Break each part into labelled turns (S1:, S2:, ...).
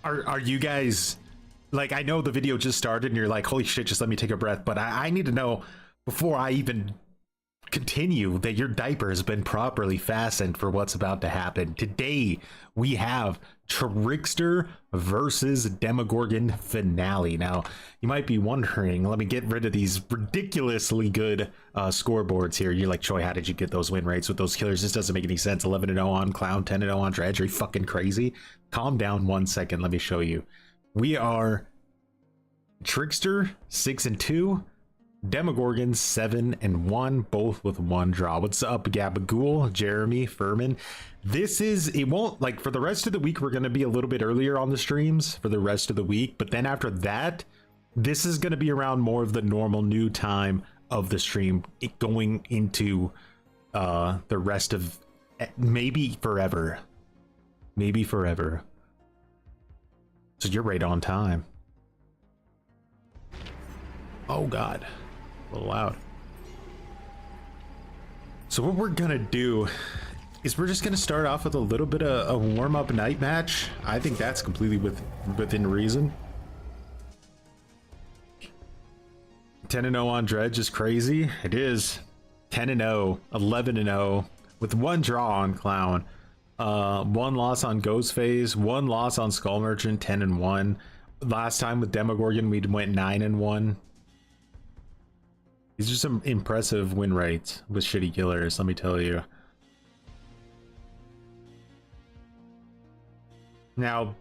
S1: Are you guys like, I know the video just started and you're like, holy shit, just let me take a breath, but I need to know before I even continue that your diaper has been properly fastened for what's about to happen. Today we have Trickster versus Demogorgon finale. Now you might be wondering, let me get rid of these ridiculously good scoreboards here. You're like, Troy, how did you get those win rates with those killers? This doesn't make any sense. 11-0 on Clown, 10-0 on Dredge. Are you fucking crazy? Calm down 1 second, let me show you. We are Trickster 6-2, Demogorgon 7-1, both with 1 draw. What's up, Ghoul, Jeremy, Furman? This is, it won't, like, for the rest of the week we're going to be a little bit earlier on the streams for the rest of the week, but then after that this is going to be around more of the normal new time of the stream, going into the rest of maybe forever. So you're right on time. Oh god, a little loud. So what we're gonna do is we're just gonna start off with a little bit of a warm-up night match. I think that's completely within reason. 10-0 on Dredge is crazy. It is 10-0, 11-0 with 1 draw on Clown. 1 loss on Ghostface, 1 loss on Skull Merchant, 10-1. Last time with Demogorgon we went 9-1. These are some impressive win rates with shitty killers, let me tell you. Now,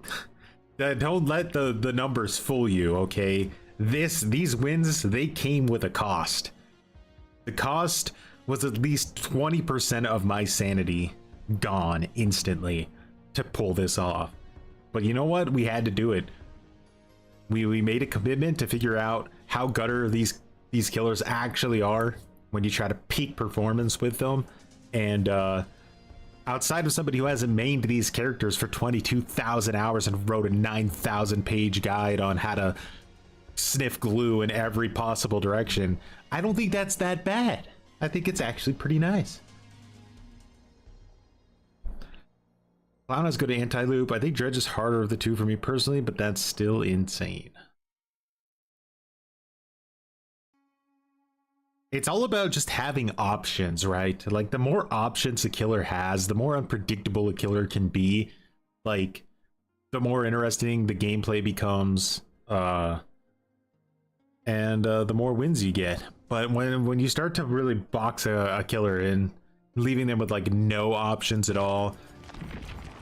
S1: don't let the numbers fool you, okay? These wins, they came with a cost. The cost was at least 20% of my sanity gone instantly to pull this off. But you know what? We had to do it. We made a commitment to figure out how gutter these killers actually are when you try to peak performance with them. And outside of somebody who hasn't mained these characters for 22,000 hours and wrote a 9,000 page guide on how to sniff glue in every possible direction, I don't think that's that bad. I think it's actually pretty nice. Clown has good anti-loop. I think Dredge is harder of the two for me personally, but that's still insane. It's all about just having options, right? Like, the more options a killer has, the more unpredictable a killer can be. Like, the more interesting the gameplay becomes, and the more wins you get. But when you start to really box a killer in, leaving them with like no options at all,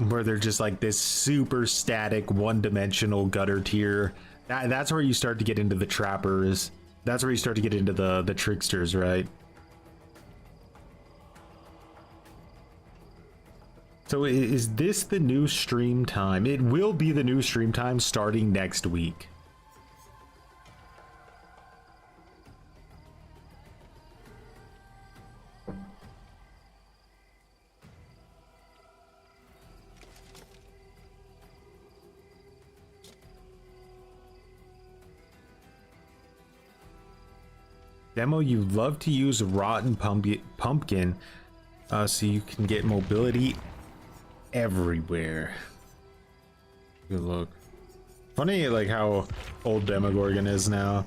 S1: where they're just like this super static one-dimensional gutter tier, that's where you start to get into the trappers. That's where you start to get into the tricksters, right? So is this the new stream time? It will be the new stream time starting next week. Demo, you love to use rotten pumpkin so you can get mobility everywhere. Good look. Funny like how old Demogorgon is now.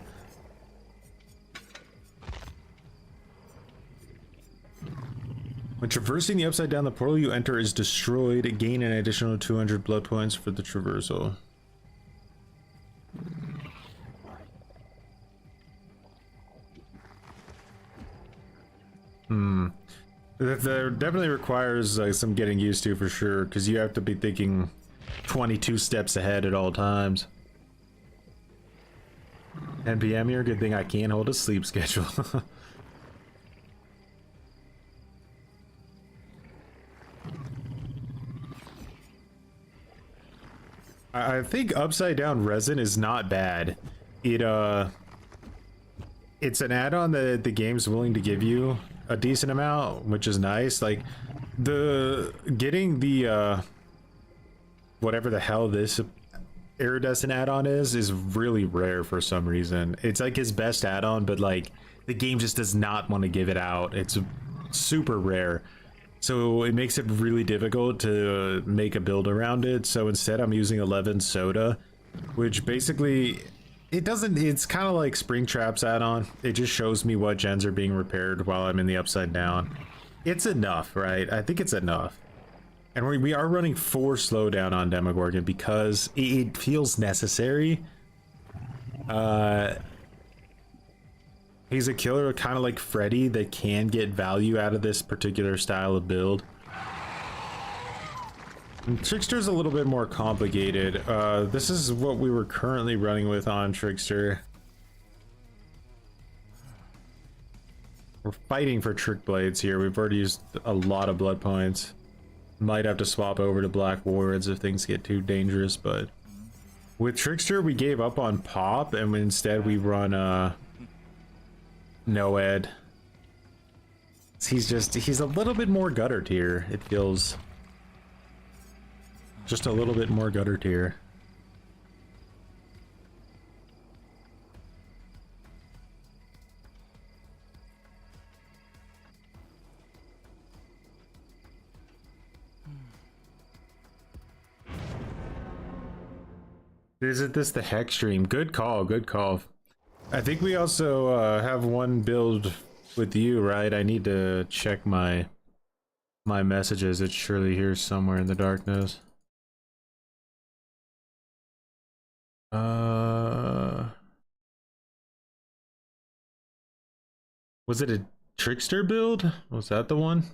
S1: When traversing the upside down, the portal you enter is destroyed. Gain an additional 200 blood points for the traversal. That definitely requires some getting used to for sure, because you have to be thinking 22 steps ahead at all times. 10 p.m. here, good thing I can't hold a sleep schedule. I think upside down resin is not bad. It's an add-on that the game's willing to give you a decent amount, which is nice. Like, getting the whatever the hell this iridescent add-on is really rare for some reason. It's like his best add-on, but like the game just does not want to give it out. It's super rare. So it makes it really difficult to make a build around it. So instead I'm using 11 soda, which basically it's kind of like Springtrap's add-on. It just shows me what gens are being repaired while I'm in the upside down. It's enough, right? I think it's enough. And we are running 4 slowdown on Demogorgon because it feels necessary. He's a killer kind of like Freddy that can get value out of this particular style of build. And Trickster's a little bit more complicated. This is what we were currently running with on Trickster. We're fighting for Trick Blades here. We've already used a lot of blood points. Might have to swap over to Black Wards if things get too dangerous, but with Trickster we gave up on Pop and instead we run Noed. He's a little bit more gutter tier. It feels just a little bit more gutter tier. Isn't this the Hex stream? Good call, good call. I think we also have one build with you, right? I need to check my messages. It's surely here somewhere in the darkness. Was it a Trickster build? Was that the one?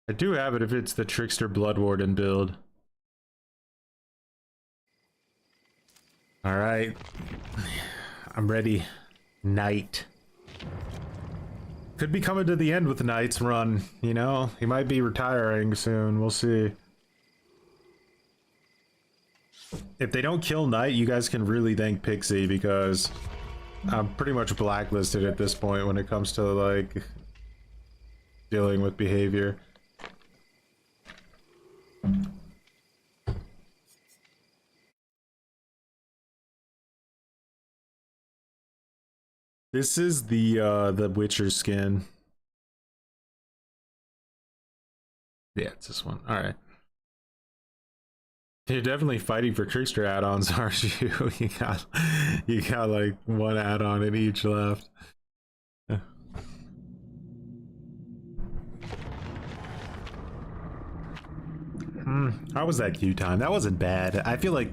S1: I do have it if it's the Trickster Blood Warden build. Alright. I'm ready. Knight. Could be coming to the end with the Knight's run, you know? He might be retiring soon. We'll see. If they don't kill Knight, you guys can really thank Pixie because I'm pretty much blacklisted at this point when it comes to, like, dealing with behavior. This is the Witcher skin. Yeah, it's this one. All right. You're definitely fighting for Trickster add-ons, aren't you? You got like one add-on in each left. How was that queue time? That wasn't bad. I feel like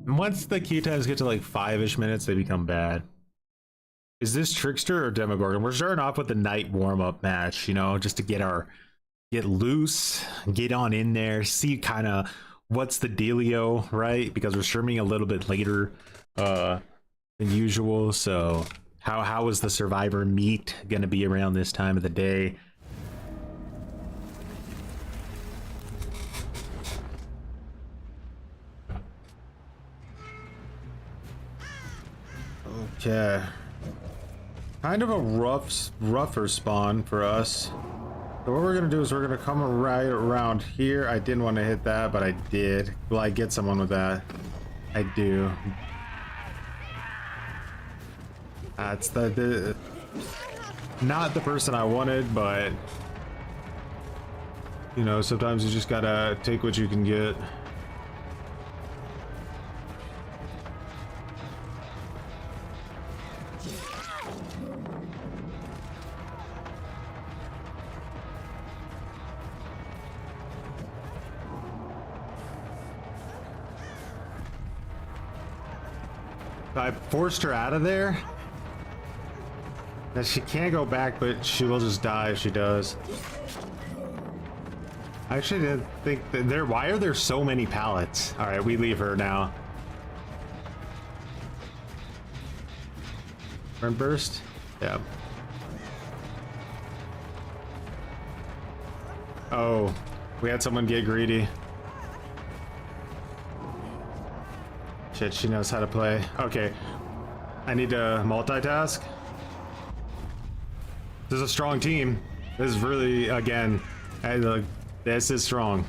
S1: once the queue times get to like 5-ish minutes, they become bad. Is this Trickster or Demogorgon? We're starting off with the night warm-up match, you know, just to get loose, get on in there, see kind of what's the dealio, right? Because we're streaming a little bit later than usual, so how is the survivor meet gonna be around this time of the day? Okay, kind of a rougher spawn for us. So what we're gonna do is we're gonna come right around here. I didn't want to hit that, but I did. Will I get someone with that? I do. That's the not the person I wanted, but you know, sometimes you just gotta take what you can get. I forced her out of there. That she can't go back, but she will just die if she does. I actually didn't think that there. Why are there so many pallets? All right, we leave her now. Burn burst. Yeah. Oh, we had someone get greedy. Shit, she knows how to play. Okay, I need to multitask. This is a strong team. This is really, again, this is strong.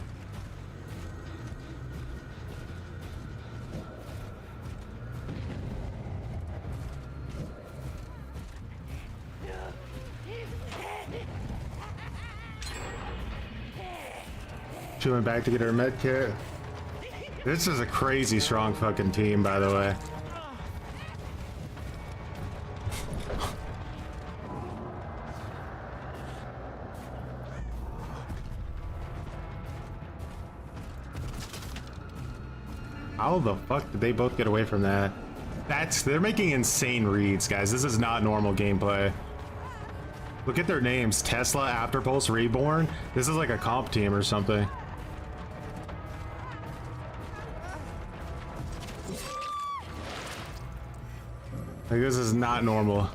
S1: She went back to get her med kit. This is a crazy strong fucking team, by the way. How the fuck did they both get away from that? They're making insane reads, guys. This is not normal gameplay. Look at their names. Tesla, Afterpulse, Reborn. This is like a comp team or something. Like, this is not normal.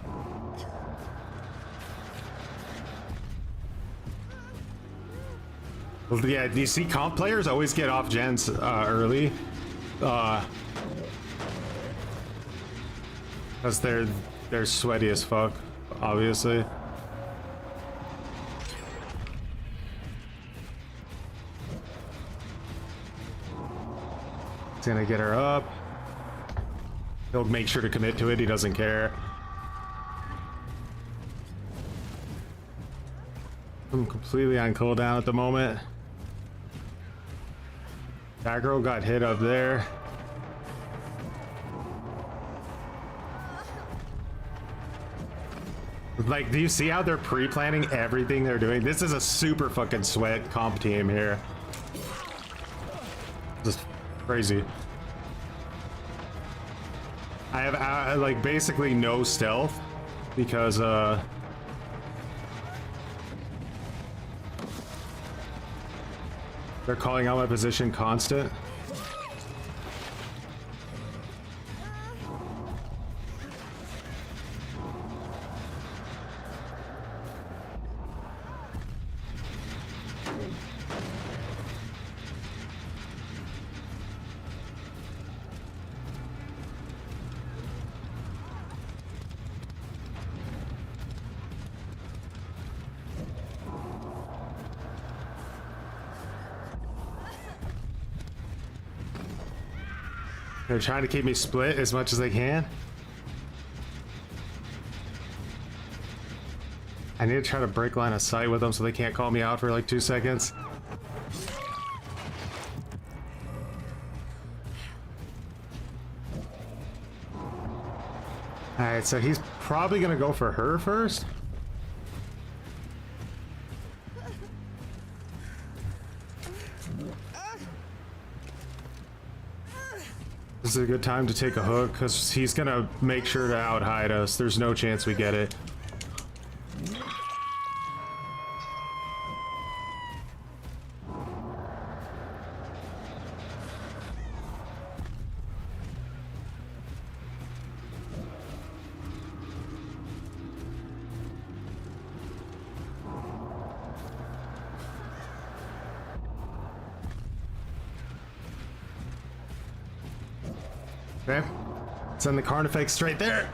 S1: Well, yeah, do you see comp players always get off gens early? Because they're sweaty as fuck, obviously. He's gonna get her up. He'll make sure to commit to it, he doesn't care. I'm completely on cooldown at the moment. That girl got hit up there. Like, do you see how they're pre-planning everything they're doing? This is a super fucking sweat comp team here. Just crazy. I have like basically no stealth because they're calling out my position constant. They're trying to keep me split as much as they can. I need to try to break line of sight with them so they can't call me out for like 2 seconds. Alright, so he's probably gonna go for her first. This is a good time to take a hook because he's gonna make sure to out hide us. There's no chance we get it. Okay, send the Carnifex straight there.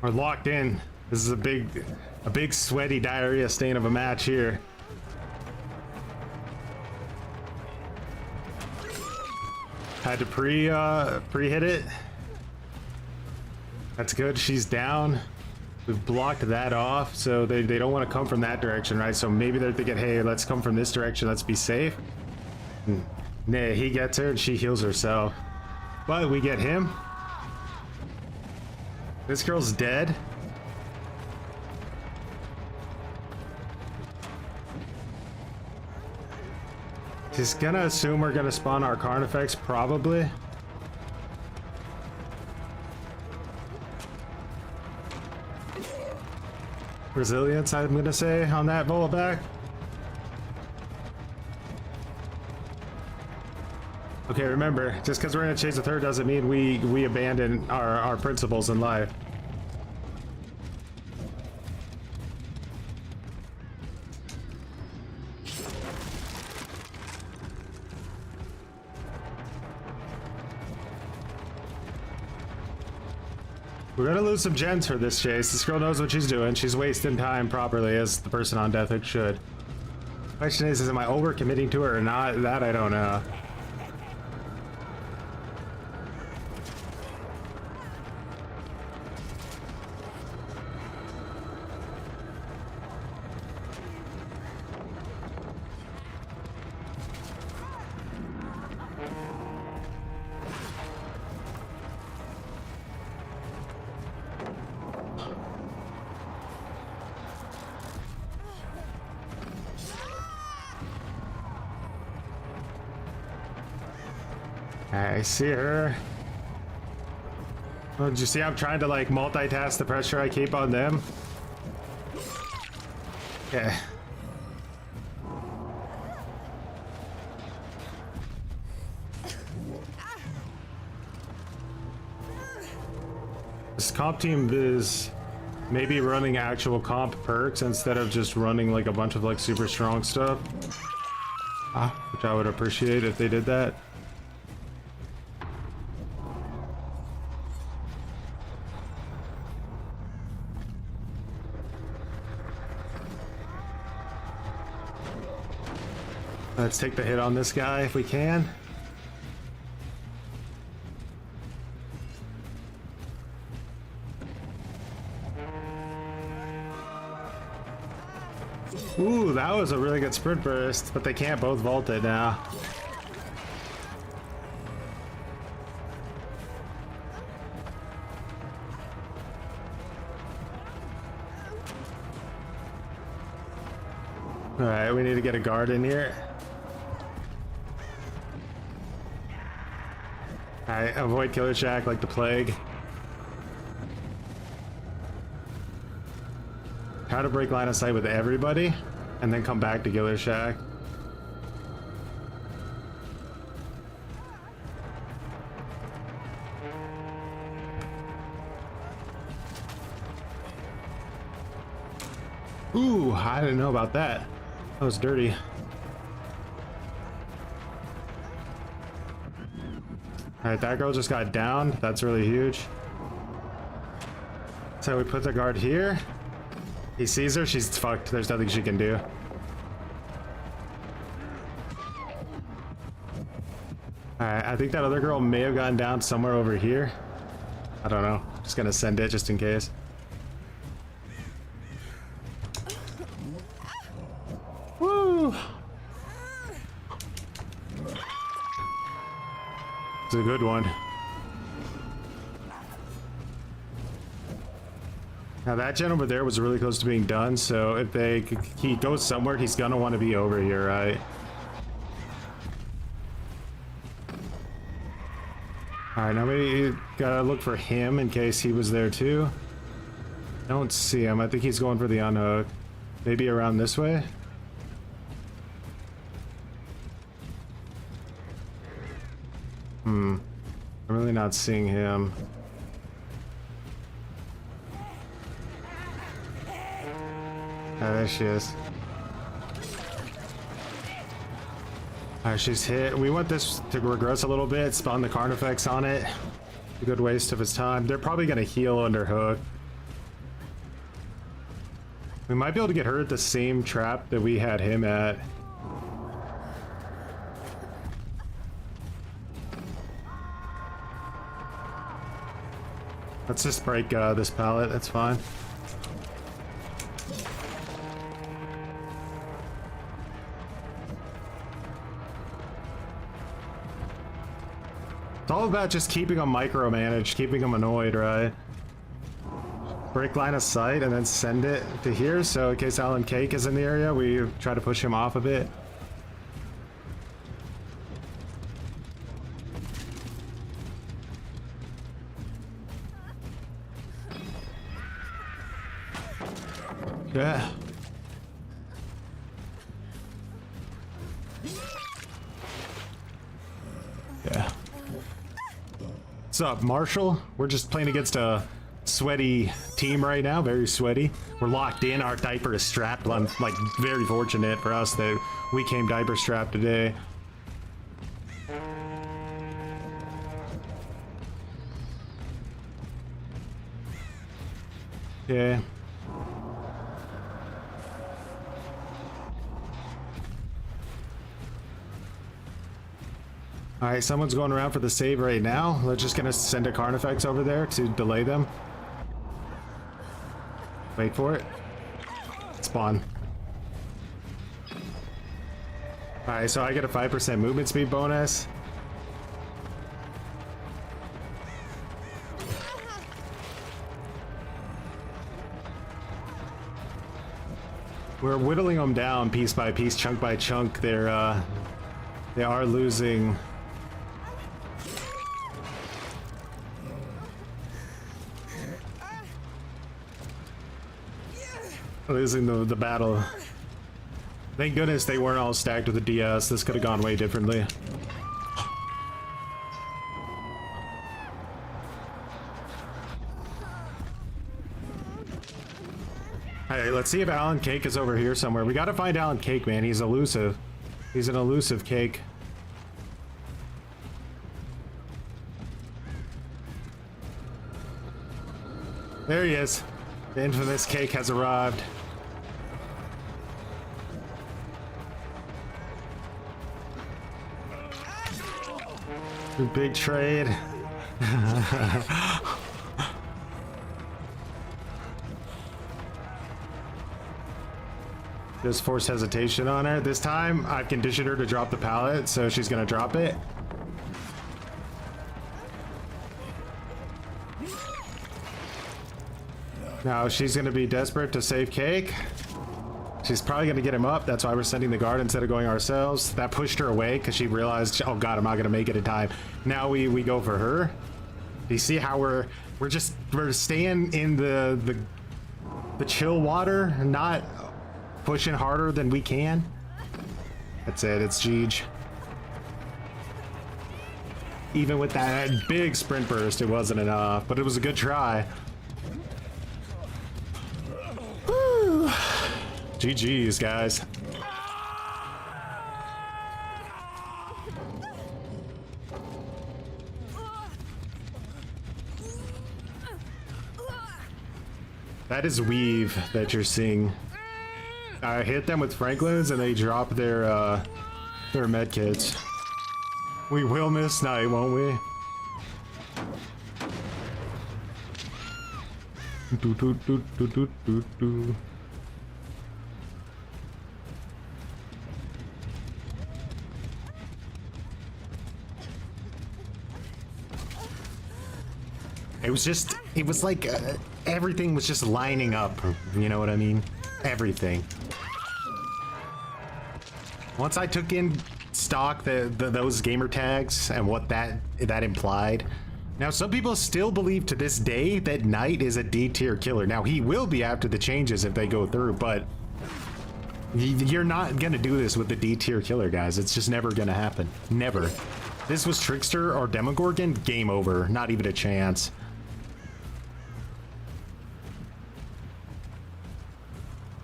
S1: We're locked in. This is a big sweaty diarrhea stain of a match here. Had to pre-hit it. That's good. She's down. We've blocked that off, so they don't want to come from that direction, right? So maybe they're thinking, hey, let's come from this direction. Let's be safe. Nah, he gets her and she heals herself. But we get him. This girl's dead. He's gonna assume we're gonna spawn our Carnifex, probably. Resilience, I'm gonna say, on that bullet back. Okay, remember, just because we're gonna chase with her doesn't mean we abandon our principles in life. We're gonna lose some gens for this chase. This girl knows what she's doing. She's wasting time properly, as the person on death hook should. Question is am I over committing to her or not? That I don't know. I see her. Oh, did you see I'm trying to like multitask the pressure I keep on them? Okay. This comp team is maybe running actual comp perks instead of just running like a bunch of like super strong stuff. Which I would appreciate if they did that. Let's take the hit on this guy if we can. Ooh, that was a really good sprint burst, but they can't both vault it now. Alright, we need to get a guard in here. Alright, avoid Killer Shack like the plague. Try to break line of sight with everybody, and then come back to Killer Shack. Ooh, I didn't know about that. That was dirty. Alright, that girl just got downed. That's really huge. So we put the guard here. He sees her, she's fucked. There's nothing she can do. Alright, I think that other girl may have gotten down somewhere over here. I don't know. Just gonna send it just in case. Woo! It's a good one. Now that gen over there was really close to being done, so if he goes somewhere, he's gonna want to be over here, right? Alright, now we gotta look for him in case he was there too. Don't see him. I think he's going for the unhook. Maybe around this way? I'm really not seeing him. Oh, there she is. Alright, she's hit. We want this to regress a little bit, spawn the Carnifex on it. A good waste of his time. They're probably gonna heal under hook. We might be able to get her at the same trap that we had him at. Let's just break this pallet, that's fine. It's all about just keeping them micromanaged, keeping them annoyed, right? Break line of sight and then send it to here, so in case Alan Cake is in the area, we try to push him off of it. Yeah. Yeah. What's up, Marshall? We're just playing against a sweaty team right now, very sweaty. We're locked in, our diaper is strapped. I'm like very fortunate for us that we came diaper strapped today. Yeah. Alright, someone's going around for the save right now. We're just gonna send a Carnifex over there to delay them. Wait for it. Spawn. Alright, so I get a 5% movement speed bonus. We're whittling them down piece by piece, chunk by chunk. They are losing. Losing the battle. Thank goodness they weren't all stacked with a DS. This could have gone way differently. Hey, let's see if Alan Cake is over here somewhere. We gotta find Alan Cake, man. He's elusive. He's an elusive cake. There he is. The infamous Cake has arrived. Big trade. Just force hesitation on her. This time, I've conditioned her to drop the pallet, so she's gonna drop it. Now she's gonna be desperate to save Cake. She's probably gonna get him up. That's why we're sending the guard instead of going ourselves. That pushed her away because she realized, oh god, I'm not gonna make it in time. Now we go for her. Do you see how we're staying in the chill water, not pushing harder than we can? That's it. It's Jeej. Even with that big sprint burst, it wasn't enough, but it was a good try. Woo. GG's, guys. That is weave that you're seeing. I hit them with Franklin's and they drop their med kits. We will miss night, won't we? Do, do, do, do, do, do, do. It was like everything was just lining up, you know what I mean? Everything. Once I took in stock those gamer tags and what that implied. Now some people still believe to this day that Knight is a D tier killer. Now he will be after the changes if they go through, but you're not gonna do this with the D tier killer, guys. It's just never gonna happen. Never. This was Trickster or Demogorgon, game over. Not even a chance.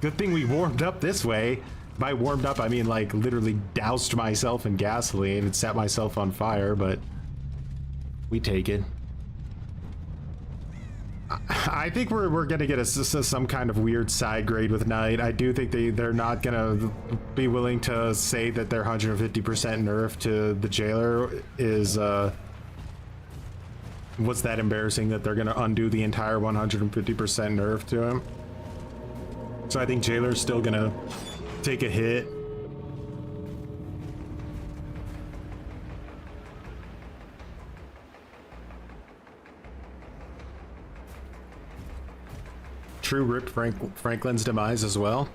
S1: Good thing we warmed up this way. By warmed up, I mean like literally doused myself in gasoline and set myself on fire, but we take it. I think we're gonna get some kind of weird side grade with Knight. I do think they're not gonna be willing to say that their 150% nerf to the jailer is was that embarrassing that they're gonna undo the entire 150% nerf to him. So I think jailer's still gonna take a hit. True ripped Franklin's demise as well.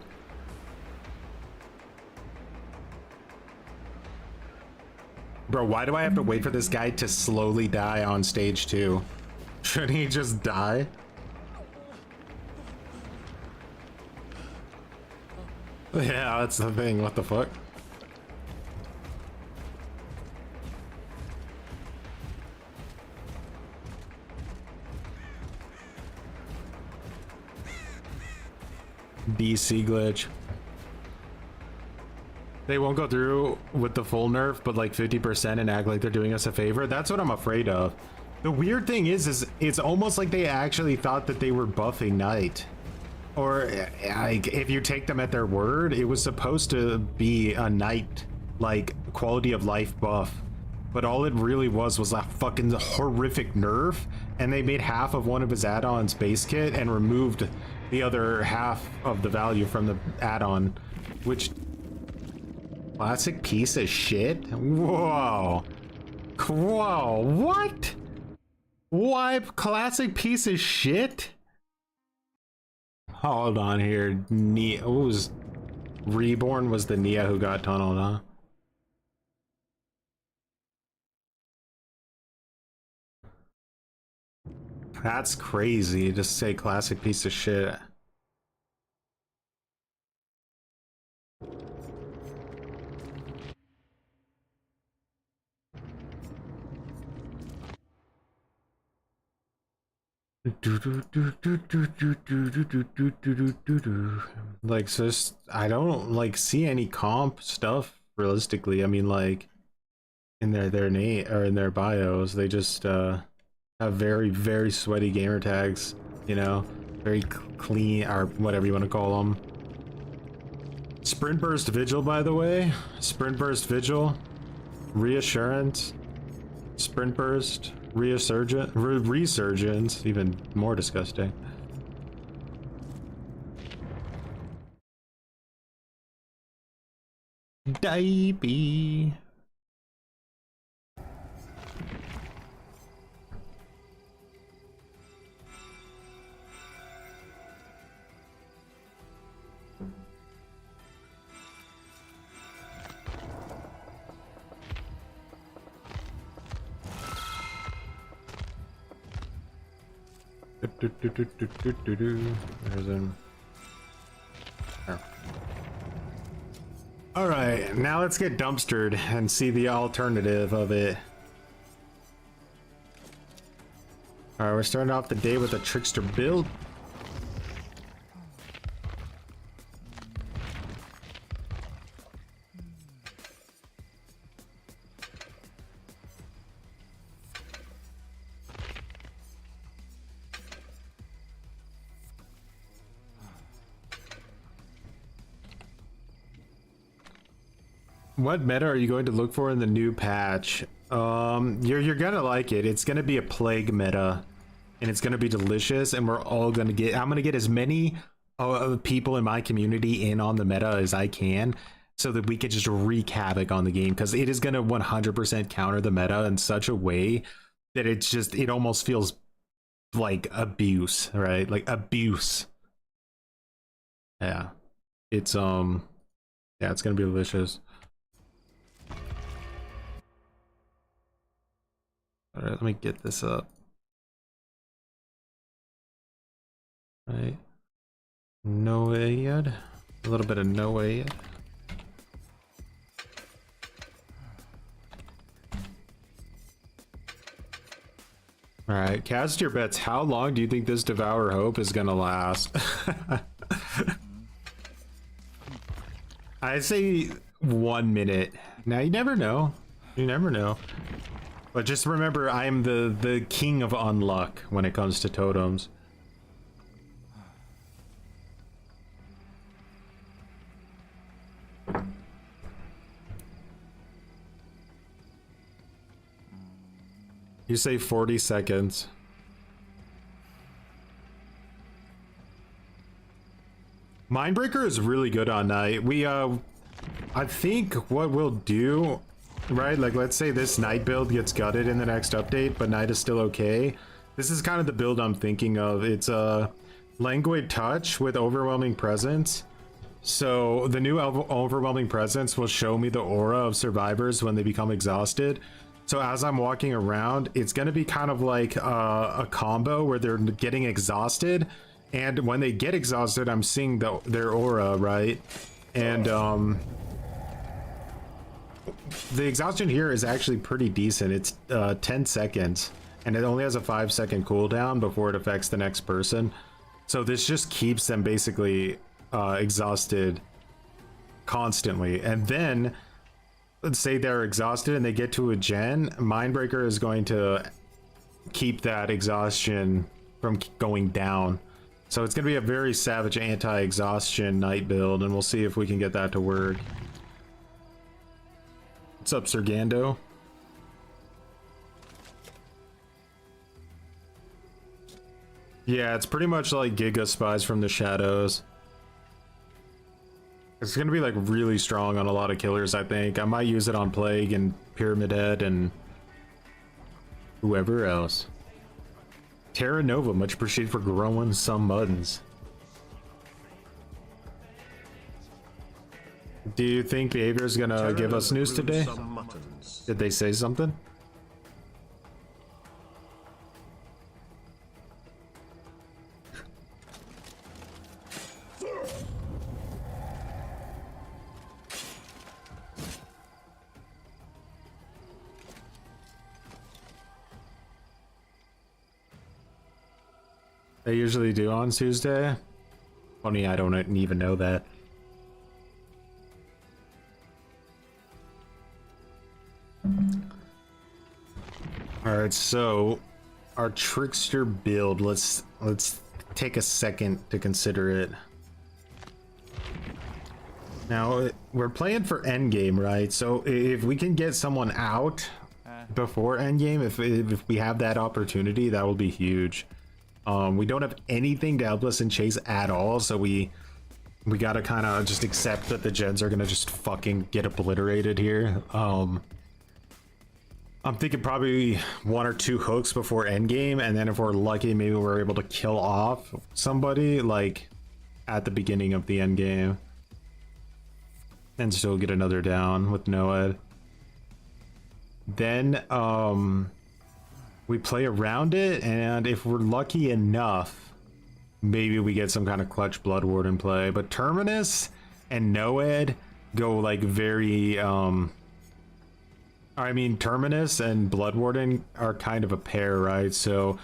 S1: Bro, why do I have to wait for this guy to slowly die on stage 2? Shouldn't he just die? Yeah, that's the thing. What the fuck? DC glitch. They won't go through with the full nerf, but like 50% and act like they're doing us a favor. That's what I'm afraid of. The weird thing is it's almost like they actually thought that they were buffing Knight. Or like, if you take them at their word, it was supposed to be a Knight like quality of life buff, but all it really was a fucking horrific nerf, and they made half of one of his add-ons base kit and removed the other half of the value from the add-on, which classic piece of shit. Whoa, what? Why classic piece of shit? Hold on here. Nia, what was Reborn was the Nia who got tunneled, huh? That's crazy to say classic piece of shit. Like, so just, I don't like see any comp stuff realistically. I mean, like in their name or in their bios, they just have very sweaty gamer tags, you know, very clean, or whatever you want to call them. Sprint burst vigil, by the way. Sprint burst vigil, reassurance, sprint burst, resurgence, even more disgusting. Diapy. There's him. Oh. All right, now let's get dumpstered and see the alternative of it. All right, we're starting off the day with a trickster build. What meta are you going to look for in the new patch? You're gonna like it. It's gonna be a plague meta, and it's gonna be delicious. And we're all gonna get. I'm gonna get as many people in my community in on the meta as I can, so that we can just wreak havoc on the game. Because it is gonna 100% counter the meta in such a way that it almost feels like abuse, right? Like abuse. Yeah, it's yeah, it's gonna be delicious. All right, let me get this up. All right, Noed, a little bit of Noed. All right, cast your bets. How long do you think this Devour Hope is gonna last? I say 1 minute. Now you never know. You never know. But just remember, I am the king of unluck when it comes to totems. You say 40 seconds. Mindbreaker is really good on Night. I think what we'll do, right, like let's say this Night build gets gutted in the next update, but Night is still okay. This is kind of the build I'm thinking of. It's a Languid Touch with Overwhelming Presence. So the new Overwhelming Presence will show me the aura of survivors when they become exhausted. So as I'm walking around, it's going to be kind of like a combo where they're getting exhausted. And when they get exhausted, I'm seeing their aura, right? And the exhaustion here is actually pretty decent. It's 10 seconds. And it only has a 5-second cooldown before it affects the next person. So this just keeps them basically exhausted constantly. And then, let's say they're exhausted and they get to a gen, Mindbreaker is going to keep that exhaustion from going down. So it's gonna be a very savage anti-exhaustion night build, and we'll see if we can get that to work. What's up, Sergando? Yeah, it's pretty much like Giga Spies from the Shadows. It's gonna be like really strong on a lot of killers, I think. I might use it on Plague and Pyramid Head and whoever else. Terra Nova, much appreciated for growing some muttons. Do you think Behavior is gonna give us news today? Did they say something? They usually do on Tuesday. Funny, I don't even know that. All right, so our Trickster build. Let's take a second to consider it. Now we're playing for endgame, right? So if we can get someone out before endgame, if we have that opportunity, that will be huge. We don't have anything to help us in chase at all, so we gotta kind of just accept that the gens are gonna just fucking get obliterated here. I'm thinking probably 1 or 2 hooks before endgame, and then if we're lucky, maybe we're able to kill off somebody like at the beginning of the endgame, and still get another down with Noed. Then we play around it, and if we're lucky enough, maybe we get some kind of clutch Blood Warden play. But Terminus and Noed go like very I mean, Terminus and Blood Warden are kind of a pair, right? So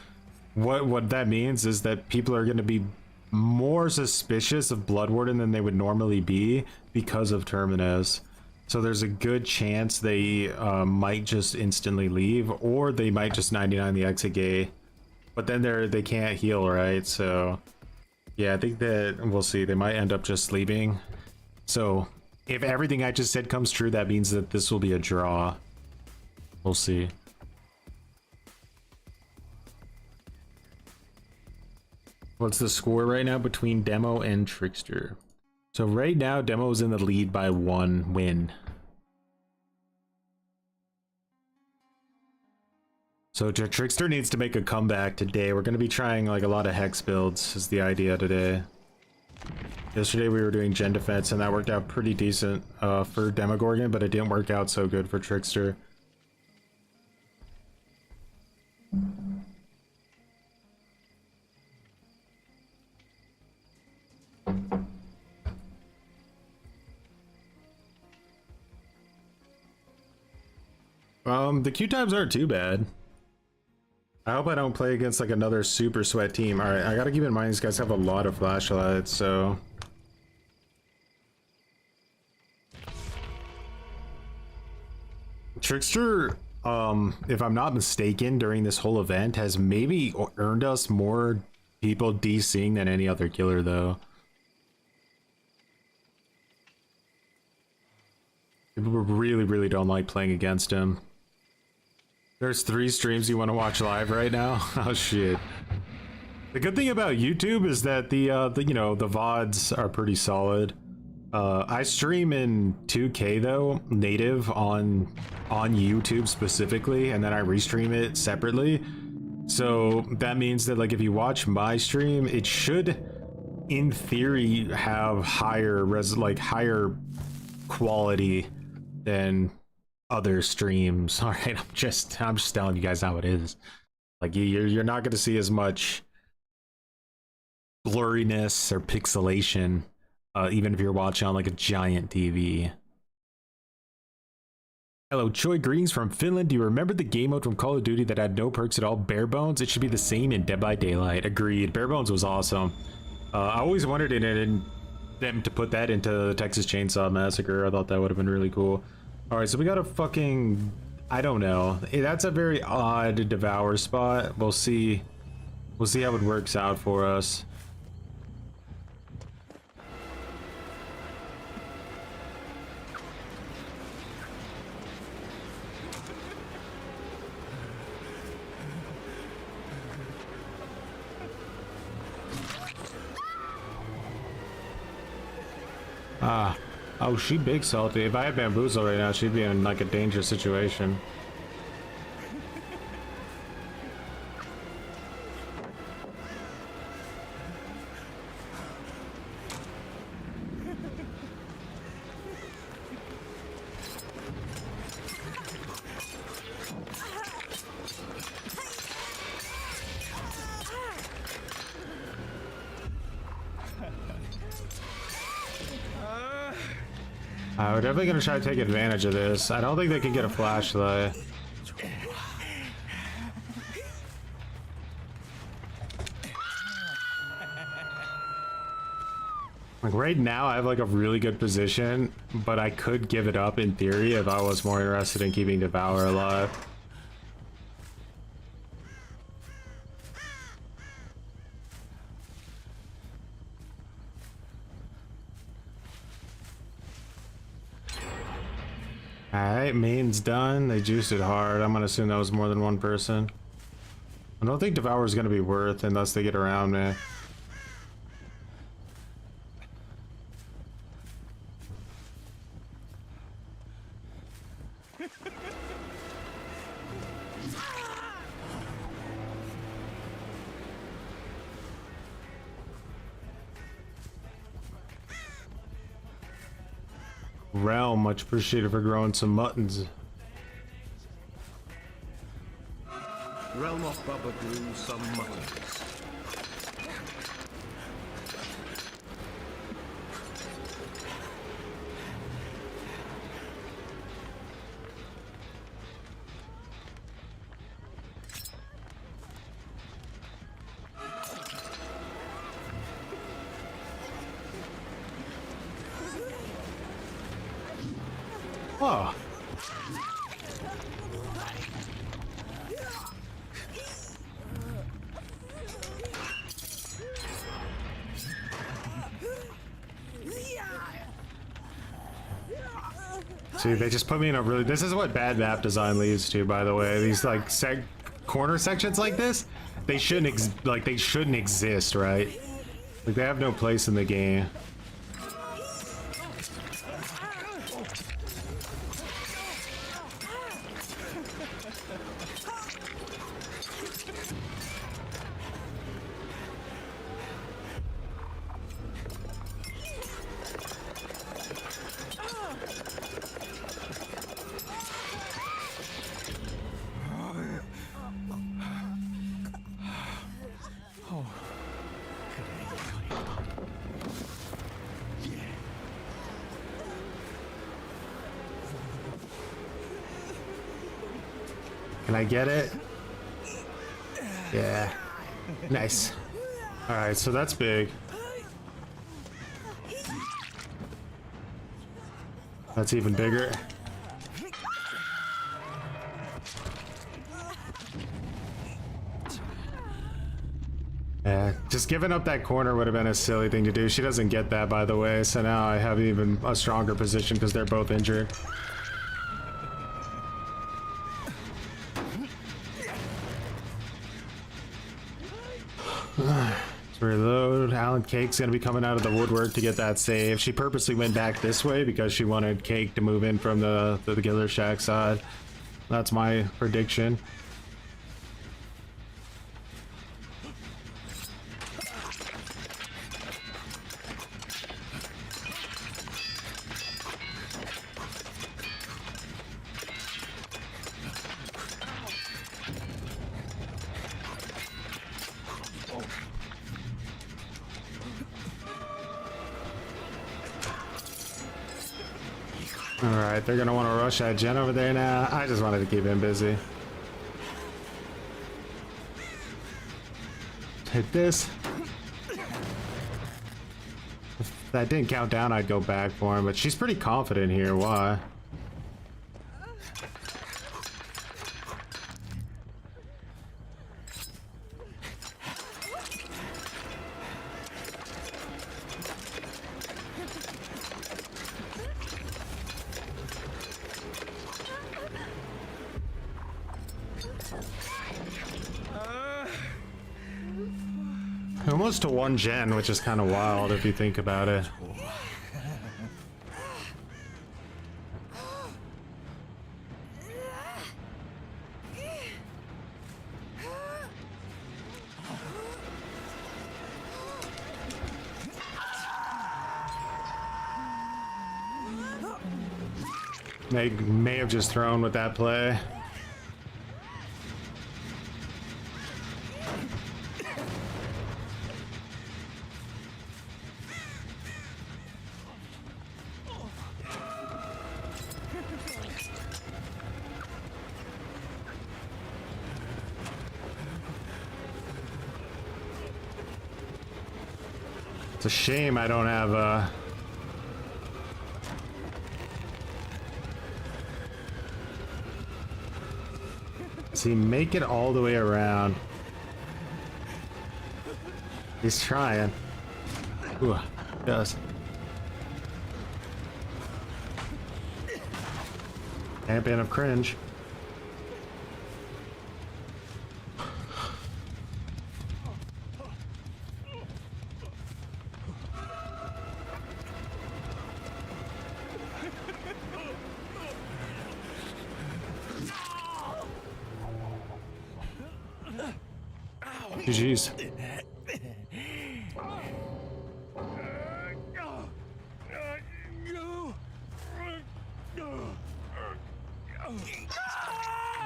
S1: what that means is that people are going to be more suspicious of Blood Warden than they would normally be because of Terminus. So there's a good chance they might just instantly leave, or they might just 99 the exit gate. But then they can't heal, right? So yeah, I think that we'll see. They might end up just leaving. So if everything I just said comes true, that means that this will be a draw. We'll see. What's the score right now between Demo and Trickster? So right now, Demo is in the lead by 1 win. So Trickster needs to make a comeback today. We're going to be trying like a lot of Hex builds is the idea today. Yesterday we were doing Gen Defense, and that worked out pretty decent for Demogorgon, but it didn't work out so good for Trickster. The queue times aren't too bad. I hope I don't play against like another super sweat team. All right, I gotta keep in mind these guys have a lot of flashlights, so Trickster, if I'm not mistaken, during this whole event has maybe earned us more people DCing than any other killer, though. People really don't like playing against him. There's 3 streams you want to watch live right now? Oh shit. The good thing about YouTube is that the you know, the VODs are pretty solid. I stream in 2K though, native on YouTube specifically, and then I restream it separately. So that means that like if you watch my stream, it should in theory have higher higher quality than other streams. All right, I'm just telling you guys how it is. Like you're not going to see as much blurriness or pixelation, even if you're watching on like a giant TV. Hello, Choi, greetings from Finland. Do you remember the game mode from Call of Duty that had no perks at all? Bare Bones? It should be the same in Dead by Daylight. Agreed. Bare Bones was awesome. I always wanted them to put that into the Texas Chainsaw Massacre. I thought that would have been really cool. All right, so we got a fucking I don't know. That's a very odd devour spot. We'll see. We'll see how it works out for us. Ah. Oh, she big salty. If I had bamboozle right now, she'd be in like a dangerous situation. We're definitely gonna try to take advantage of this. I don't think they can get a flashlight. Like right now I have like a really good position, but I could give it up in theory if I was more interested in keeping Devour alive. Alright, main's done. They juiced it hard. I'm gonna assume that was more than one person. I don't think Devour's gonna be worth unless they get around me. Realm, much appreciated for growing some muttons.
S2: Realm of Baba grew some muttons.
S1: Oh. See, they just put me in a really... This is what bad map design leads to, by the way. These, like, corner sections like this, they shouldn't exist, right? Like, they have no place in the game. Can I get it? Yeah. Nice. Alright, so that's big. That's even bigger. Yeah, just giving up that corner would have been a silly thing to do. She doesn't get that, by the way, so now I have even a stronger position because they're both injured. Let's reload. Alan Cake's gonna be coming out of the woodwork to get that save. She purposely went back this way because she wanted Cake to move in from the Killer Shack side. That's my prediction. Alright, they're gonna want to rush that Jen over there now. I just wanted to keep him busy. Hit this. If that didn't count down, I'd go back for him, but she's pretty confident here. Why? Almost to 1 gen, which is kind of wild if you think about it. They may have just thrown with that play. It's a shame I don't have see, make it all the way around. He's trying. Ooh, does. Champion of cringe. GG's.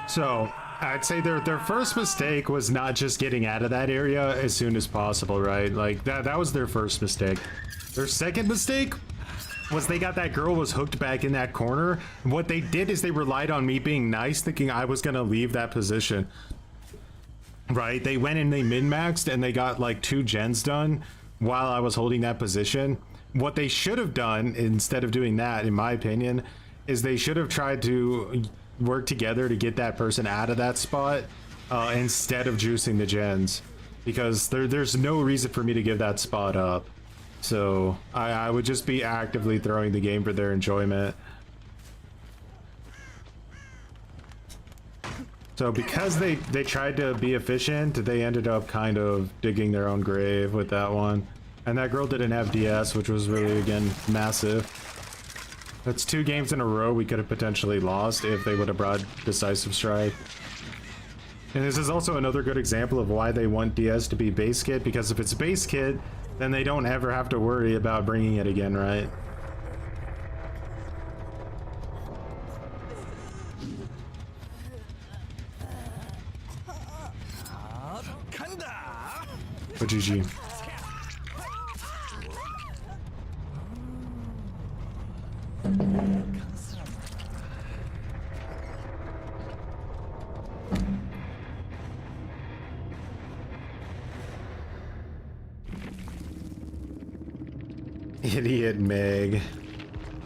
S1: So, I'd say their first mistake was not just getting out of that area as soon as possible, right? Like, that was their first mistake. Their second mistake was they got that girl was hooked back in that corner. What they did is they relied on me being nice, thinking I was gonna leave that position. Right, they went and they min-maxed and they got like 2 gens done while I was holding that position. What they should have done instead of doing that, in my opinion, is they should have tried to work together to get that person out of that spot instead of juicing the gens, because there's no reason for me to give that spot up. So I would just be actively throwing the game for their enjoyment. So because they tried to be efficient, they ended up kind of digging their own grave with that one. And that girl didn't have DS, which was really, again, massive. That's 2 games in a row we could have potentially lost if they would have brought Decisive Strike. And this is also another good example of why they want DS to be base kit, because if it's base kit, then they don't ever have to worry about bringing it again, right? But GG. Idiot Meg.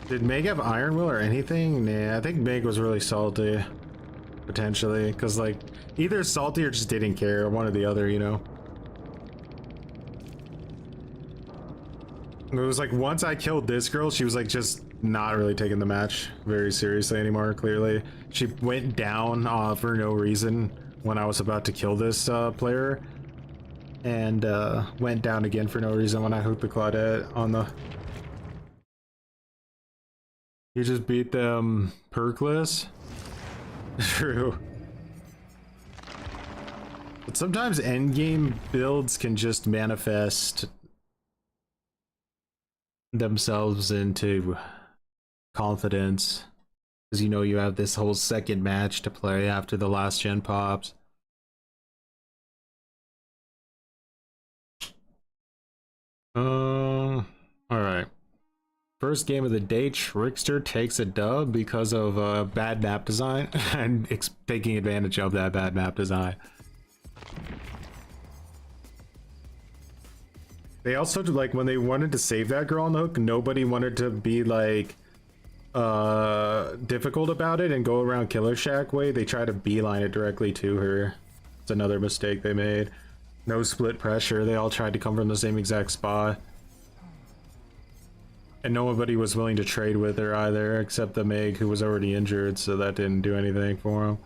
S1: Did Meg have Iron Will or anything? Nah, I think Meg was really salty. Potentially. Because, like, either salty or just didn't care. One or the other, you know? It was like once I killed this girl, she was like just not really taking the match very seriously anymore, clearly. She went down for no reason when I was about to kill this player. And went down again for no reason when I hooked the Claudette on the... You just beat them perkless? True. But sometimes endgame builds can just manifest themselves into confidence, because you know you have this whole second match to play after the last gen pops. All right, first game of the day, Trickster takes a dub because of bad map design and taking advantage of that bad map design. They also, like, when they wanted to save that girl on the hook, nobody wanted to be, like, difficult about it and go around Killer Shack way. They try to beeline it directly to her. It's another mistake they made. No split pressure. They all tried to come from the same exact spot. And nobody was willing to trade with her either, except the Meg, who was already injured, so that didn't do anything for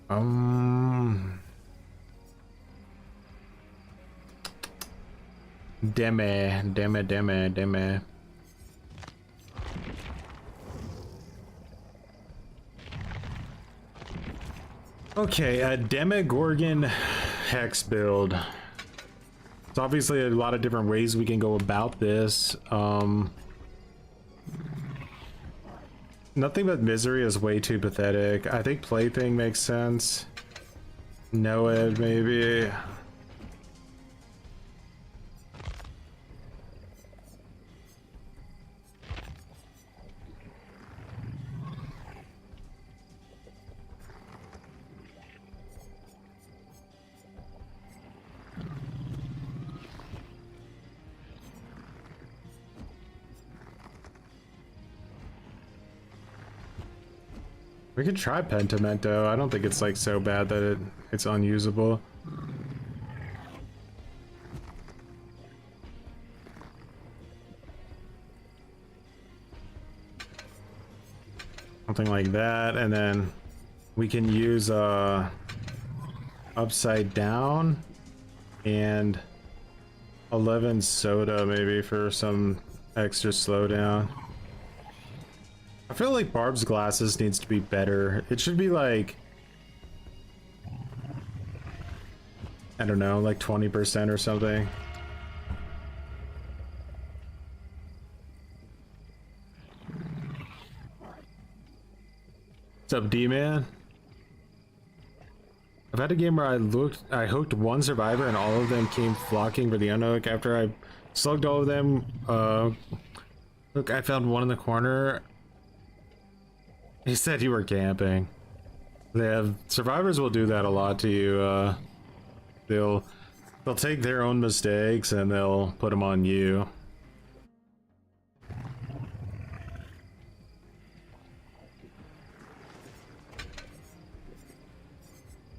S1: him. Deme. Okay, a Demogorgon hex build. It's obviously a lot of different ways we can go about this. Nothing but misery is way too pathetic. I think plaything makes sense. Noed maybe. We could try Pentimento. I don't think it's like so bad that it's unusable. Something like that, and then we can use upside down and 11 soda maybe for some extra slowdown. I feel like Barb's glasses needs to be better. It should be like, I don't know, like 20% or something. What's up, D-Man? I've had a game where I hooked one survivor and all of them came flocking for the unhook. After I slugged all of them, look, I found one in the corner. He said you were camping. Survivors will do that a lot to you. They'll take their own mistakes and they'll put them on you.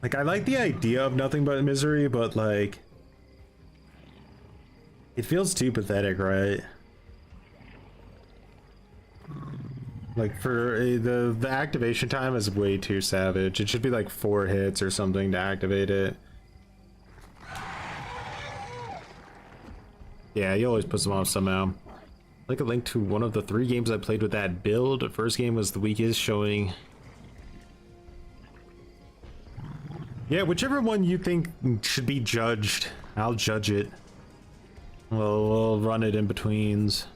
S1: Like, I like the idea of nothing but misery, but like, it feels too pathetic, right? Like, for the activation time is way too savage. It should be like 4 hits or something to activate it. Yeah, you always piss them off somehow. Like a link to one of the 3 games I played with that build. The first game was the weakest, showing... Yeah, whichever one you think should be judged, I'll judge it. We'll run it in betweens.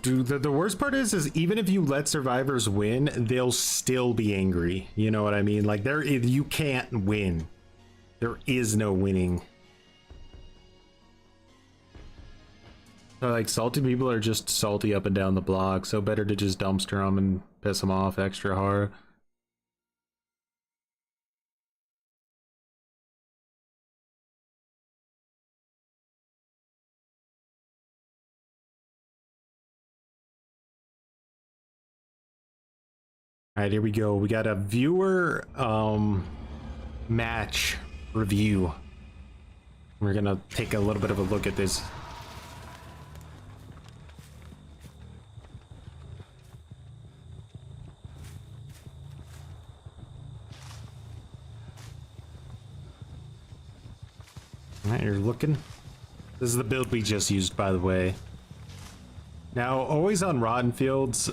S1: The worst part is even if you let survivors win, they'll still be angry. You know what I mean? Like, you can't win. There is no winning. So, like, salty people are just salty up and down the block, so better to just dumpster them and piss them off extra hard. All right, here we go. We got a viewer match review. We're gonna take a little bit of a look at this. All right, you're looking. This is the build we just used, by the way. Now, always on Rotten Fields.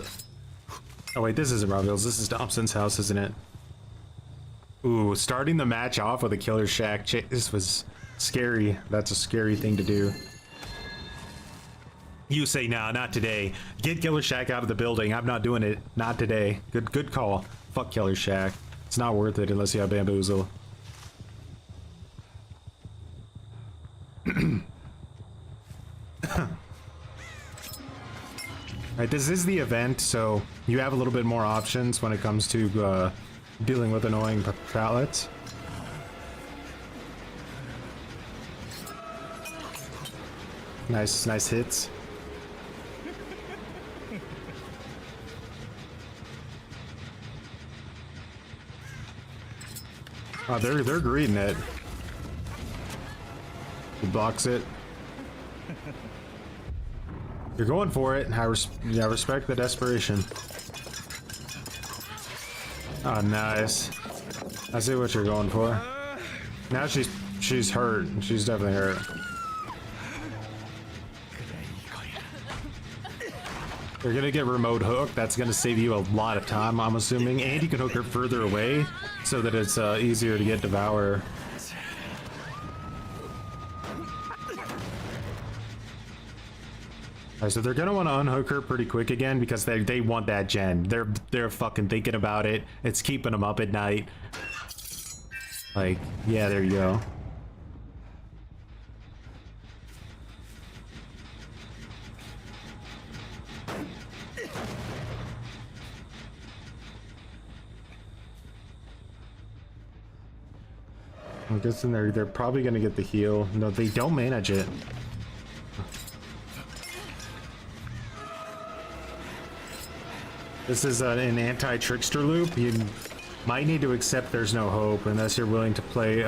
S1: Oh wait, this isn't Robbie's, this is Thompson's house, isn't it? Ooh, starting the match off with a killer shack. This was scary. That's a scary thing to do. You say, nah, not today. Get Killer Shack out of the building. I'm not doing it. Not today. Good call. Fuck Killer Shack. It's not worth it unless you have Bamboozle. Right, this is the event, so you have a little bit more options when it comes to dealing with annoying pallets. Nice hits. Oh, they're greeting it. He blocks it. You're going for it. I respect the desperation. Oh, nice. I see what you're going for. Now she's hurt. She's definitely hurt. You're gonna get remote hook. That's gonna save you a lot of time, I'm assuming, and you can hook her further away so that it's easier to get Devour. Alright, so they're gonna want to unhook her pretty quick again because they want that gen. They're fucking thinking about it. It's keeping them up at night. Like, yeah, there you go. I'm guessing they're probably gonna get the heal. No, they don't manage it. This is an anti-trickster loop. You might need to accept there's no hope unless you're willing to play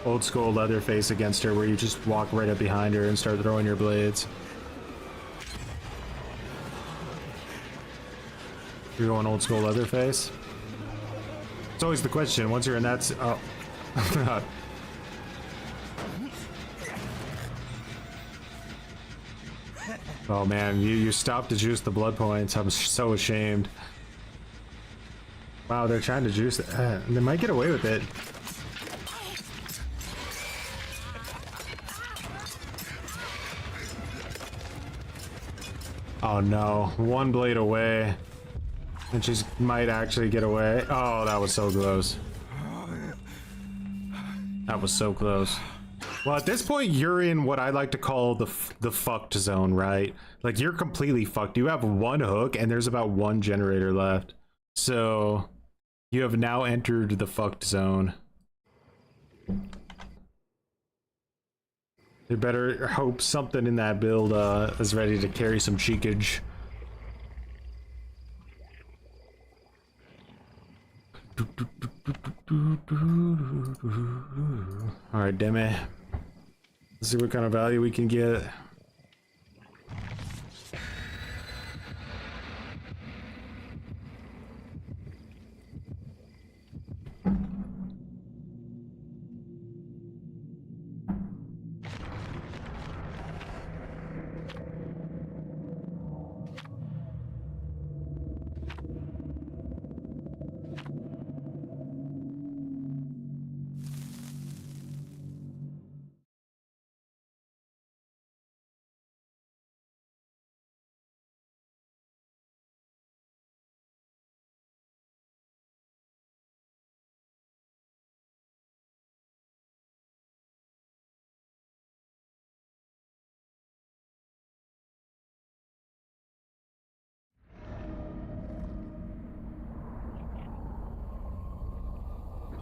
S1: old school Leatherface against her, where you just walk right up behind her and start throwing your blades. You're going old school Leatherface? It's always the question, once you're in that... Oh. Oh man, you stopped to juice the blood points. I'm so ashamed. Wow, they're trying to juice it. They might get away with it. Oh no, one blade away. And she might actually get away. Oh, that was so close. That was so close. Well, at this point, you're in what I like to call the fucked zone, right? Like, you're completely fucked. You have one hook, and there's about one generator left. So, you have now entered the fucked zone. You better hope something in that build is ready to carry some cheekage. Alright, Demi. Let's see what kind of value we can get.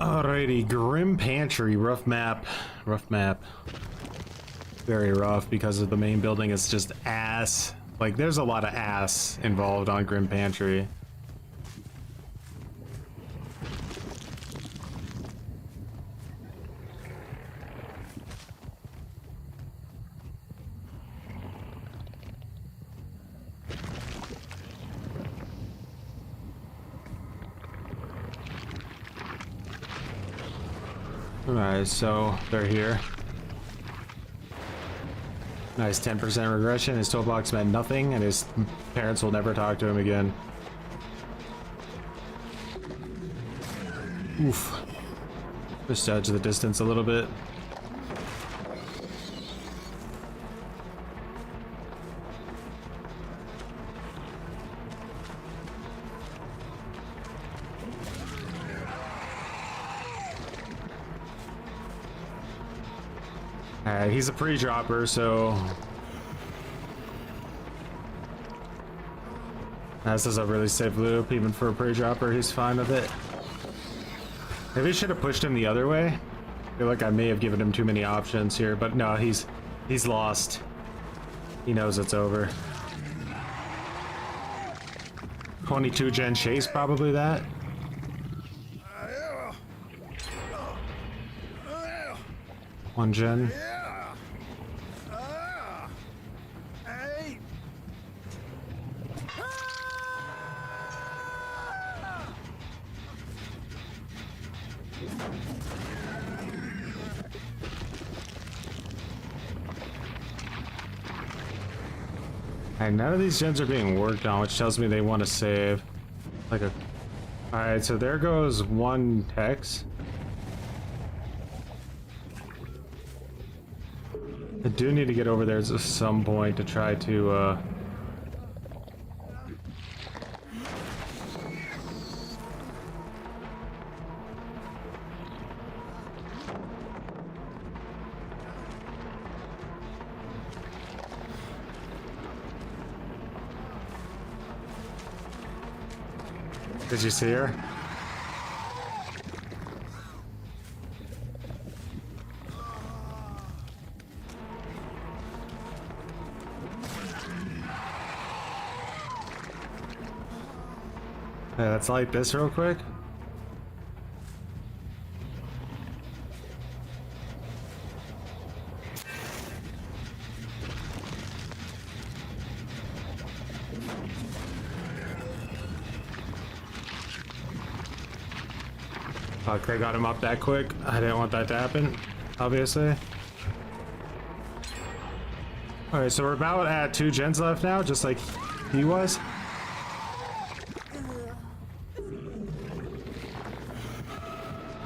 S1: Alrighty, Grim Pantry, rough map. Very rough because of the main building is just ass. Like, there's a lot of ass involved on Grim Pantry. Alright, so they're here. Nice 10% regression. His toolbox meant nothing, and his parents will never talk to him again. Oof. Just judge the distance a little bit. Alright, he's a pre-dropper, so... This is a really safe loop, even for a prey dropper. He's fine with it. Maybe I should have pushed him the other way. I feel like I may have given him too many options here, but no, he's lost. He knows it's over. 22 gen chase, probably that. One gen. Alright, none of these gens are being worked on, which tells me they want to save. Like a... Alright, so there goes one Hex. I do need to get over there at some point to try to, Did you see her? Yeah, let's light this real quick. Fuck, they got him up that quick. I didn't want that to happen, obviously. Alright, so we're about at 2 gens left now, just like he was.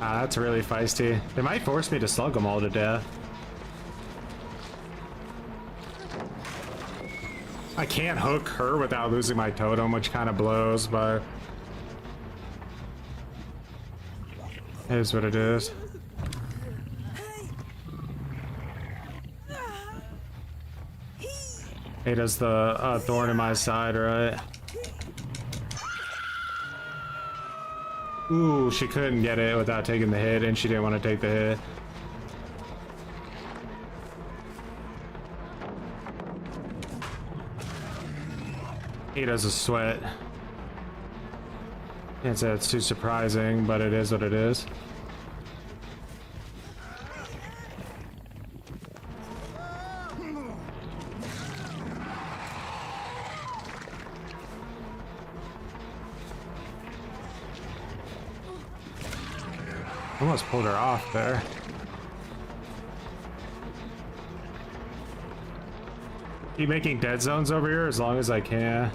S1: Ah, that's really feisty. They might force me to slug them all to death. I can't hook her without losing my totem, which kind of blows, but... Here's what it is. Hey, does the thorn in my side, right? Ooh, she couldn't get it without taking the hit, and she didn't want to take the hit. He does a sweat. Can't say it's too surprising, but it is what it is. Almost pulled her off there. Keep making dead zones over here as long as I can.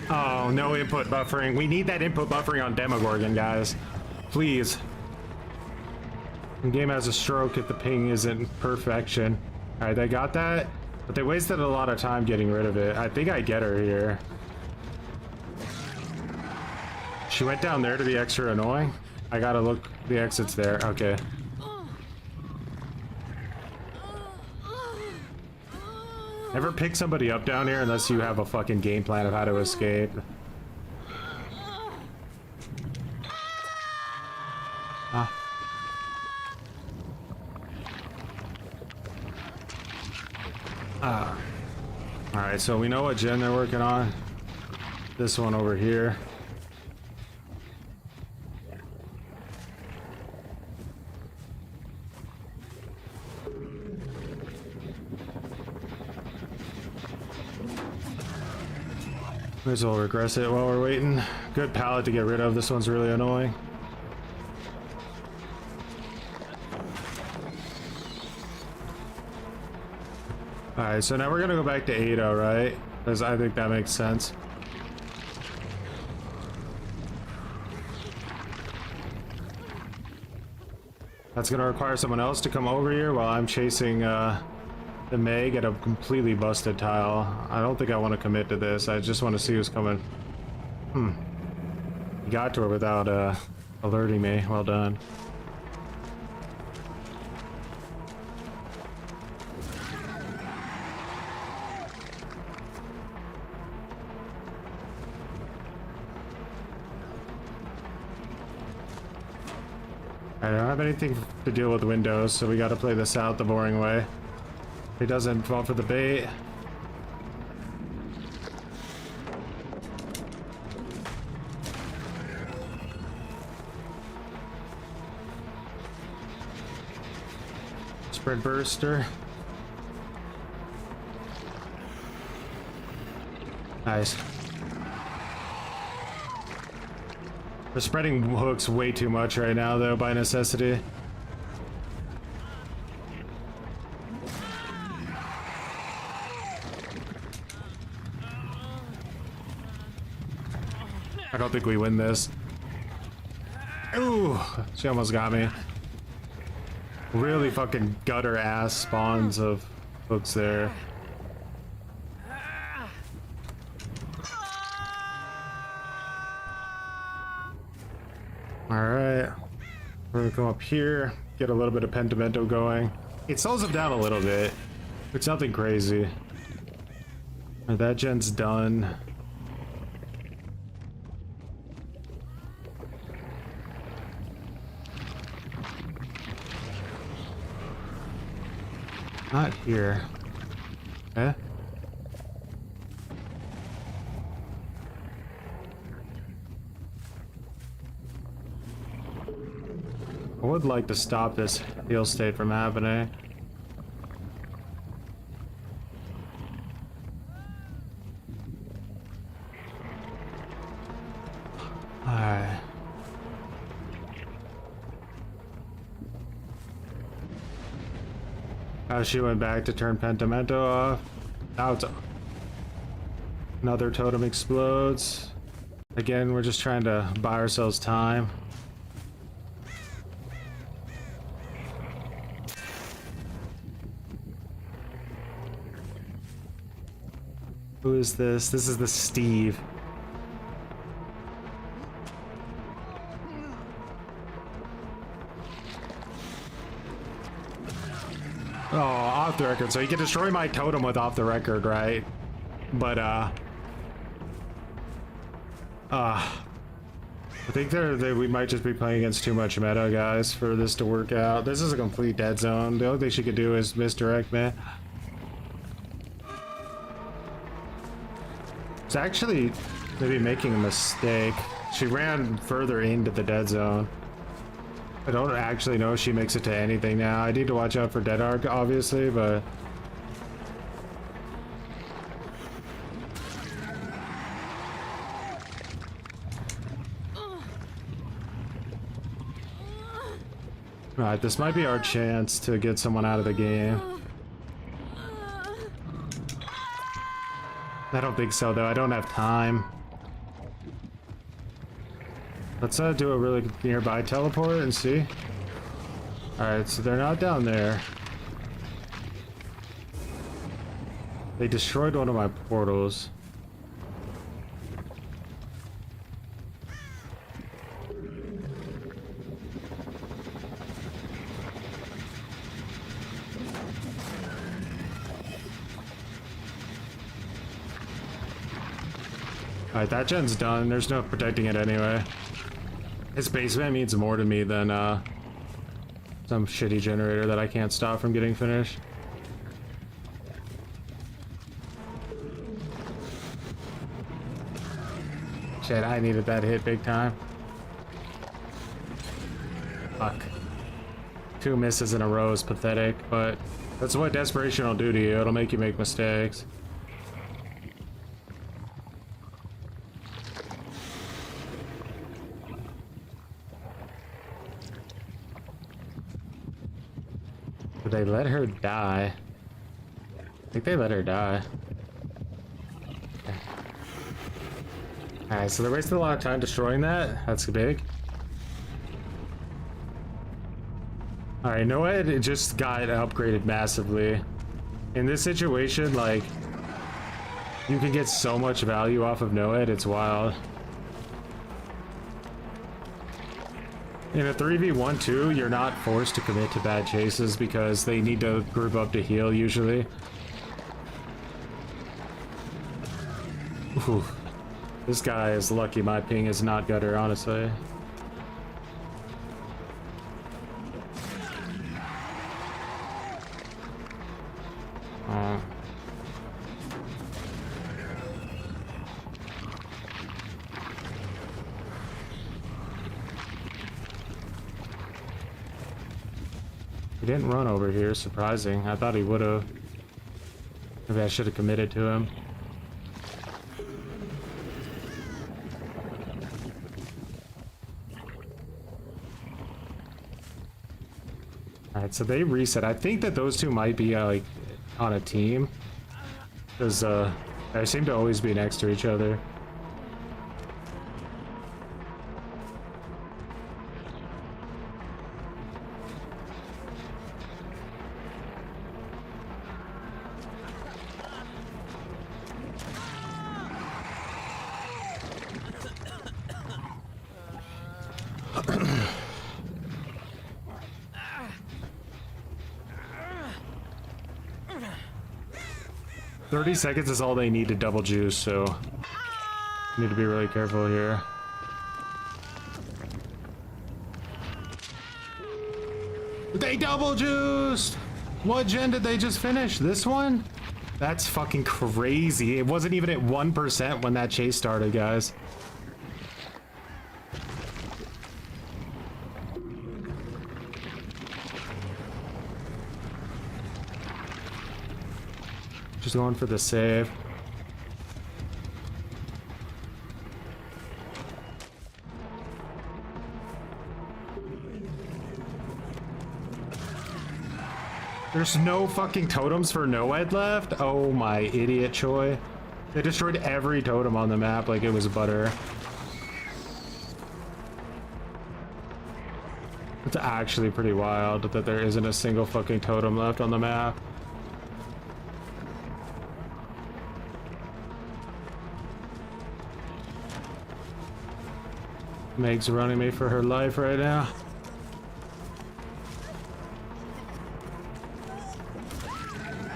S1: Oh, no input buffering. We need that input buffering on Demogorgon, guys. Please. The game has a stroke if the ping isn't perfection. Alright, they got that, but they wasted a lot of time getting rid of it. I think I get her here. She went down there to be extra annoying. I gotta look, the exit's there. Okay. Never pick somebody up down here unless you have a fucking game plan of how to escape. Alright, so we know what gen they're working on. This one over here. Might as well regress it while we're waiting. Good pallet to get rid of. This one's really annoying. Alright, so now we're gonna go back to Ada, right? Because I think that makes sense. That's gonna require someone else to come over here while I'm chasing the Meg at a completely busted tile. I don't think I want to commit to this. I just want to see who's coming. You got to her without alerting me. Well done. I don't have anything to deal with windows, so we gotta play this out the boring way. He doesn't fall for the bait. Spread burster. Nice. We're spreading hooks way too much right now, though, by necessity. I don't think we win this. Ooh, she almost got me. Really fucking gutter ass spawns of hooks there. Alright. We're gonna come up here, get a little bit of pentimento going. It slows them down a little bit. It's nothing crazy. Alright, that gen's done. Not here. Eh? I would like to stop this heal state from happening. Alright. She went back to turn pentimento off. Now it's another totem explodes. Again, we're just trying to buy ourselves time. Who is this? This is the Steve. Oh, off the record. So you can destroy my totem with off the record, right? But, I think we might just be playing against too much meta, guys, for this to work out. This is a complete dead zone. The only thing she could do is misdirect me. It's actually maybe making a mistake. She ran further into the dead zone. I don't actually know if she makes it to anything now. I need to watch out for Dead Arc, obviously, but... Alright, this might be our chance to get someone out of the game. I don't think so, though. I don't have time. Let's do a really nearby teleport and see. Alright, so they're not down there. They destroyed one of my portals. Alright, that gen's done. There's no protecting it anyway. His basement means more to me than some shitty generator that I can't stop from getting finished. Shit, I needed that hit big time. Fuck. 2 misses in a row is pathetic, but that's what desperation will do to you. It'll make you make mistakes. They let her die. I think they let her die. Okay. Alright, so they're wasting a lot of time destroying that. That's big. Alright, you know what? It just got upgraded massively. In this situation, like, you can get so much value off of Noed, it's wild. In a 3v1-2, you're not forced to commit to bad chases because they need to group up to heal usually. Ooh. This guy is lucky my ping is not gutter, honestly.
S3: He didn't run over here, surprising. I thought he would have. Maybe I should have committed to him. Alright, so they reset. I think that those two might be like on a team. Because they seem to always be next to each other. $30 seconds is all they need to double juice, so need to be really careful here. They double juiced! What gen did they just finish? This one? That's fucking crazy. It wasn't even at 1% when that chase started, guys. Just going for the save. There's no fucking totems for Noed left? Oh my idiot Choi. They destroyed every totem on the map like it was butter. It's actually pretty wild that there isn't a single fucking totem left on the map. Meg's running me for her life right now.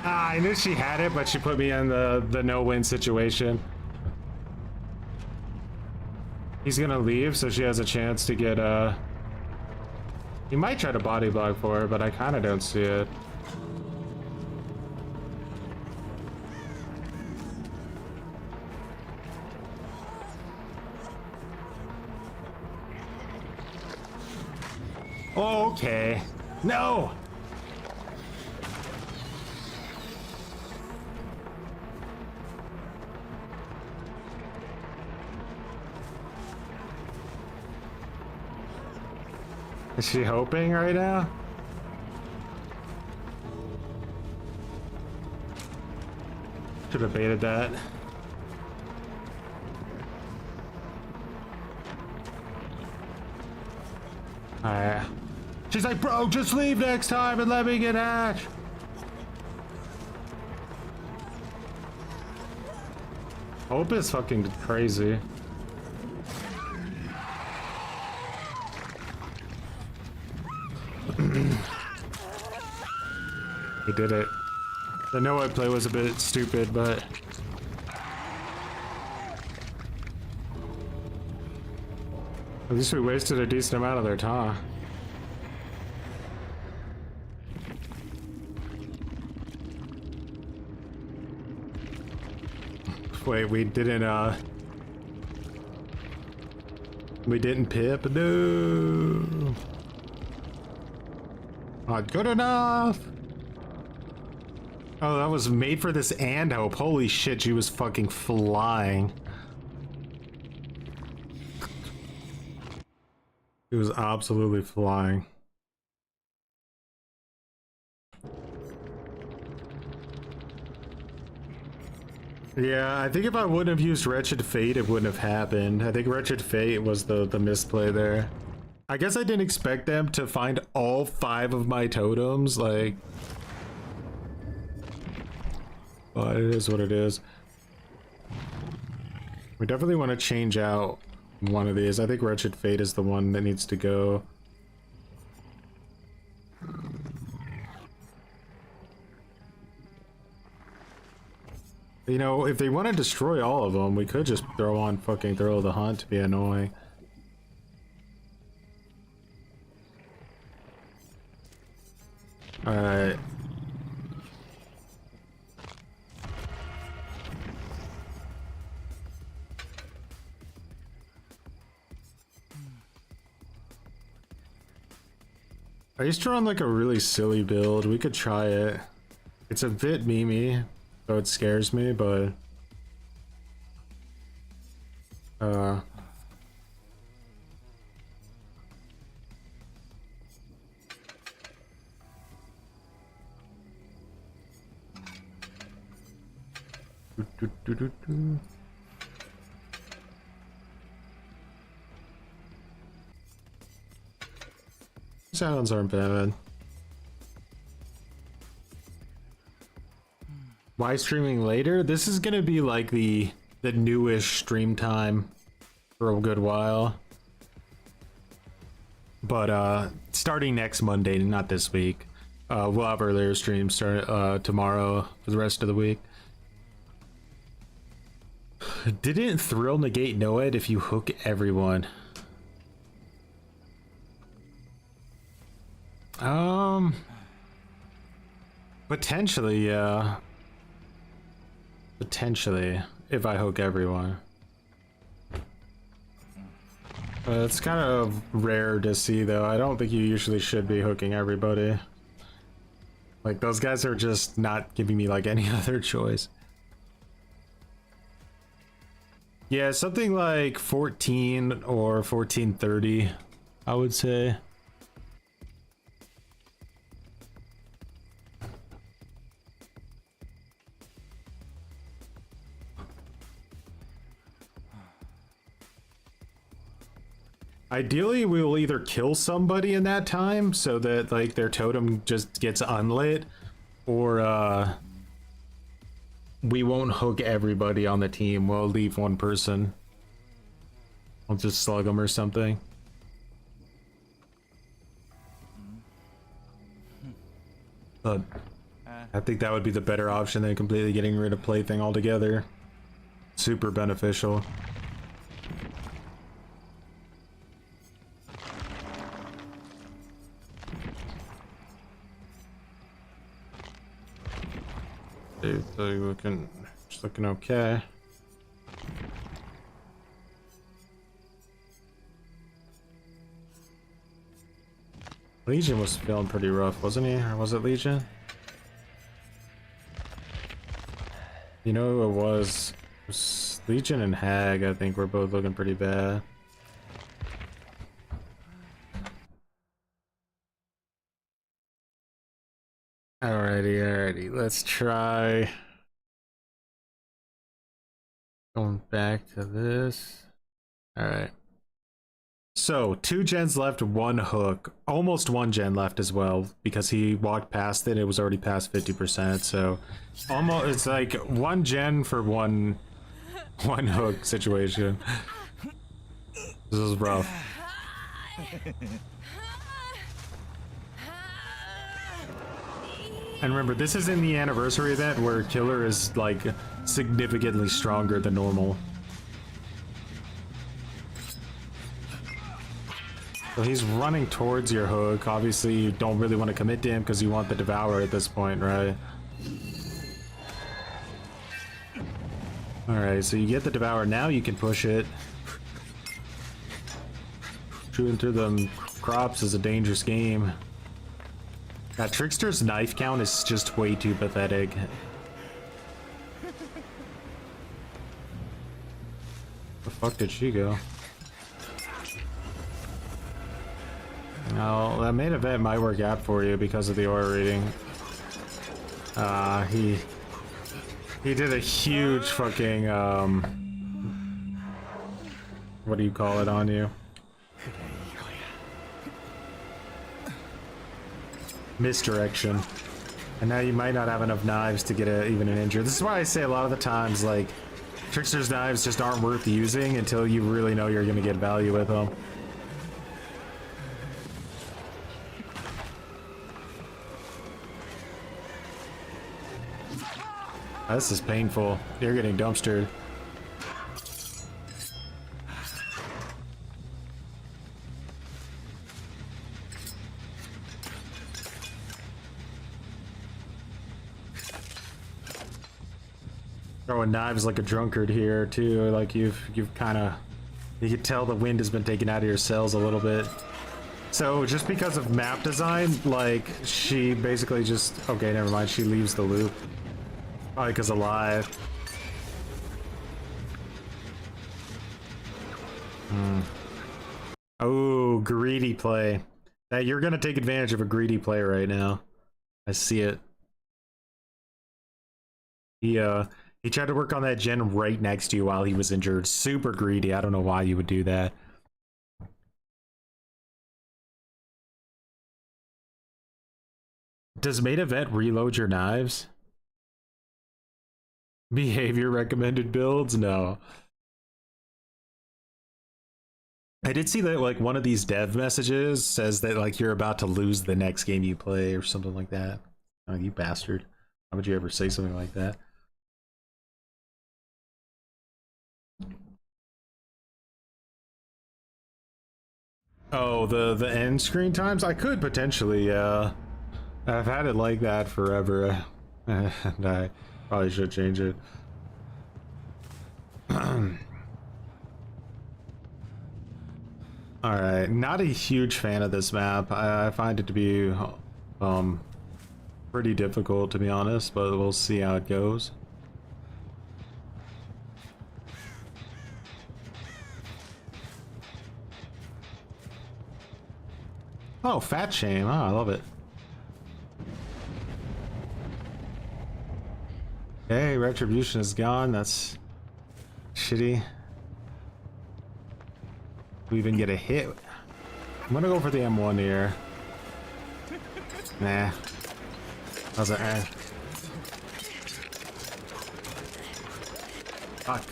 S3: Ah, I knew she had it, but she put me in the no-win situation. He's gonna leave, so she has a chance to get he might try to body block for her, but I kinda don't see it. Okay. No! Is she hoping right now? Should have baited that. Alright. She's like, bro, just leave next time and let me get Ash. Hope is fucking crazy. He did it. The no-web play was a bit stupid, but at least we wasted a decent amount of their time. Wait, we didn't pip? No! Not good enough! Oh, that was made for this and hope. Holy shit, she was fucking flying. It was absolutely flying. Yeah, I think if I wouldn't have used Wretched Fate, it wouldn't have happened. I think Wretched Fate was the misplay there. I guess I didn't expect them to find all 5 of my totems, like... But it is what it is. We definitely want to change out one of these. I think Wretched Fate is the one that needs to go. You know, if they want to destroy all of them, we could just throw on fucking Thrill of the Hunt to be annoying. Alright. I used to run like a really silly build. We could try it. It's a bit memey, so it scares me, but sounds aren't bad. Why streaming later? This is gonna be like the newish stream time for a good while. But starting next Monday, not this week. We'll have earlier streams start tomorrow for the rest of the week. Didn't Thrill negate Noed if you hook everyone? Potentially, yeah. Potentially, if I hook everyone. It's kind of rare to see, though. I don't think you usually should be hooking everybody. Like, those guys are just not giving me, like, any other choice. Yeah, something like 14 or 1430, I would say. Ideally, we will either kill somebody in that time so that like their totem just gets unlit, or we won't hook everybody on the team. We'll leave one person. We'll just slug them or something. But I think that would be the better option than completely getting rid of Plaything altogether. Super beneficial. Dude, just looking okay. Legion was feeling pretty rough, wasn't he? Or was it Legion? You know who it was? It was Legion and Hag, I think, were both looking pretty bad. Alrighty, let's try going back to this. Alright. So, 2 gens left, 1 hook. Almost 1 gen left as well, because he walked past it, it was already past 50%, so almost, it's like 1 gen for one hook situation. This is rough. And remember, this is in the anniversary event where Killer is like significantly stronger than normal. So he's running towards your hook. Obviously, you don't really want to commit to him because you want the Devourer at this point, right? Alright, so you get the Devourer. Now you can push it. Shooting through them crops is a dangerous game. That Trickster's knife count is just way too pathetic. The fuck did she go? No, that main event might work out for you because of the aura reading. He did a huge fucking what do you call it on you? Misdirection. And now you might not have enough knives to get even an injury. This is why I say a lot of the times, like, Trickster's knives just aren't worth using until you really know you're gonna get value with them. This is painful. You're getting dumpstered. Throwing knives like a drunkard here too. Like you've kind of, you can tell the wind has been taken out of your cells a little bit. So just because of map design, like, she basically just... Okay, never mind, she leaves the loop. Probably because of live. Oh, greedy play. That you're gonna take advantage of a greedy play right now. I see it. He tried to work on that gen right next to you while he was injured. Super greedy. I don't know why you would do that. Does main event reload your knives? Behavior recommended builds? No. I did see that like one of these dev messages says that like you're about to lose the next game you play or something like that. Oh, you bastard. Why would you ever say something like that? Oh, the end screen times? I could potentially, I've had it like that forever. And I probably should change it. Alright, not a huge fan of this map. I find it to be pretty difficult, to be honest, but we'll see how it goes. Oh, fat shame. Oh, I love it. Okay, retribution is gone. That's shitty. We even get a hit. I'm gonna go for the M1 here. Nah. How's that? Fuck.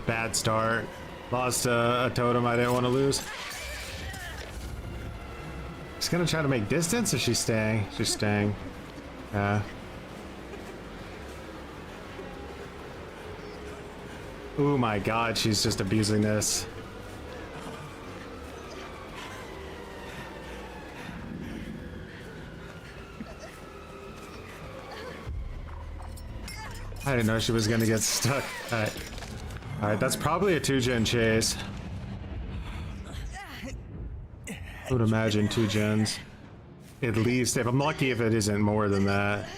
S3: Bad start. Lost a totem I didn't want to lose. She's gonna try to make distance, or she's staying? She's staying. Oh my god, she's just abusing this. I didn't know she was gonna get stuck. Alright. Alright, that's probably a 2-gen chase. I would imagine 2 gens. At least, if I'm lucky, if it isn't more than that.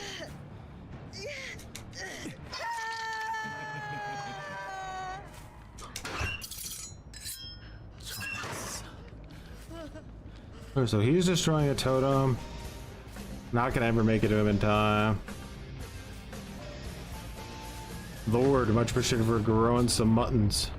S3: Oh, so he's destroying a totem. Not gonna ever make it to him in time. Lord, much appreciated for growing some muttons.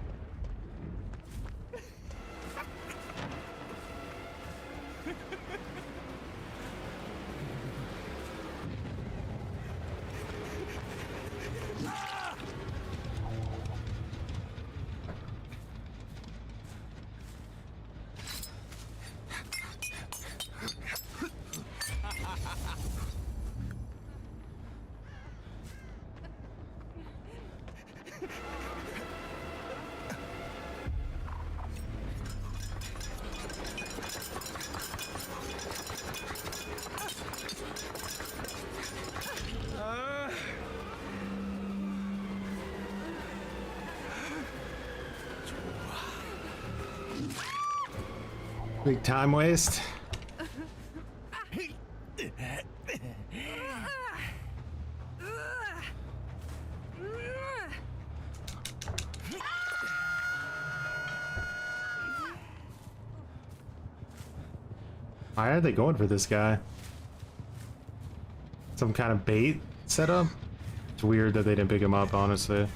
S3: Big time waste. Why are they going for this guy? Some kind of bait setup? It's weird that they didn't pick him up, honestly.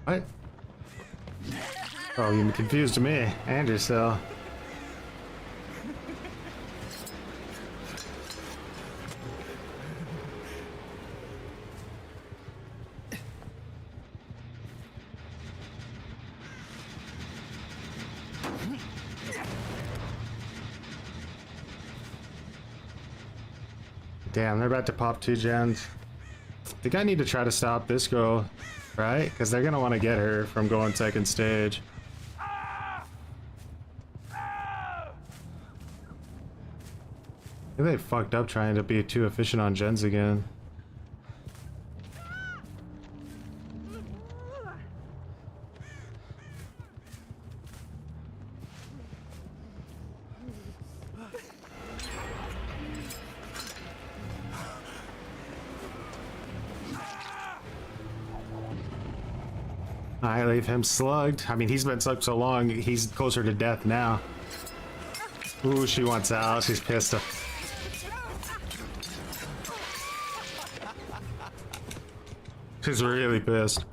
S3: What? Oh, you confused me and yourself. Damn, they're about to pop 2 gens. I think I need to try to stop this girl, right? Because they're gonna want to get her from going second stage. I think they fucked up trying to be too efficient on gens again. I leave him slugged. I mean, he's been slugged so long, he's closer to death now. Ooh, she wants out. She's pissed. She's really pissed.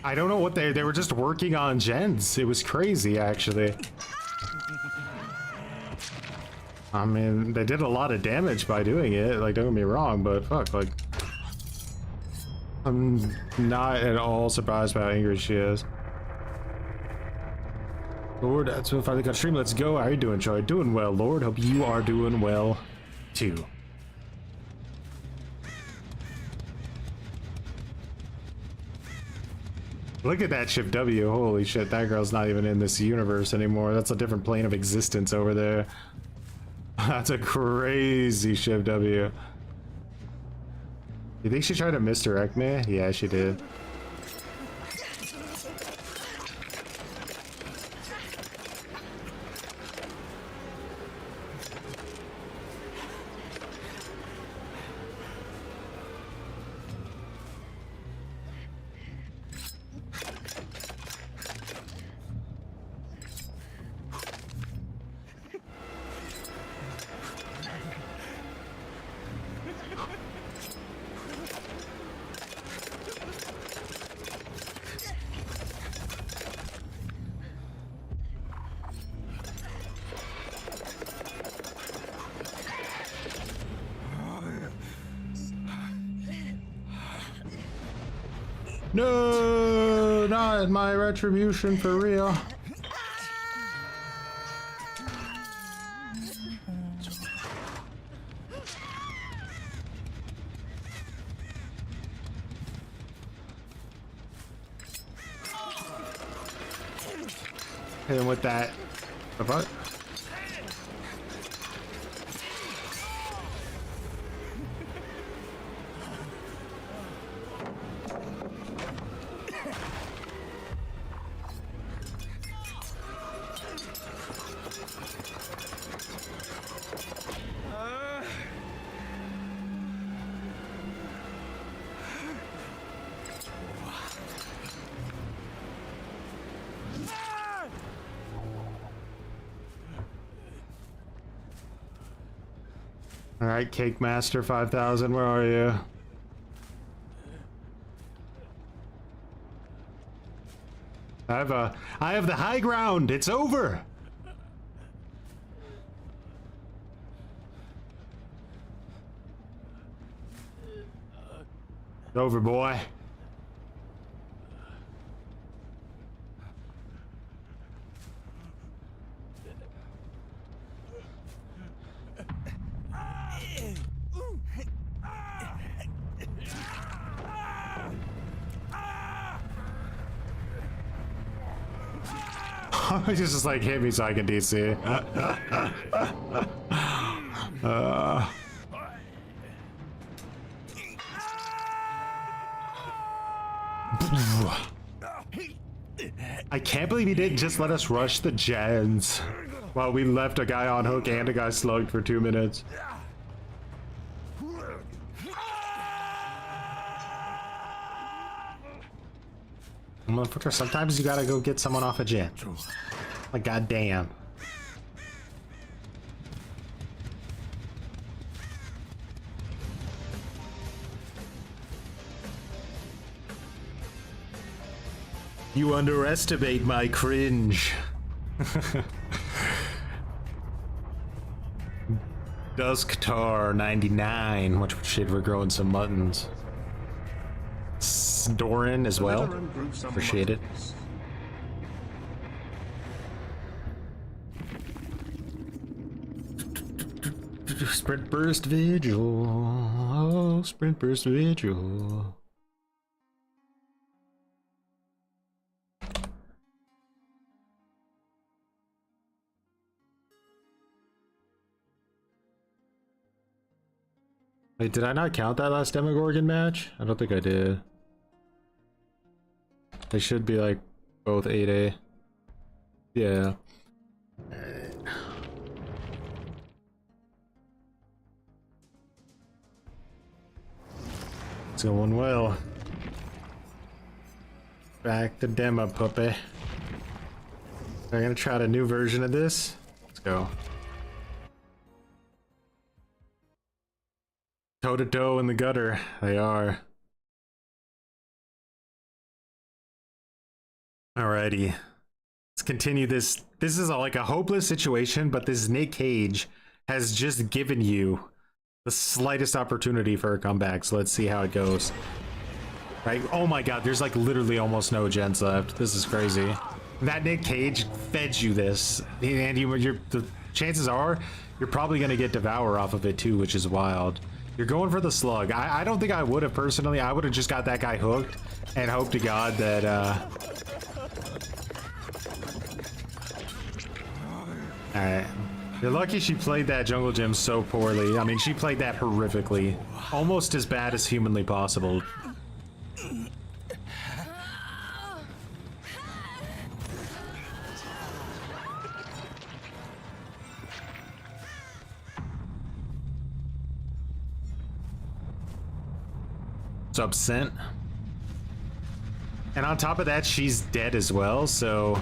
S3: I don't know what they were just working on gens. It was crazy, actually. I mean, they did a lot of damage by doing it. Like, don't get me wrong, but fuck, like, I'm not at all surprised by how angry she is. Lord, that's what finally got stream. Let's go. How are you doing, Troy? Doing well, Lord. Hope you are doing well too. Look at that Shift W. Holy shit, that girl's not even in this universe anymore. That's a different plane of existence over there. That's a crazy Shift W. You think she tried to misdirect me? Yeah, she did. No, not my retribution for real. Hit him with that. What? All right, Cake Master 5000, where are you? I have the high ground. It's over. It's over, boy. He's just like, hit me so I can DC. I can't believe he didn't just let us rush the gens while we left a guy on hook and a guy slugged for 2 minutes. Motherfucker, sometimes you gotta go get someone off a gen. Like, goddamn. You underestimate my cringe. Dusktar 99. Watch what shit, we're growing some muttons. Doran as well. Appreciate it.
S1: sprint burst vigil. Oh, sprint burst vigil. Wait, did I not count that last Demogorgon match? I don't think I did. They should be like both 8A. Yeah. It's going well. Back to demo puppy. I'm gonna try a new version of this. Let's go. Toe to toe in the gutter. They are. Alrighty. Let's continue this. This is like a hopeless situation, but this Nick Cage has just given you the slightest opportunity for a comeback. So let's see how it goes. Right? Oh my god, there's like literally almost no gens left. This is crazy. That Nick Cage fed you this, and the chances are you're probably gonna get Devour off of it too, which is wild. You're going for the slug. I don't think I would have personally. I would have just got that guy hooked and hoped to God that Alright. You're lucky she played that jungle gym so poorly. I mean, she played that horrifically. Almost as bad as humanly possible. What's up, Scent? And on top of that, she's dead as well, so...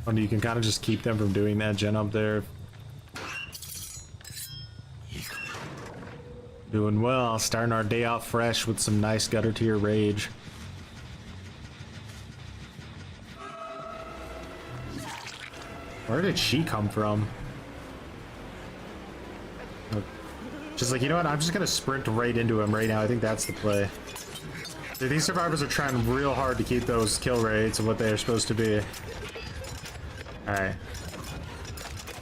S1: And you can kind of just keep them from doing that gen up there. Doing well, starting our day off fresh with some nice gutter tier rage. Where did she come from? Just like, you know what? I'm just gonna sprint right into him right now. I think that's the play. Dude, these survivors are trying real hard to keep those kill rates of what they are supposed to be. Alright.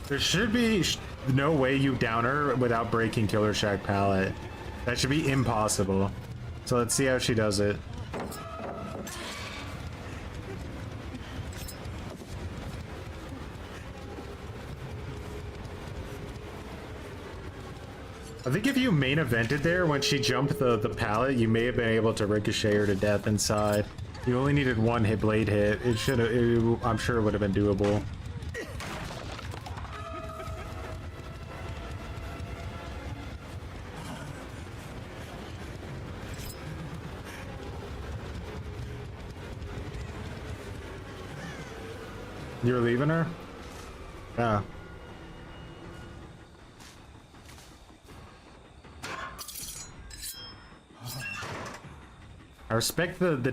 S1: There should be no way you down her without breaking Killer Shack pallet. That should be impossible. So let's see how she does it. I think if you main evented there when she jumped the pallet, you may have been able to ricochet her to death inside. You only needed one blade hit. It should have. I'm sure it would have been doable. You were leaving her? Yeah. I respect the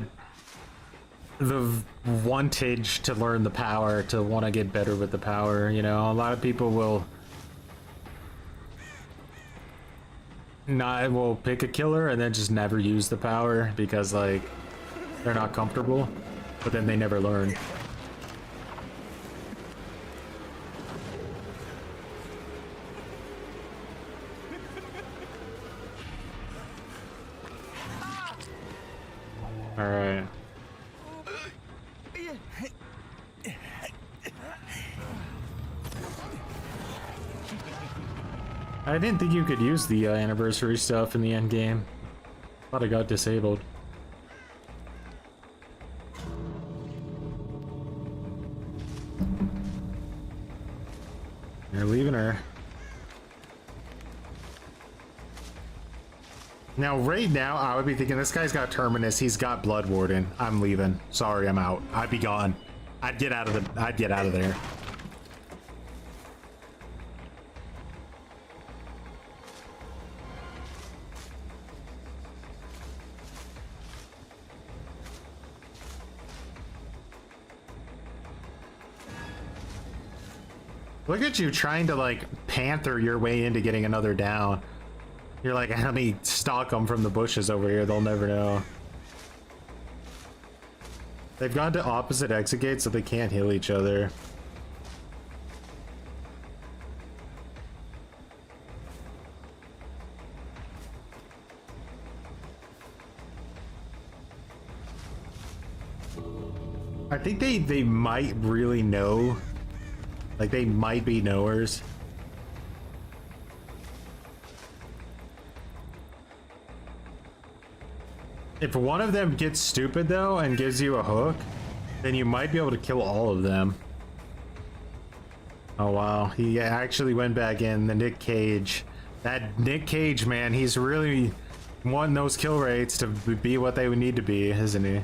S1: wantage to learn the power, to want to get better with the power, you know. A lot of people will pick a killer and then just never use the power because like they're not comfortable, but then they never learn. All right. I didn't think you could use the anniversary stuff in the end game. Thought it got disabled. You're leaving her. Now, right now, I would be thinking this guy's got Terminus. He's got Blood Warden. I'm leaving. Sorry, I'm out. I'd be gone. I'd get out of there. Look at you trying to like panther your way into getting another down. You're like, let me stalk them from the bushes over here. They'll never know.
S3: They've gone to opposite exit gates so they can't heal each other. I think they might really know. Like, they might be knowers. If one of them gets stupid, though, and gives you a hook, then you might be able to kill all of them. Oh, wow. He actually went back in. The Nick Cage. That Nick Cage, man, he's really wanting those kill rates to be what they would need to be, isn't he?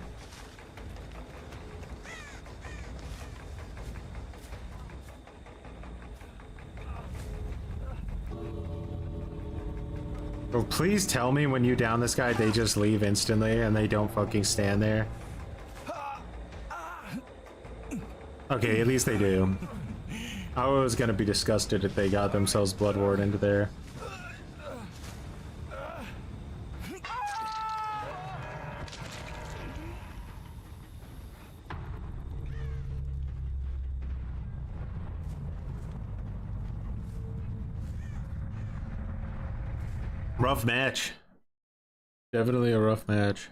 S3: Oh, please tell me when you down this guy, they just leave instantly and they don't fucking stand there. Okay, at least they do. I was gonna be disgusted if they got themselves bloodward into there. Rough match. Definitely a rough match.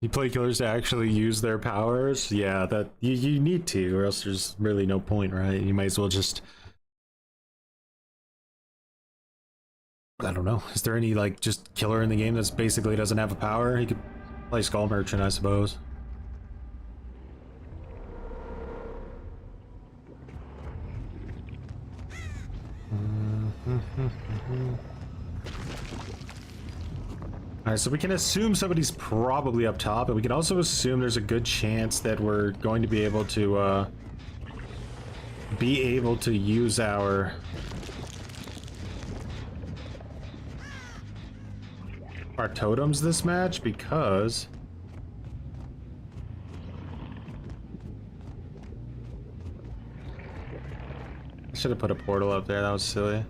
S3: You play killers to actually use their powers? Yeah, that you need to, or else there's really no point, right? You might as well just... I don't know. Is there any, like, just killer in the game that's basically doesn't have a power? He could play Skull Merchant, I suppose. Alright, so we can assume somebody's probably up top, but we can also assume there's a good chance that we're going to be able to use our totems this match, because I should have put a portal up there. That was silly.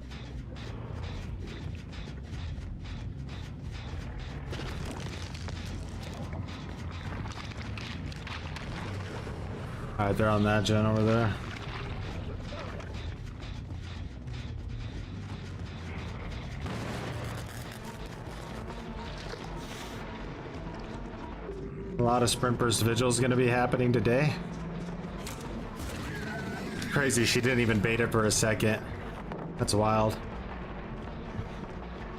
S3: Alright, they're on that gen over there. A lot of sprint burst vigils gonna be happening today. Crazy, she didn't even bait it for a second. That's wild.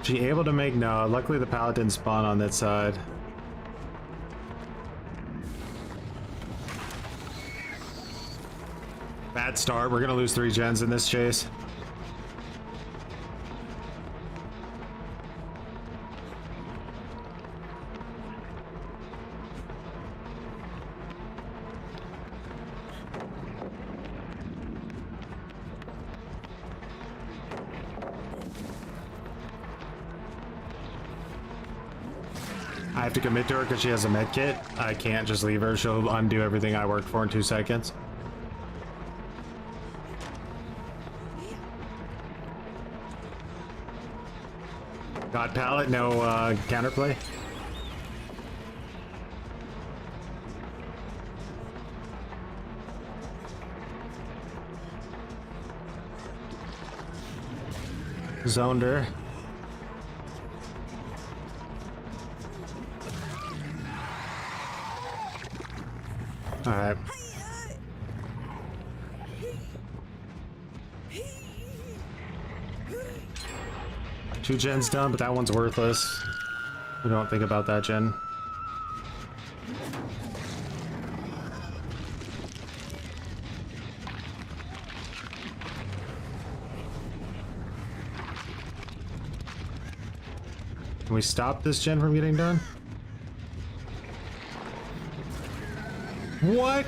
S3: She able to make... No, luckily the pallet didn't spawn on that side. Bad start. We're gonna lose 3 gens in this chase. I have to commit to her because she has a med kit. I can't just leave her. She'll undo everything I worked for in 2 seconds. God pallet, no counterplay. Zoned her. All right. Two gens done, but that one's worthless. We don't think about that gen. Can we stop this gen from getting done? What?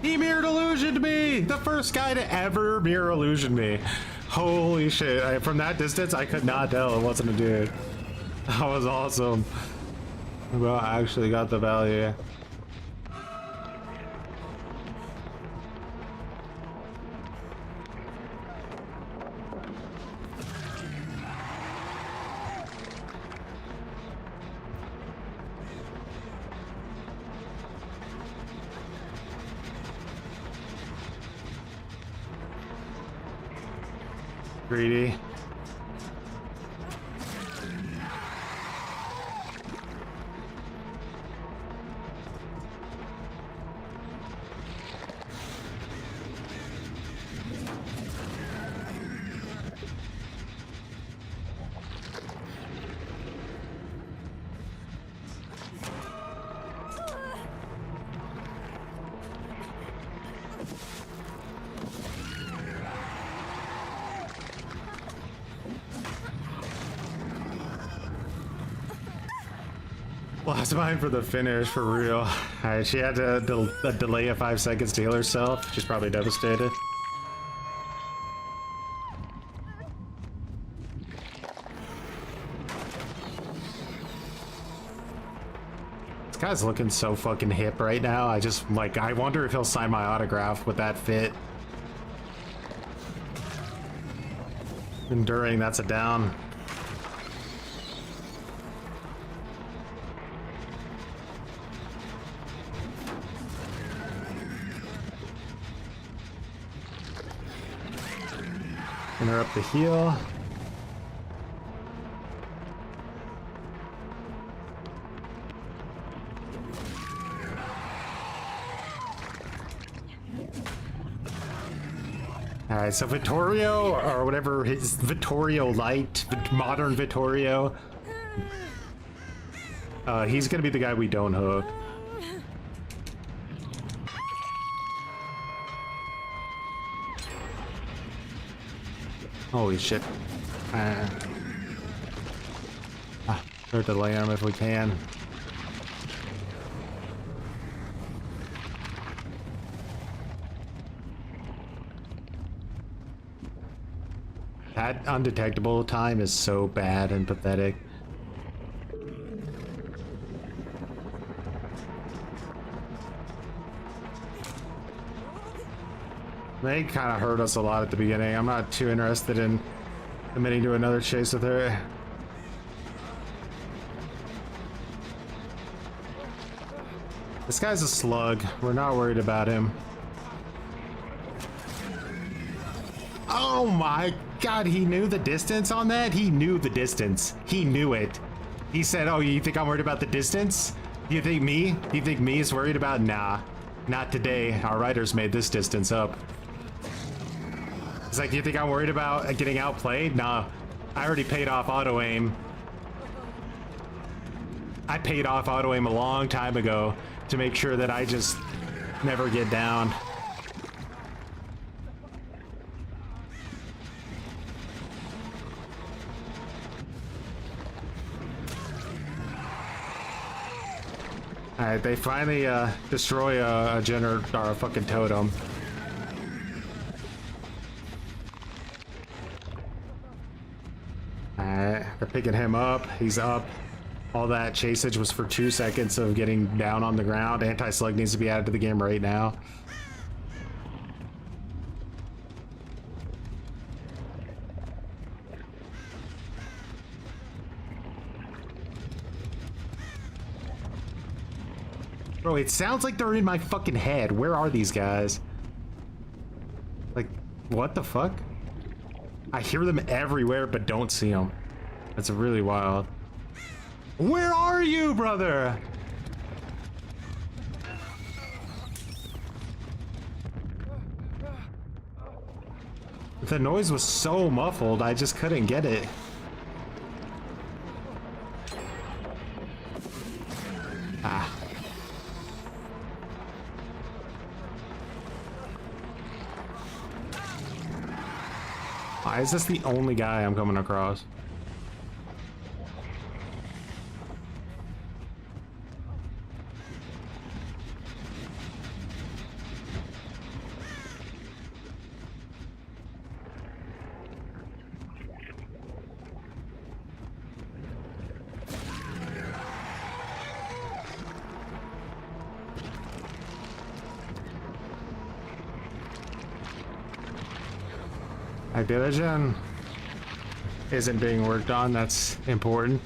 S3: He mirrored illusioned me! The first guy to ever mirror illusion me. Holy shit. From that distance, I could not tell it wasn't a dude. That was awesome. Well, I actually got the value. Greedy. Lost mine for the finish, for real. Alright, she had to delay of 5 seconds to heal herself. She's probably devastated. This guy's looking so fucking hip right now. I just, like, I wonder if he'll sign my autograph with that fit. Enduring, that's a down. Interrupt the heal. Alright, so Vittorio, or whatever his Vittorio Light, modern Vittorio, he's gonna be the guy we don't hook. Holy shit. We'll delay him if we can. That undetectable time is so bad and pathetic. They kind of hurt us a lot at the beginning. I'm not too interested in committing to another chase with her. This guy's a slug. We're not worried about him. Oh my god, he knew the distance on that? He knew the distance. He knew it. He said, oh, you think I'm worried about the distance? You think me? You think me is worried about? Nah, not today. Our writers made this distance up. It's like, you think I'm worried about getting outplayed? Nah, I already paid off auto aim. I paid off auto aim a long time ago to make sure that I just never get down. Alright, they finally destroy a generator or a fucking totem. Alright, they're picking him up. He's up. All that chaseage was for 2 seconds of getting down on the ground. Anti-slug needs to be added to the game right now. Bro, it sounds like they're in my fucking head. Where are these guys? Like, what the fuck? I hear them everywhere, but don't see them. That's really wild. Where are you, brother? The noise was so muffled, I just couldn't get it. Ah. Why is this the only guy I'm coming across? Activision isn't being worked on. That's important.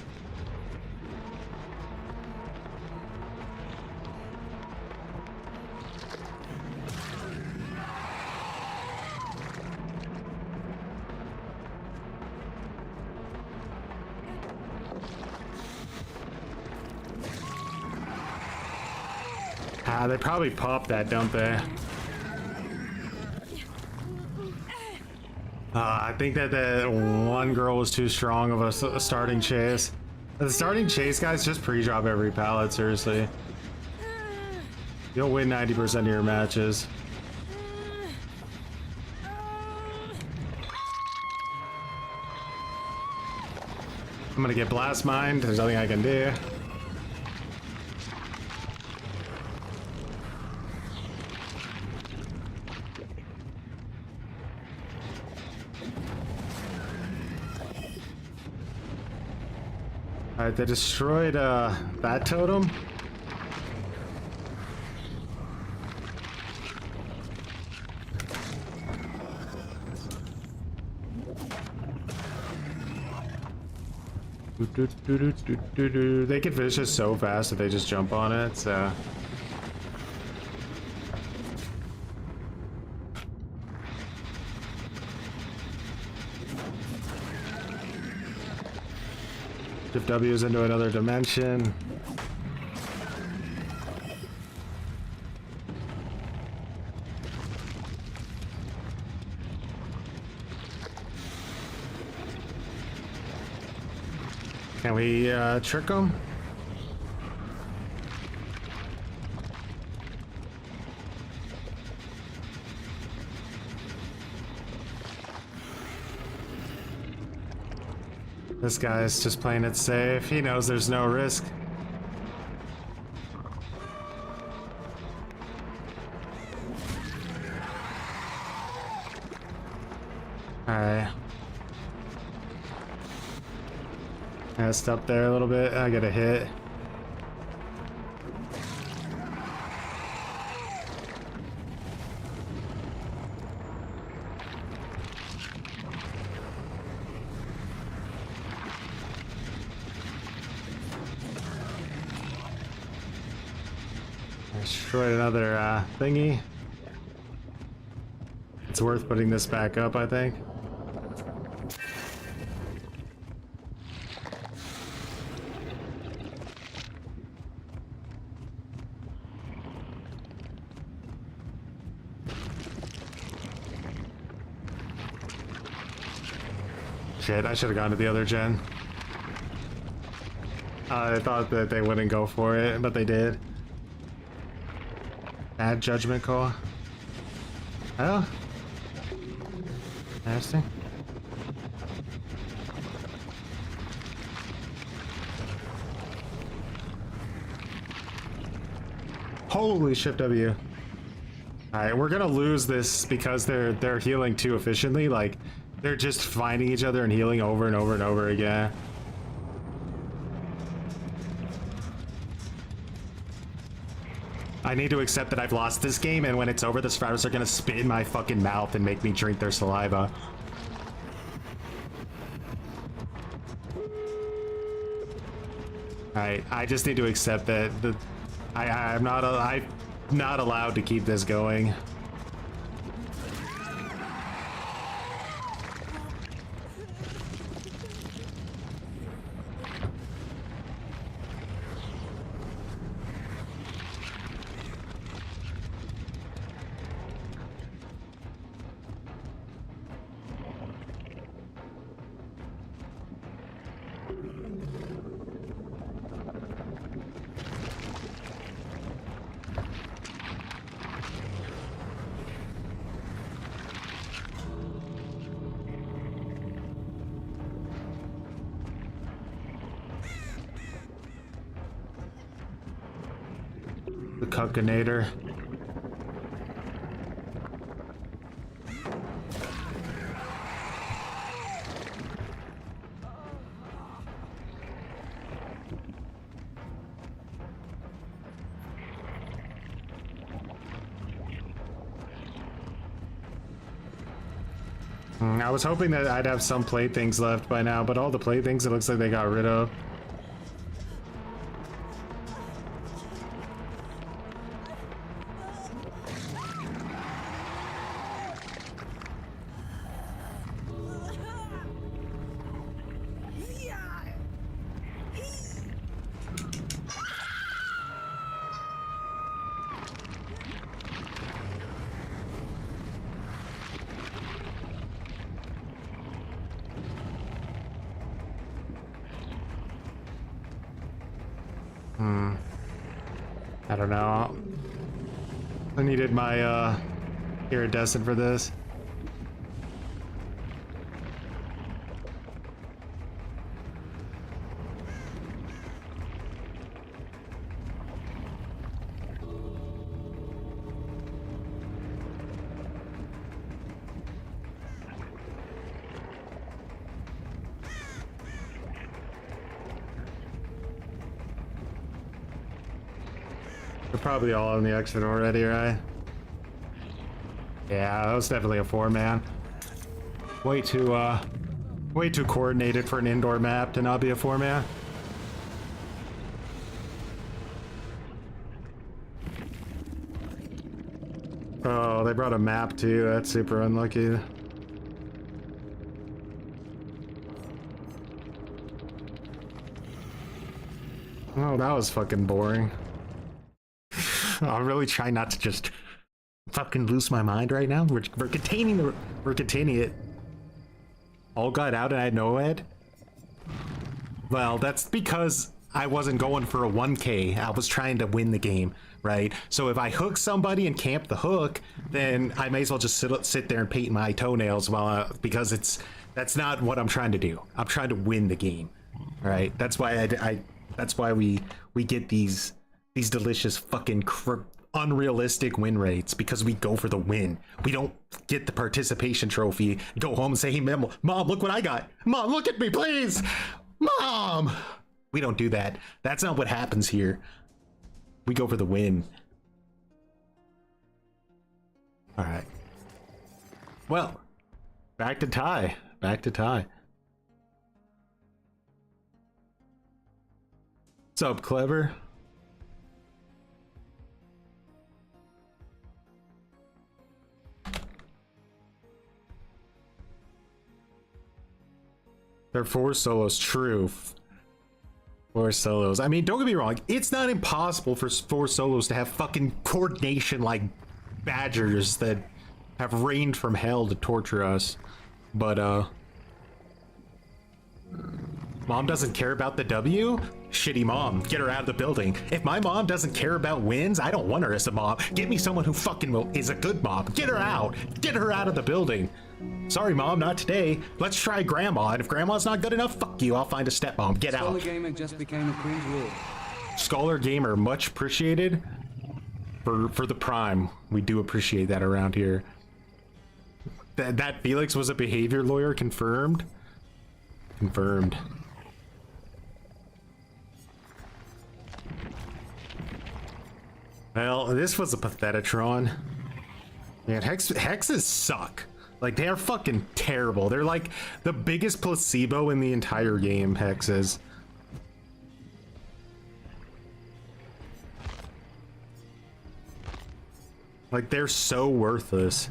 S3: Ah, they probably pop that, don't they? I think that the one girl was too strong of a starting chase. The starting chase guys just pre-drop every pallet, seriously. You'll win 90% of your matches. I'm gonna get blast mined. There's nothing I can do. Alright, they destroyed that totem. They get vicious so fast that they just jump on it, so. Shift W is into another dimension. Can we trick them? This guy's just playing it safe. He knows there's no risk. Alright. Messed up there a little bit. I got a hit. Destroyed another thingy. It's worth putting this back up, I think. Shit, I should have gone to the other gen. I thought that they wouldn't go for it, but they did. Bad judgment call. Oh. Nasty. Holy Shift W. Alright, we're gonna lose this because they're healing too efficiently. Like, they're just finding each other and healing over and over and over again. I need to accept that I've lost this game, and when it's over, the survivors are gonna spit in my fucking mouth and make me drink their saliva. Alright, I just need to accept that I'm not allowed to keep this going. The Cuckinator. I was hoping that I'd have some playthings left by now, but all the playthings it looks like they got rid of. I don't know. I needed my iridescent for this. They're probably all on the exit already, right? Yeah, that was definitely a 4-man. Way too coordinated for an indoor map to not be a 4-man. Oh, they brought a map too. That's super unlucky. Oh, that was fucking boring. I'm really trying not to just fucking lose my mind right now. We're containing it. All got out and I had no head. Well, that's because I wasn't going for a 1K. I was trying to win the game, right? So if I hook somebody and camp the hook, then I may as well just sit there and paint my toenails because that's not what I'm trying to do. I'm trying to win the game, all right? That's why that's why we get these delicious fucking unrealistic win rates, because we go for the win. We don't get the participation trophy, go home and say, hey mom, look what I got. Mom, look at me, please. Mom. We don't do that. That's not what happens here. We go for the win. All right. Well, back to tie. What's up, Clever? They're 4 solos, true. 4 solos. I mean, don't get me wrong, it's not impossible for 4 solos to have fucking coordination like badgers that have rained from hell to torture us. But, mom doesn't care about the W? Shitty mom. Get her out of the building. If my mom doesn't care about wins, I don't want her as a mom. Get me someone who fucking is a good mom. Get her out. Get her out of the building. Sorry, mom, not today. Let's try grandma, and if grandma's not good enough, fuck you. I'll find a stepmom. Get out.
S4: Scholar Gamer just became a cringe rule.
S3: Scholar Gamer, much appreciated for the prime. We do appreciate that around here. That Felix was a behavior lawyer, confirmed. Confirmed. Well, this was a Pathetatron. Man, hexes suck. Like, they are fucking terrible. They're like the biggest placebo in the entire game, hexes. Like, they're so worthless.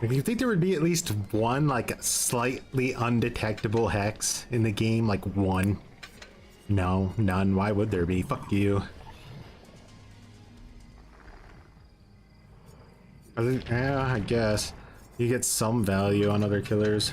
S3: Do you think there would be at least one, like, slightly undetectable hex in the game? Like, one? No, none. Why would there be? Fuck you. Yeah, I guess. You get some value on other killers.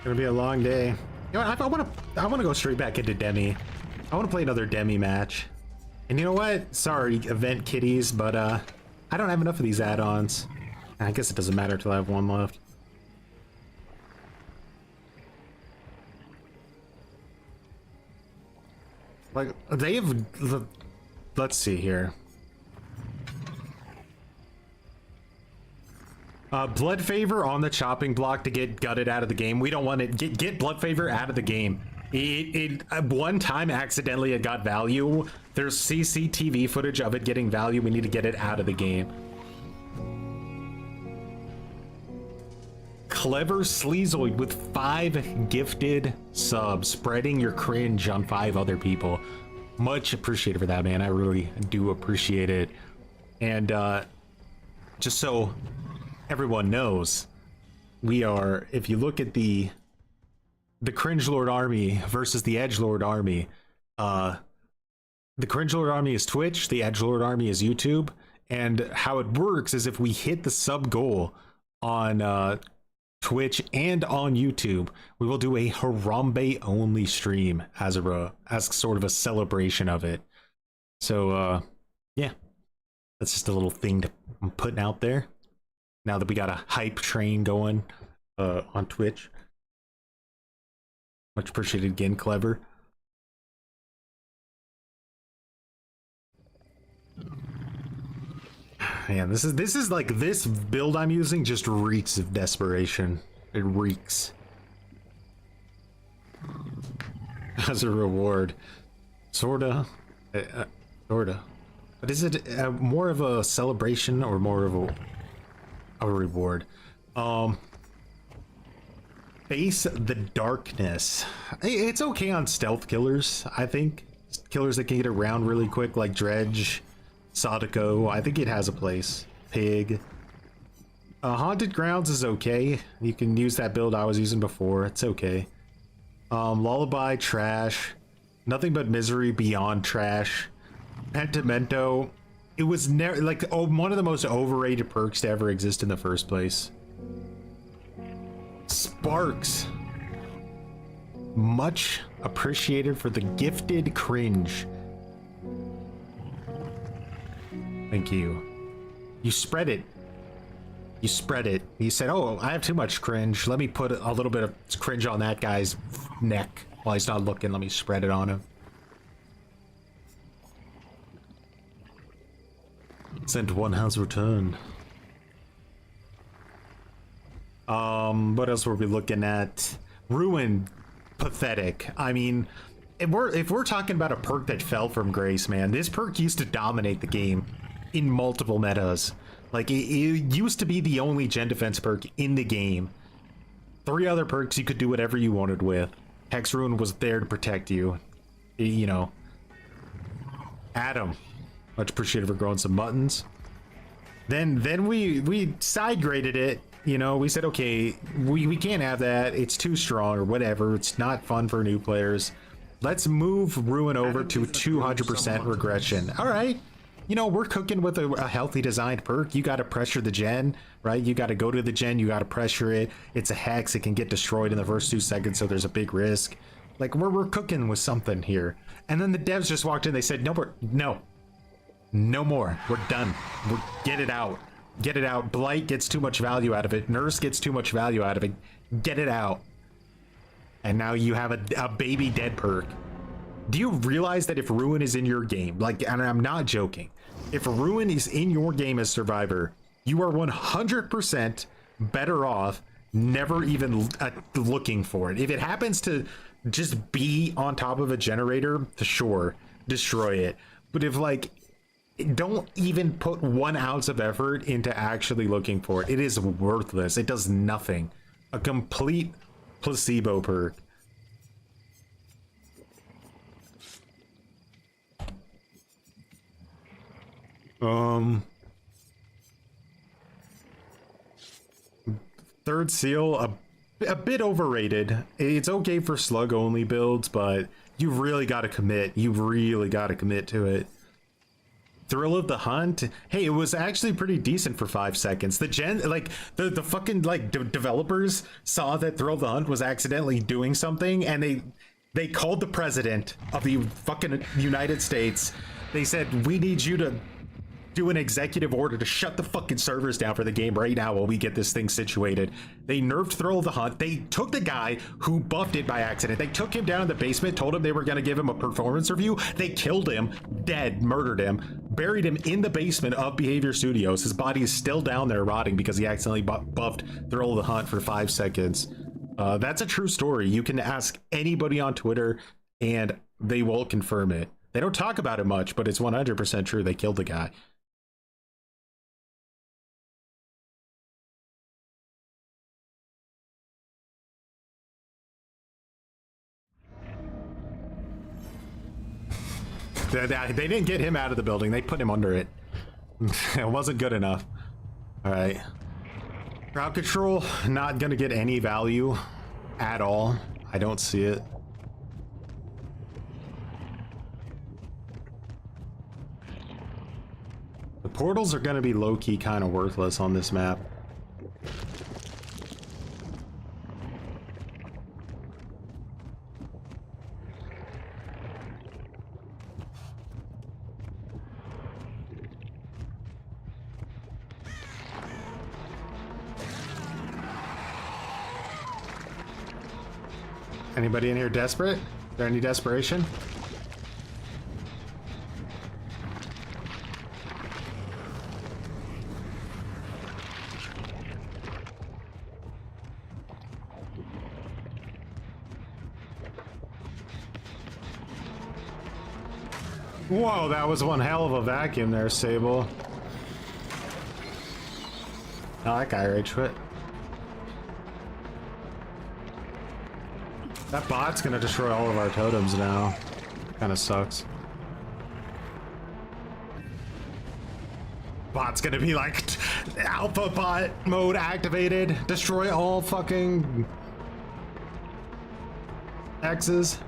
S3: Gonna be a long day. You know what? I want to go straight back into Demi. I want to play another Demi match. And you know what? Sorry, event kitties, but I don't have enough of these add-ons. I guess it doesn't matter till I have one left. Like, they have... Let's see here. Blood Favor on the chopping block to get gutted out of the game. We don't want it. Get Blood Favor out of the game. It one time accidentally it got value. There's CCTV footage of it getting value. We need to get it out of the game.
S1: Clever Sleazoid with 5 gifted subs, spreading your cringe on 5 other people. Much appreciated for that, man. I really do appreciate it. And just so everyone knows, we are, if you look at the Cringe Lord army versus the Edge Lord army, the Cringe Lord army is Twitch, the Edge Lord army is YouTube, and how it works is if we hit the sub goal on Twitch and on YouTube, we will do a Harambe only stream as sort of a celebration of it. So yeah, that's just a little thing I'm putting out there now that we got a hype train going on Twitch. Much appreciated again, Clever. Man, this is like, this build I'm using just reeks of desperation. It reeks. As a reward. Sorta. Sorta. But is it more of a celebration or more of a reward? Face the darkness. It's okay on stealth killers, I think. Killers that can get around really quick, like Dredge, Sadako. I think it has a place. Pig. Haunted Grounds is okay. You can use that build I was using before. It's okay. Lullaby, trash. Nothing but misery beyond trash. Pentimento. It was never like one of the most overrated perks to ever exist in the first place. Sparks. Much appreciated for the gifted cringe. Thank you. You spread it. You spread it. You said, oh, I have too much cringe. Let me put a little bit of cringe on that guy's neck while he's not looking. Let me spread it on him. Sent one has returned. What else were we looking at? Ruin. Pathetic. I mean, if we're talking about a perk that fell from grace, man, this perk used to dominate the game in multiple metas. Like, it used to be the only gen defense perk in the game. 3 other perks you could do whatever you wanted with. Hex Ruin was there to protect you. You know. Adam. Much appreciated for growing some muttons. Then we side graded it. You know, we said, okay, we can't have that. It's too strong or whatever. It's not fun for new players. Let's move Ruin over to 200% regression. All right. You know, we're cooking with a healthy designed perk. You got to pressure the gen, right? You got to go to the gen. You got to pressure it. It's a hex. It can get destroyed in the first 2 seconds, so there's a big risk. Like, we're cooking with something here. And then the devs just walked in. They said, no more. We're done. Get it out. Get it out. Blight gets too much value out of it. Nurse gets too much value out of it. Get it out. And now you have a baby dead perk. Do you realize that if Ruin is in your game, like, and I'm not joking, if Ruin is in your game as Survivor, you are 100% better off never even looking for it. If it happens to just be on top of a generator, sure, destroy it. But if, like, don't even put 1 ounce of effort into actually looking for it. It is worthless. It does nothing. A complete placebo perk. Third seal, a bit overrated. It's okay for slug only builds, but you really got to commit. You really got to commit to it. Thrill of the Hunt. Hey, it was actually pretty decent for 5 seconds. The the fucking developers saw that Thrill of the Hunt was accidentally doing something, and they called the president of the fucking United States. They said, we need you to do an executive order to shut the fucking servers down for the game right now while we get this thing situated. They nerfed Thrill of the Hunt. They took the guy who buffed it by accident. They took him down in the basement, told him they were going to give him a performance review. They killed him, dead, murdered him, buried him in the basement of Behavior Studios. His body is still down there rotting because he accidentally buffed Thrill of the Hunt for 5 seconds. That's a true story. You can ask anybody on Twitter and they will confirm it. They don't talk about it much, but it's 100% true. They killed the guy.
S3: They didn't get him out of the building. They put him under it. It wasn't good enough. All right. Crowd control, not gonna get any value at all. I don't see it. The portals are gonna be low-key kind of worthless on this map. Anybody in here desperate? Is there any desperation? Whoa, that was one hell of a vacuum there, Sable. Oh, that guy rage quit. That bot's gonna destroy all of our totems now. Kinda sucks. Bot's gonna be like, alpha bot mode activated. Destroy all fucking X's.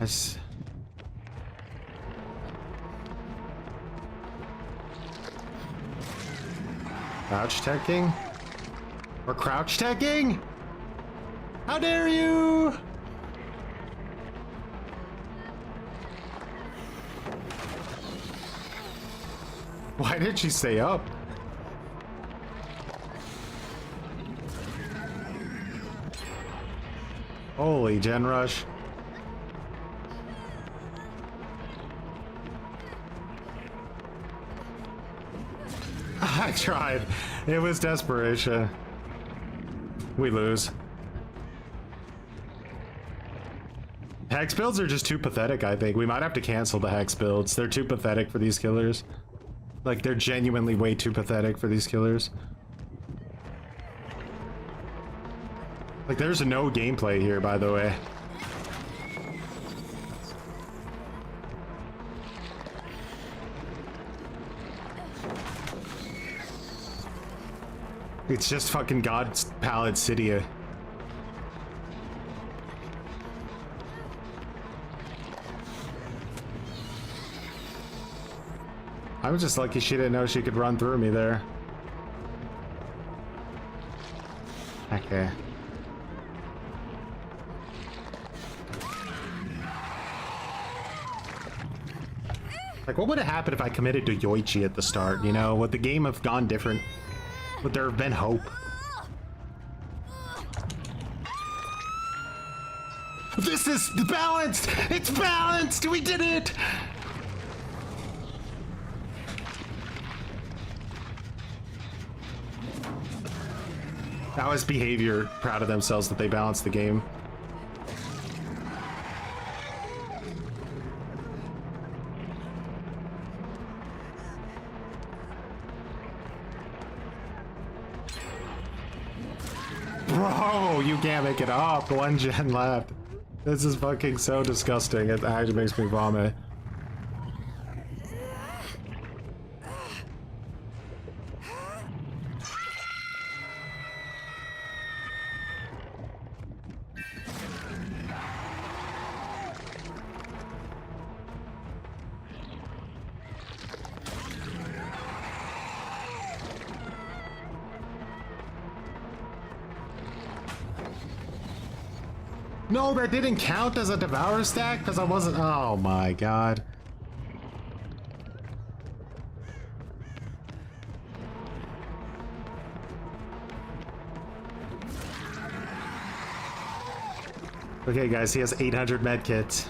S3: Nice. Crouch teching? Or crouch teching? How dare you? Why did she stay up? Holy Gen Rush. I tried. It was desperation. We lose. Hex builds are just too pathetic, I think. We might have to cancel the Hex builds. They're too pathetic for these killers. Like, they're genuinely way too pathetic for these killers. Like, there's no gameplay here, by the way. It's just fucking God's Palette City. I was just lucky she didn't know she could run through me there. Okay. Like, what would have happened if I committed to Yoichi at the start, you know? Would the game have gone different? Would there have been hope? This is balanced! It's balanced! We did it! That was behavior, proud of themselves that they balanced the game. Bro, you can't make it up. One gen left. This is fucking so disgusting. It actually makes me vomit. No, that didn't count as a Devour stack because I wasn't. Oh my god. Okay, guys, he has 800 medkits.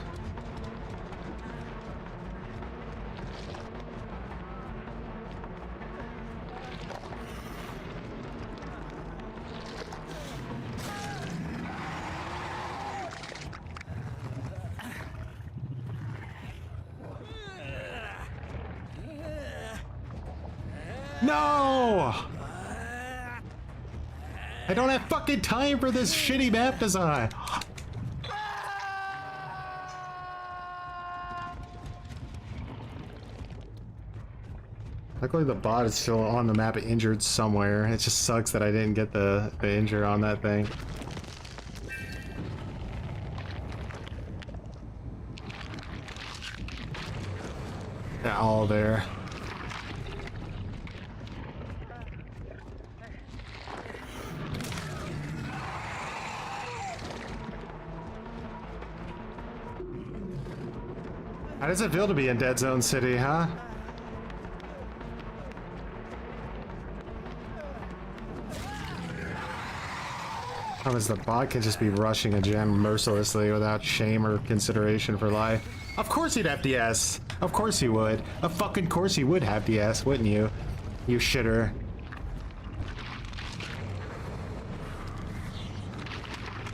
S3: No! I don't have fucking time for this shitty map design. Luckily the bot is still on the map injured somewhere. It just sucks that I didn't get the injure on that thing. Yeah, all there. How does it feel to be in Dead Zone City, huh? How is the bot can just be rushing a gen mercilessly without shame or consideration for life? Of course he'd have DS. Of course he would. Of fucking course he would have DS, wouldn't you? You shitter.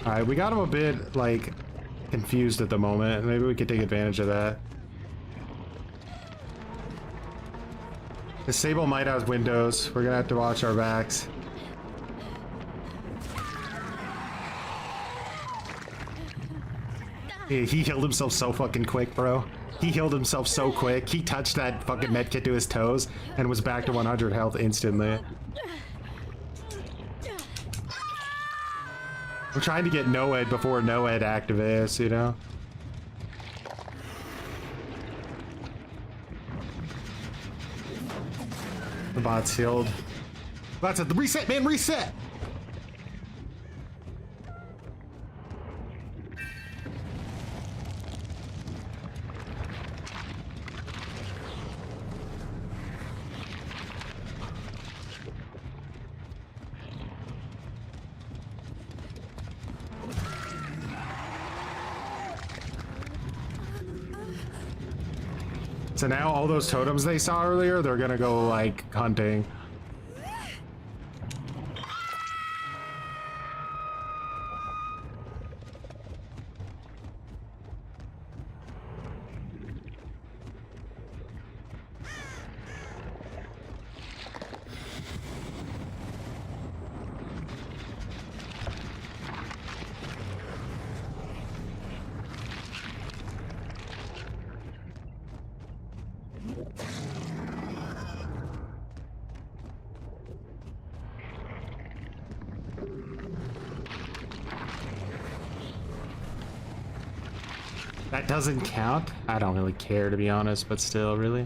S3: Alright, we got him a bit, like, confused at the moment. Maybe we could take advantage of that. Disable might have windows. We're gonna have to watch our backs. He healed himself so fucking quick, bro. He healed himself so quick. He touched that fucking medkit to his toes and was back to 100 health instantly. I'm trying to get Noed before Noed activates, you know? The bot's healed. That's it. Reset, man, reset! So now all those totems they saw earlier, they're gonna go like hunting. That doesn't count? I don't really care, to be honest, but still, really?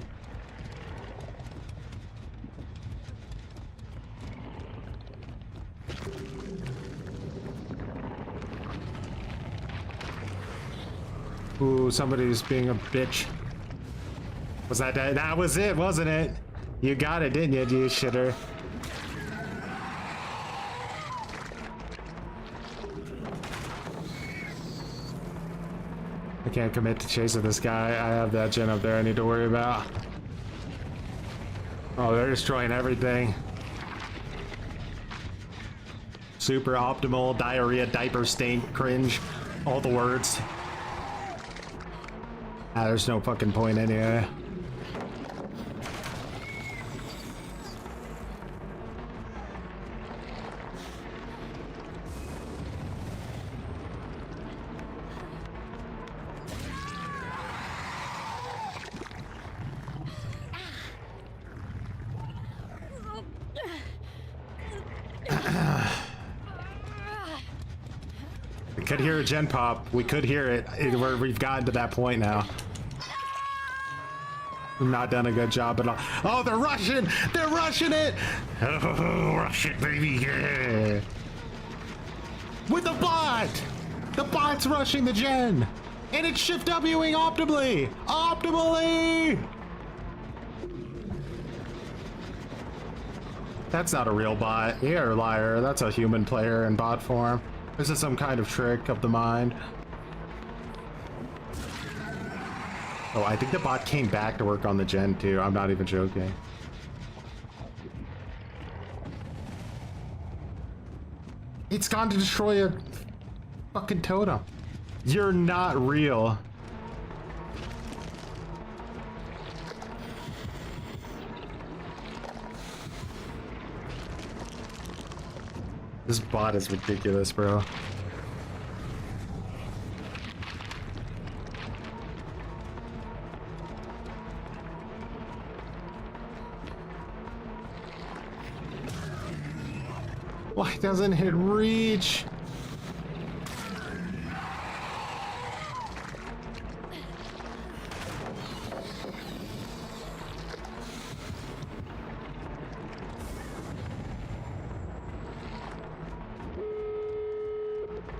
S3: Ooh, somebody's being a bitch. Was that that? That was it, wasn't it? You got it, didn't you shitter? I can't commit to chasing this guy. I have that gen up there I need to worry about. Oh, they're destroying everything. Super optimal, diarrhea, diaper stain, cringe, all the words. Ah, there's no fucking point anyway. We could hear a gen pop. We could hear it. We've gotten to that point now. We've not done a good job at all. Oh, they're rushing! They're rushing it! Oh, rush it, baby, yeah! With the bot! The bot's rushing the gen! And it's shift Wing optimally! Optimally! That's not a real bot. You're a liar. That's a human player in bot form. This is some kind of trick of the mind. Oh, I think the bot came back to work on the gen too. I'm not even joking. It's gone to destroy a fucking totem. You're not real. This bot is ridiculous, bro. Why doesn't it reach?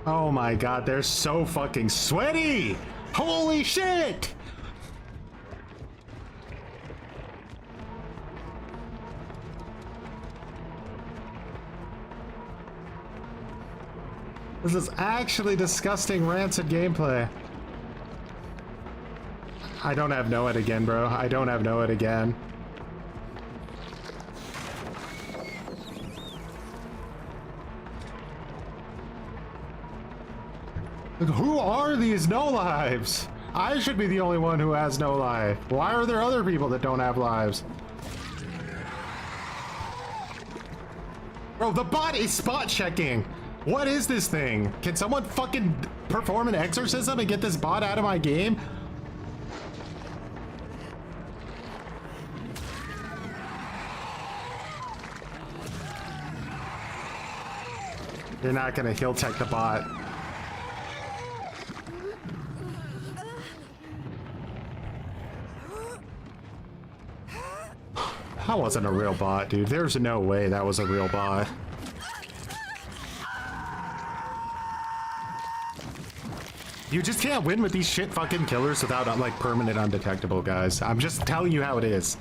S3: Oh my god, they're so fucking sweaty! Holy shit! This is actually disgusting, rancid gameplay. I don't have know it again, bro. I don't have know it again. Who are these no lives? I should be the only one who has no life. Why are there other people that don't have lives? Bro, the bot is spot checking. What is this thing? Can someone fucking perform an exorcism and get this bot out of my game? You're not gonna heal tech the bot. That wasn't a real bot, dude. There's no way that was a real bot. You just can't win with these shit fucking killers without like permanent undetectable, guys. I'm just telling you how it is.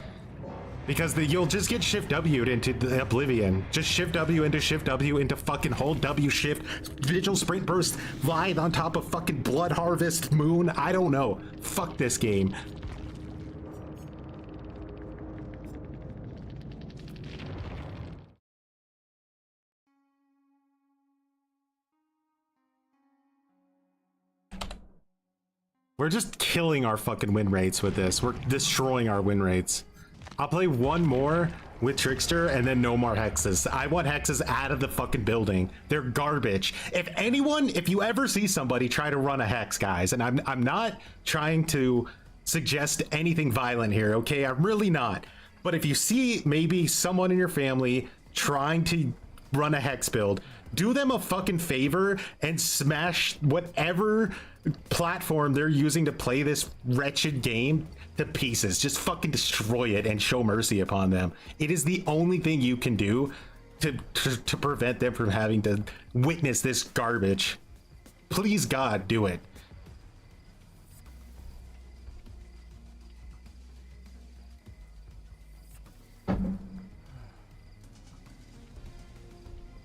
S3: Because you'll just get shift W'd into the oblivion. Just shift W into fucking hold W shift, vigil sprint burst, live on top of fucking blood harvest moon. I don't know. Fuck this game. We're just killing our fucking win rates with this. We're destroying our win rates. I'll play one more with Trickster and then no more hexes. I want hexes out of the fucking building. They're garbage. If you ever see somebody try to run a hex, guys, and I'm not trying to suggest anything violent here, okay? I'm really not. But if you see maybe someone in your family trying to run a hex build, do them a fucking favor and smash whatever platform they're using to play this wretched game to pieces. Just fucking destroy it and show mercy upon them. It is the only thing you can do to prevent them from having to witness this garbage. Please God, do it.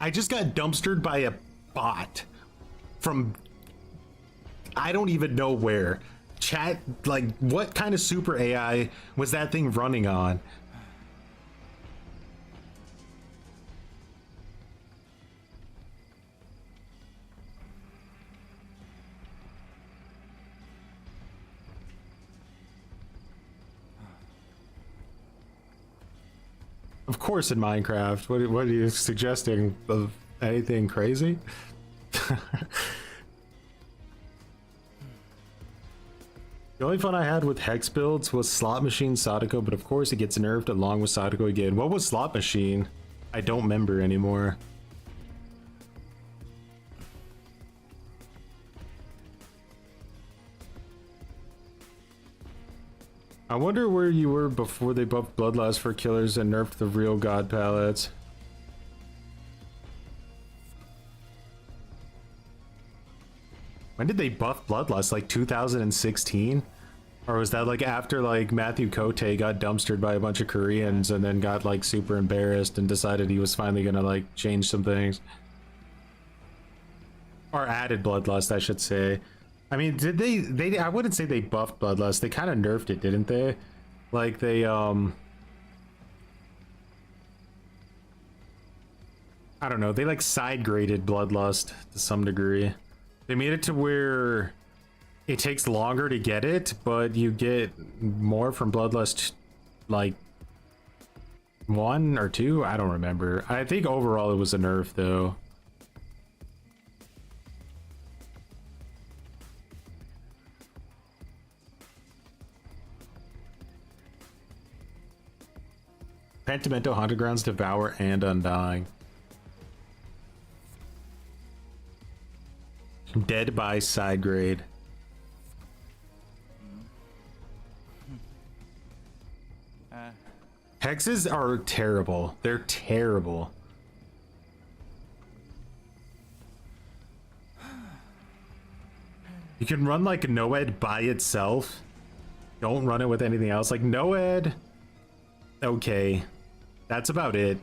S3: I just got dumpstered by a bot from I don't even know where. Chat, like, what kind of super AI was that thing running on? Of course in Minecraft. What are you suggesting? Of anything crazy? The only fun I had with hex builds was Slot Machine Sadako, but of course it gets nerfed along with Sadako again. What was Slot Machine? I don't remember anymore. I wonder where you were before they buffed Bloodlust for killers and nerfed the real god palettes. When did they buff Bloodlust? Like 2016? Or was that like after like Matthew Cote got dumpstered by a bunch of Koreans and then got like super embarrassed and decided he was finally gonna like change some things? Or added Bloodlust, I should say. I mean, did they I wouldn't say they buffed Bloodlust. They kind of nerfed it, didn't they? Like they I don't know, they like side graded Bloodlust to some degree. They made it to where it takes longer to get it, but you get more from Bloodlust, like 1 or 2. I don't remember. I think overall it was a nerf though. Pentimento, Haunted Grounds, Devour, and Undying. Dead by side grade. Hexes are terrible. They're terrible. You can run like Noed by itself. Don't run it with anything else. Like Noed, okay, that's about it.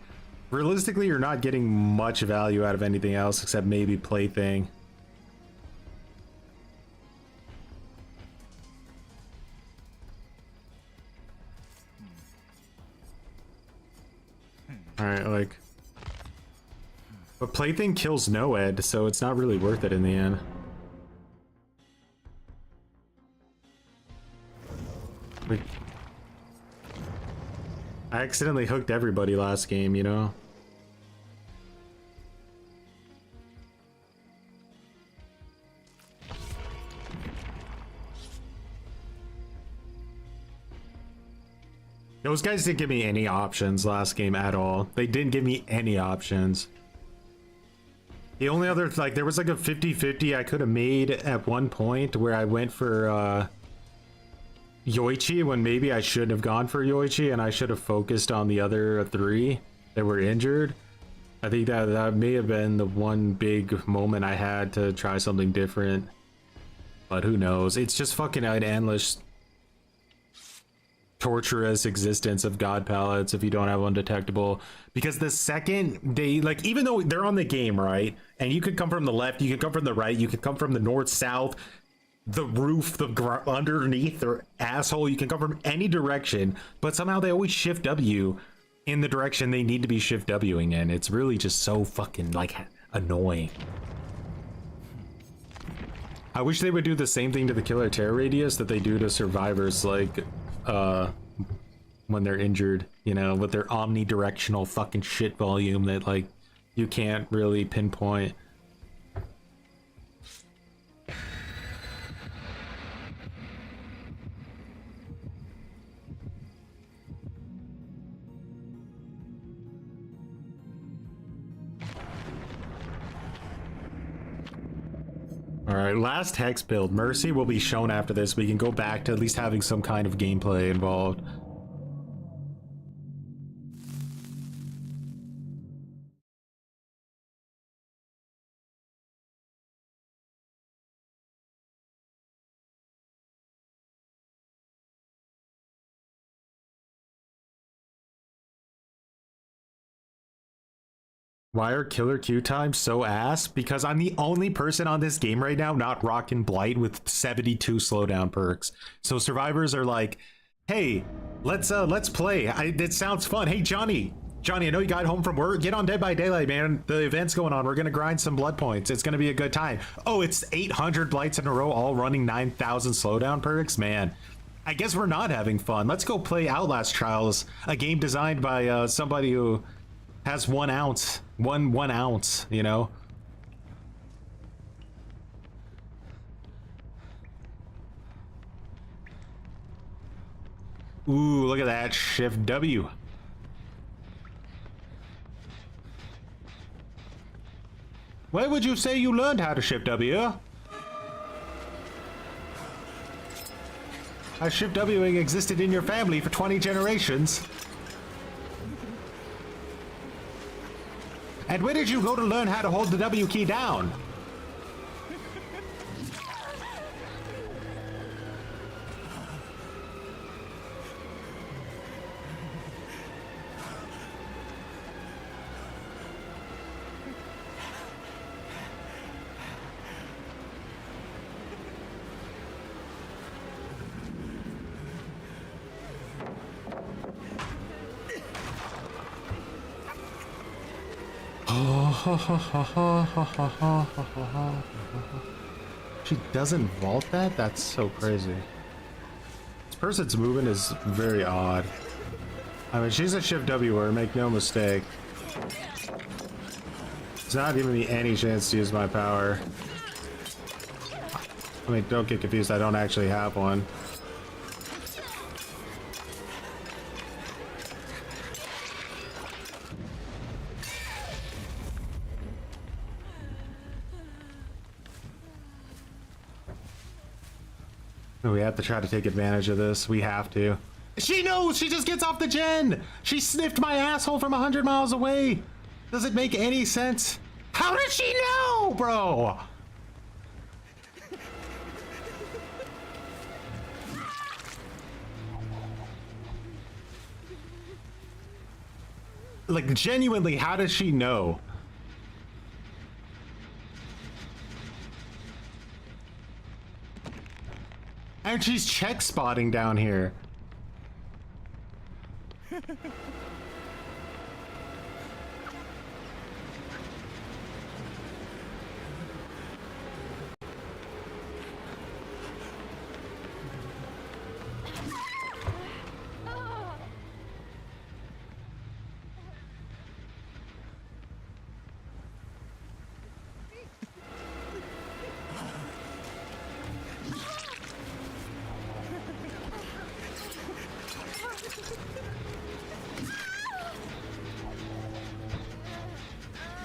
S3: Realistically, you're not getting much value out of anything else except maybe Plaything. Alright, like... But Plaything kills Noed, so it's not really worth it in the end. I accidentally hooked everybody last game, you know? Those guys didn't give me any options last game at all. They didn't give me any options. The only other, like, there was like a 50-50 I could have made at one point where I went for, Yoichi when maybe I shouldn't have gone for Yoichi and I should have focused on the other three that were injured. I think that may have been the one big moment I had to try something different. But who knows? It's just fucking an endless, torturous existence of god palettes if you don't have undetectable. Because the second they, like, even though they're on the game, right? And you could come from the left, you could come from the right, you could come from the north, south, the roof, the underneath their asshole, you can come from any direction, but somehow they always shift W in the direction they need to be shift Wing in. It's really just so fucking like annoying. I wish they would do the same thing to the killer terror radius that they do to survivors, like when they're injured, you know, with their omnidirectional fucking shit volume that like you can't really pinpoint. Alright, last Hex build. Mercy will be shown after this. We can go back to at least having some kind of gameplay involved. Why are killer queue times so ass? Because I'm the only person on this game right now not rocking Blight with 72 slowdown perks. So survivors are like, hey, let's play. It sounds fun. Hey, Johnny, I know you got home from work. Get on Dead by Daylight, man. The event's going on. We're gonna grind some blood points. It's gonna be a good time. Oh, it's 800 Blights in a row, all running 9,000 slowdown perks, man. I guess we're not having fun. Let's go play Outlast Trials, a game designed by somebody who has 1 ounce, one ounce, you know. Ooh, look at that, shift W. Where would you say you learned how to shift W? Has shift Wing existed in your family for 20 generations? And where did you go to learn how to hold the W key down? She doesn't vault that? That's so crazy. This person's movement is very odd. I mean, she's a shift W'er, make no mistake. It's not giving me any chance to use my power. I mean, don't get confused, I don't actually have one. We have to try to take advantage of this. We have to. She knows! She just gets off the gen! She sniffed my asshole from 100 miles away! Does it make any sense? How did she know, bro? Like, genuinely, how does she know? And she's check spotting down here.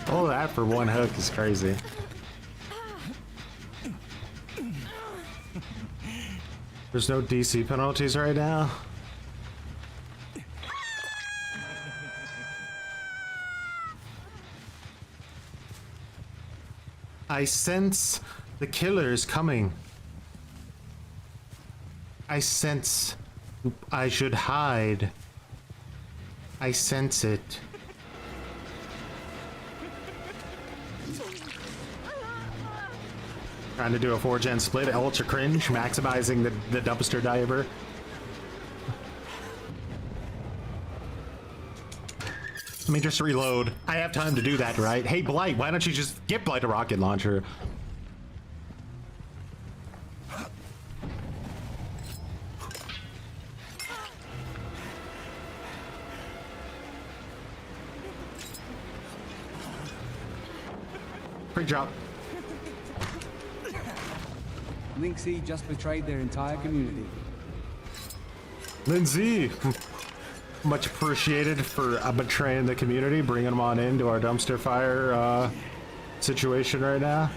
S3: All that for one hook is crazy. There's no DC penalties right now. I sense the killer is coming. I sense I should hide. I sense it. Trying to do a 4-gen split, ultra cringe, maximizing the dumpster diver. Let me just reload. I have time to do that, right? Hey, Blight, why don't you just get Blight a rocket launcher? Pre-drop.
S4: Linksy just betrayed their entire community.
S3: Lindsay, much appreciated for betraying the community, bringing them on into our dumpster fire situation right now.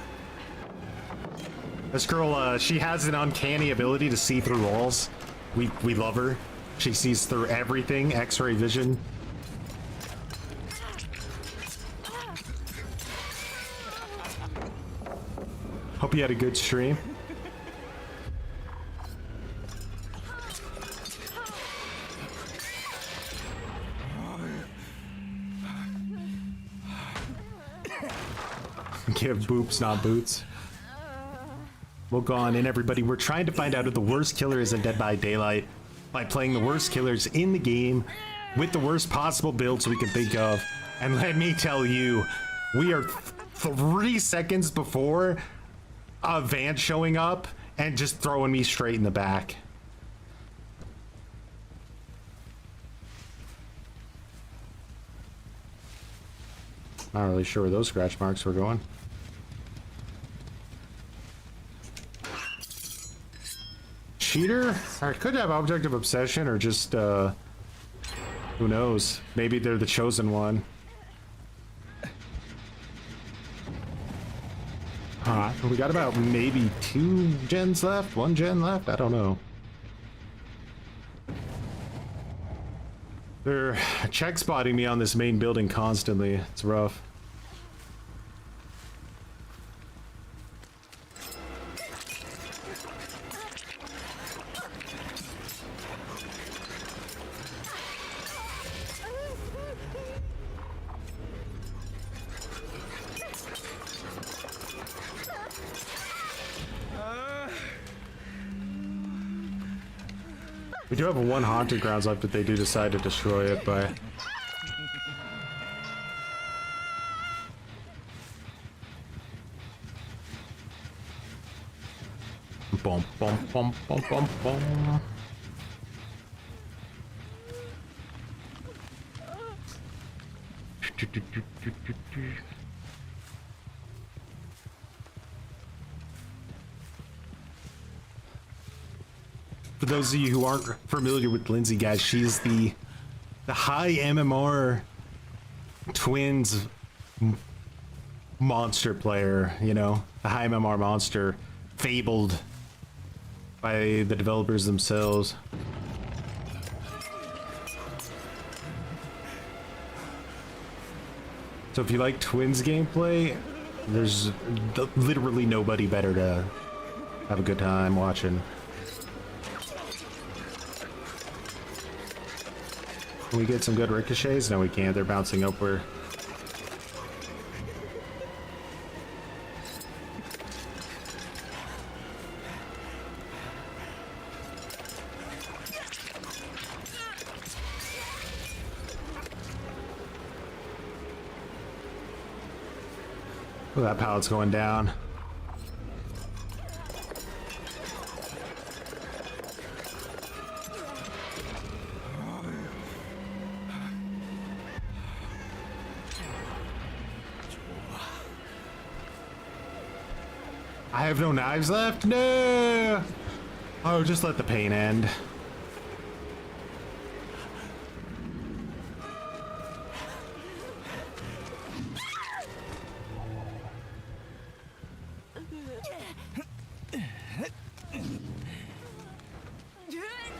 S3: This girl, she has an uncanny ability to see through walls. We love her. She sees through everything, X-ray vision. Hope you had a good stream. Give boops, not boots. We'll go on in, everybody. We're trying to find out who the worst killer is in Dead by Daylight by playing the worst killers in the game with the worst possible builds we can think of. And let me tell you, we are 3 seconds before a van showing up and just throwing me straight in the back. Not really sure where those scratch marks were going. Cheater? Or could have objective obsession, or just who knows? Maybe they're the chosen one. We got about maybe 2 gens left, 1 gen left, I don't know. They're check spotting me on this main building constantly. It's rough. We do have a 1 haunted grounds left if they do decide to destroy it by... Bum, bum, bum, bum, bum, bum. For those of you who aren't familiar with Lindsay, guys, she's the high MMR twins monster player, you know, the high MMR monster, fabled by the developers themselves. So if you like Twins gameplay, there's literally nobody better to have a good time watching. Can we get some good ricochets? No, we can't. They're bouncing upward. Oh, that pallet's going down. I have no knives left? No! Oh, just let the pain end.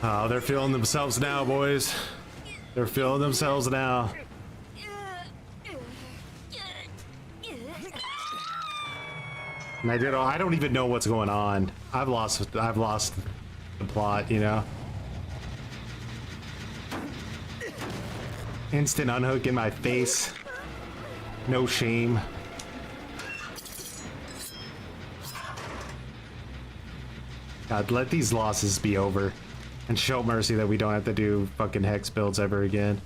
S3: Oh, they're feeling themselves now, boys. They're feeling themselves now. And I don't even know what's going on. I've lost the plot, you know. Instant unhook in my face. No shame. God, let these losses be over. And show mercy that we don't have to do fucking hex builds ever again.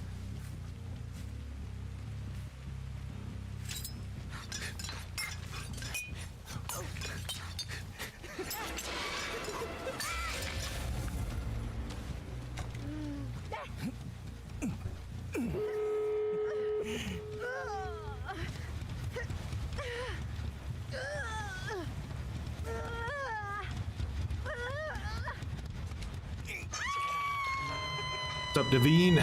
S3: What's up, Devine?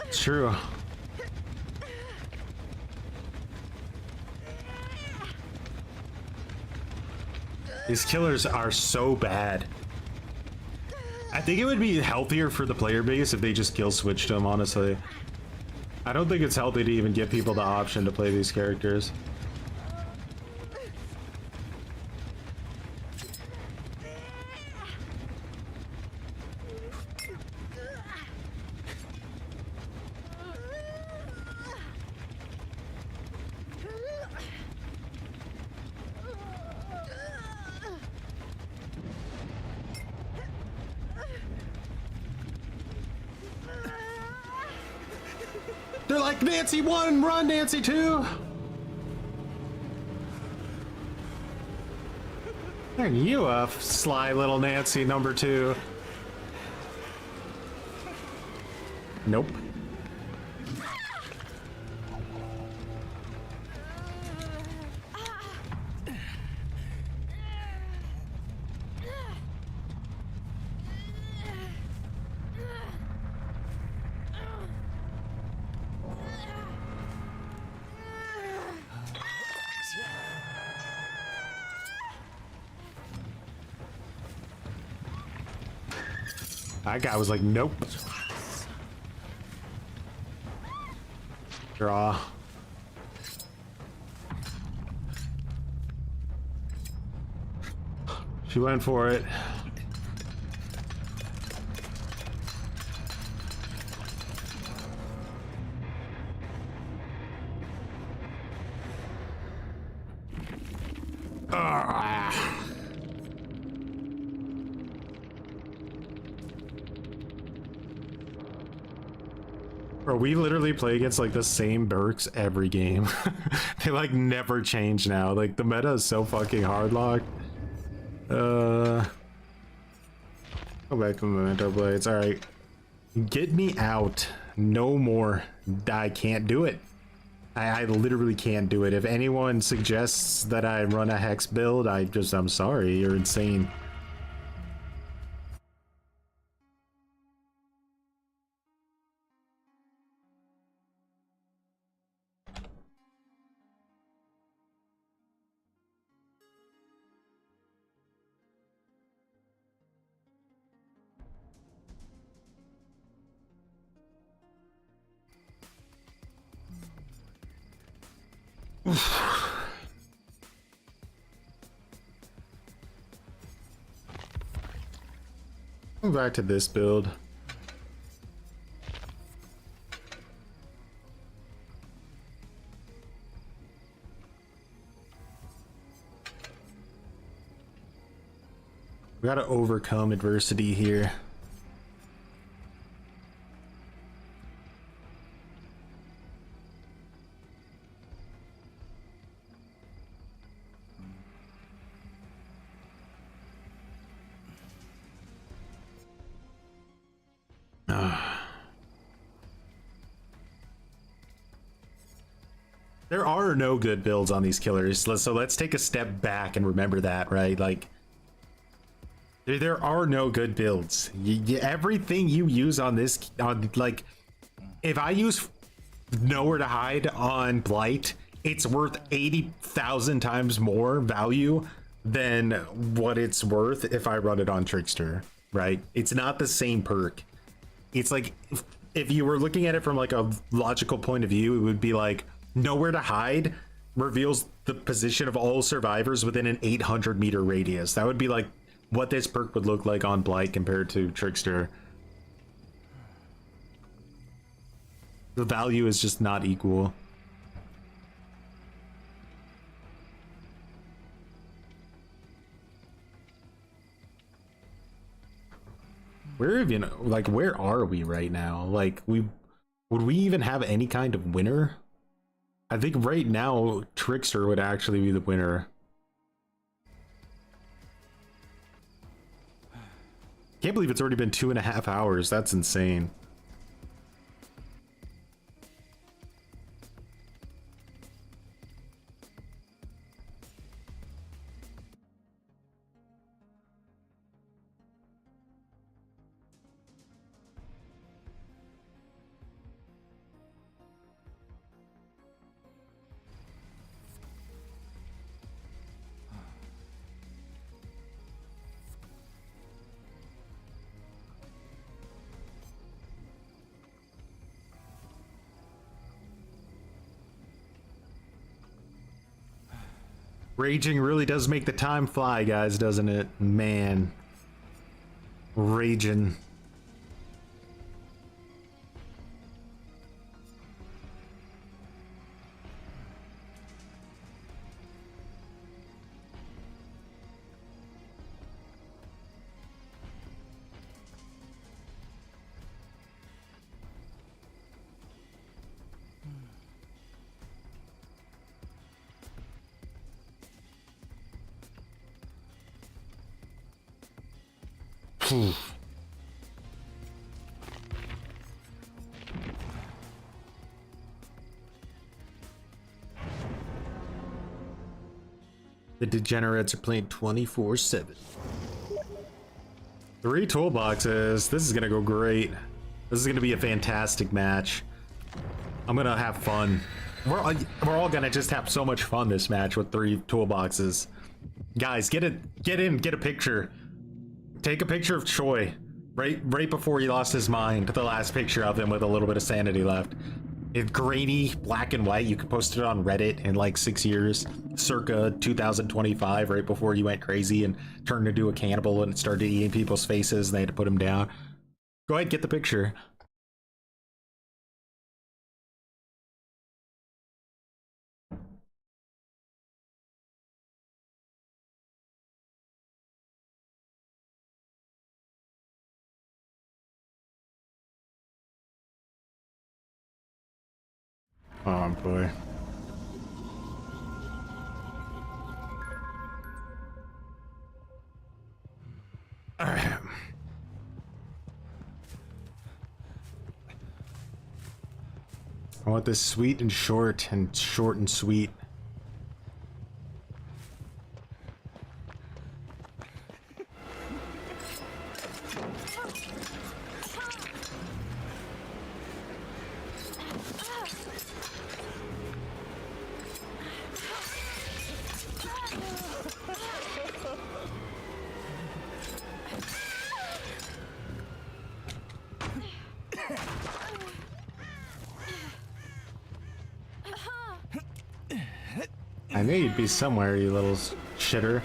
S3: It's true. These killers are so bad. I think it would be healthier for the player base if they just kill switched them, honestly. I don't think it's healthy to even give people the option to play these characters. They're like, Nancy 1, run Nancy 2. Aren't you a sly little Nancy number 2? Nope. That guy was like, nope. Draw. She went for it. Bro, we literally play against like the same Berks every game. They like never change now. Like the meta is so fucking hard locked. Go back to Memento Blades. Alright. Get me out. No more. I can't do it. I literally can't do it. If anyone suggests that I run a hex build, I'm sorry. You're insane. Back to this build. We gotta overcome adversity here. There are no good builds on these killers, so let's take a step back and remember that, right? Like, there are no good builds. Everything you use on this, like, if I use Nowhere to Hide on Blight, it's worth 80,000 times more value than what it's worth if I run it on Trickster, right? It's not the same perk. It's like, if you were looking at it from like a logical point of view, it would be like, Nowhere to Hide reveals the position of all survivors within an 800-meter radius. That would be like what this perk would look like on Blight compared to Trickster. The value is just not equal. Where even, like, where are we right now? Like, would we even have any kind of winner? I think right now Trickster would actually be the winner. Can't believe it's already been 2.5 hours. That's insane. Raging really does make the time fly, guys, doesn't it? Man. Raging. The degenerates are playing 24/7. 3 toolboxes. This is gonna go great. This is gonna be a fantastic match. I'm gonna have fun. We're all gonna just have so much fun this match with 3 toolboxes. Guys, get a picture. Take a picture of Choi right before he lost his mind. The last picture of him with a little bit of sanity left. It's grainy, black and white. You can post it on Reddit in like 6 years, circa 2025, right before you went crazy and turned into a cannibal and started eating people's faces and they had to put him down. Go ahead, get the picture. Oh boy. All right. I want this sweet and short and sweet. I knew you'd be somewhere, you little shitter.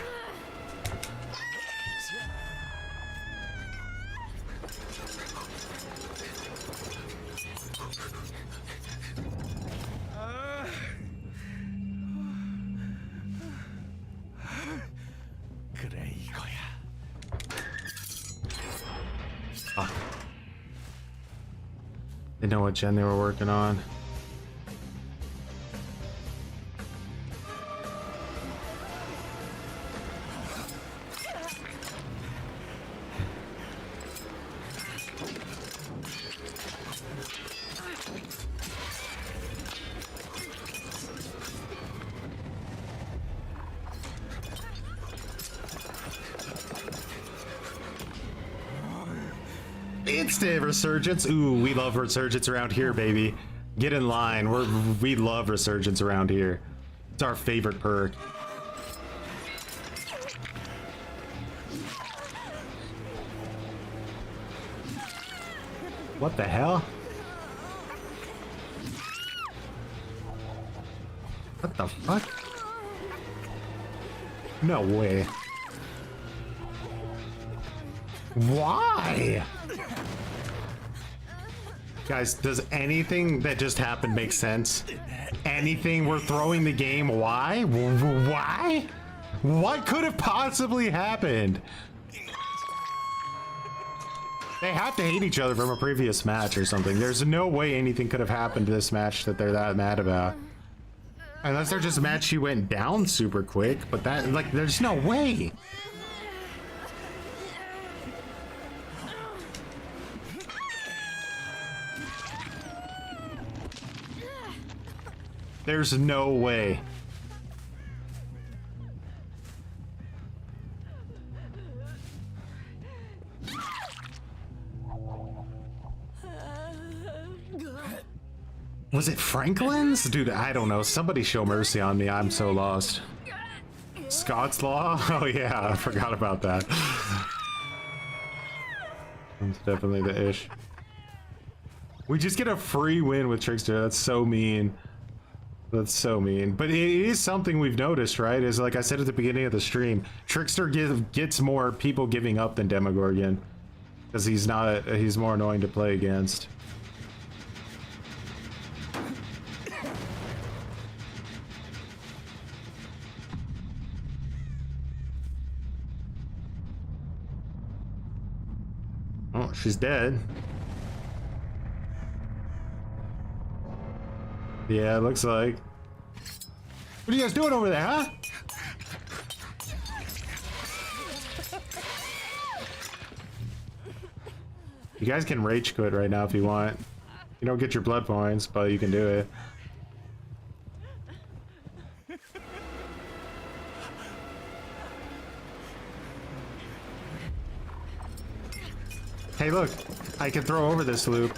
S3: Didn't know what gen they were working on. Instant resurgence. Ooh, we love resurgence around here, baby. Get in line. We love resurgence around here. It's our favorite perk. What the hell? What the fuck? No way. Why? Guys, does anything that just happened make sense? Anything? We're throwing the game. Why? Why? What could have possibly happened? They have to hate each other from a previous match or something. There's no way anything could have happened to this match that they're that mad about. Unless they're just mad she went down super quick, but that, like, there's no way. There's no way. Was it Franklin's? Dude, I don't know. Somebody show mercy on me. I'm so lost. Scott's Law? Oh yeah, I forgot about that. That's definitely the ish. We just get a free win with Trickster. That's so mean. That's so mean. But it is something we've noticed, right? Is like I said at the beginning of the stream, Trickster gets more people giving up than Demogorgon. Because he's more annoying to play against. Oh, she's dead. Yeah, it looks like. What are you guys doing over there, huh? You guys can rage quit right now if you want. You don't get your blood points, but you can do it. Hey, look, I can throw over this loop.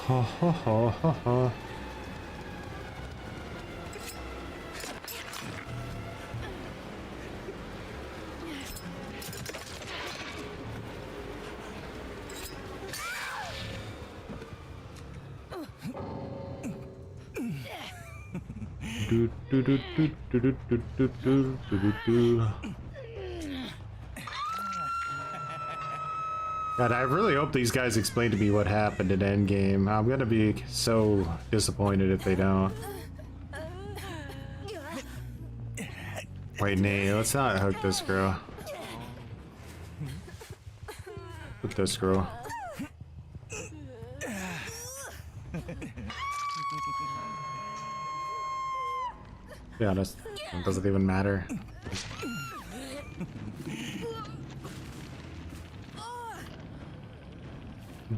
S3: Ho ho ho ho ho. Do do do do do do do do do do do. God, I really hope these guys explain to me what happened in endgame. I'm gonna be so disappointed if they don't. Wait, Nate, let's not hook this girl. Hook this girl. To be honest, it doesn't even matter.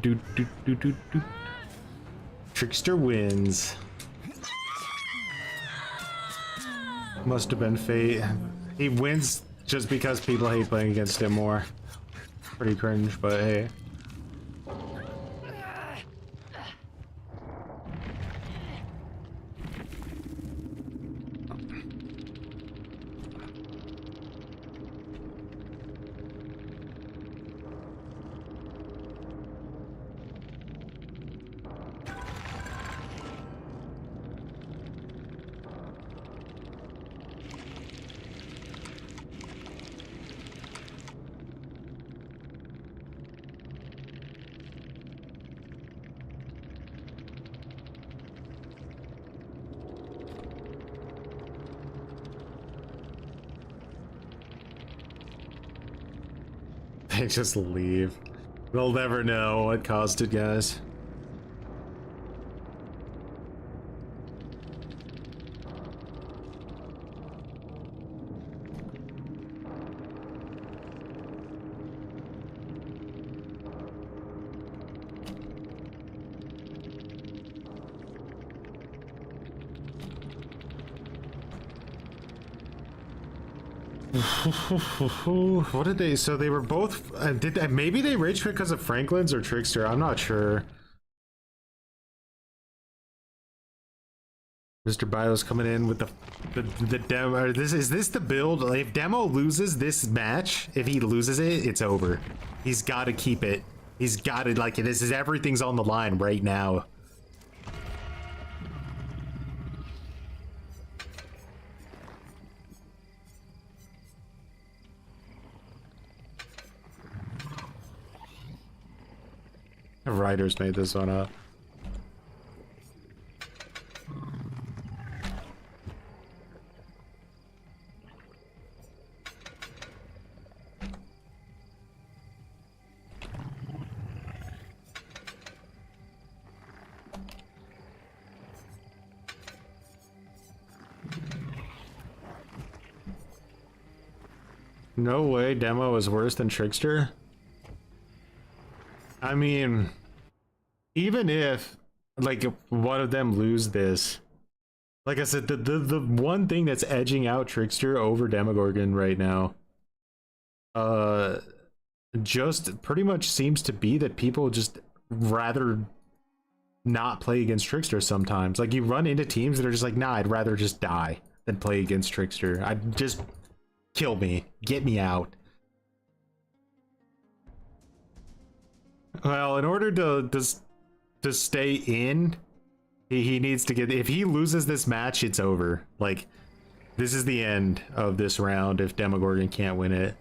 S3: Do do do do do. Trickster wins. Must have been fate. He wins just because people hate playing against him more. Pretty cringe, but hey. They just leave. They'll never know what caused it, guys. What did they? So they were both. Did that? Maybe they rage quit because of Franklin's or Trickster. I'm not sure. Mr. Bio's coming in with the demo. Is this the build? If Demo loses this match, if he loses it, it's over. He's got to keep it. He's got to like this is everything's on the line right now. The writers made this one up. No way Demo is worse than Trickster. I mean, even if like one of them lose this, like I said, the one thing that's edging out Trickster over Demogorgon right now, just pretty much seems to be that people just rather not play against Trickster sometimes. Like you run into teams that are just like, nah, I'd rather just die than play against Trickster. I'd just kill me, get me out. Well, in order to stay in, he needs to get. If he loses this match, it's over. Like, this is the end of this round if Demogorgon can't win it.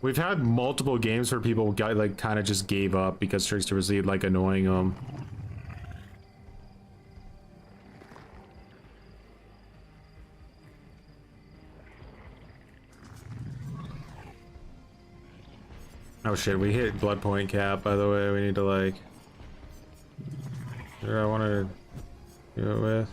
S3: We've had multiple games where people got like kind of just gave up because Trickster was like annoying them. Oh shit, we hit blood point cap, by the way. We need to like... Where I want to do it with.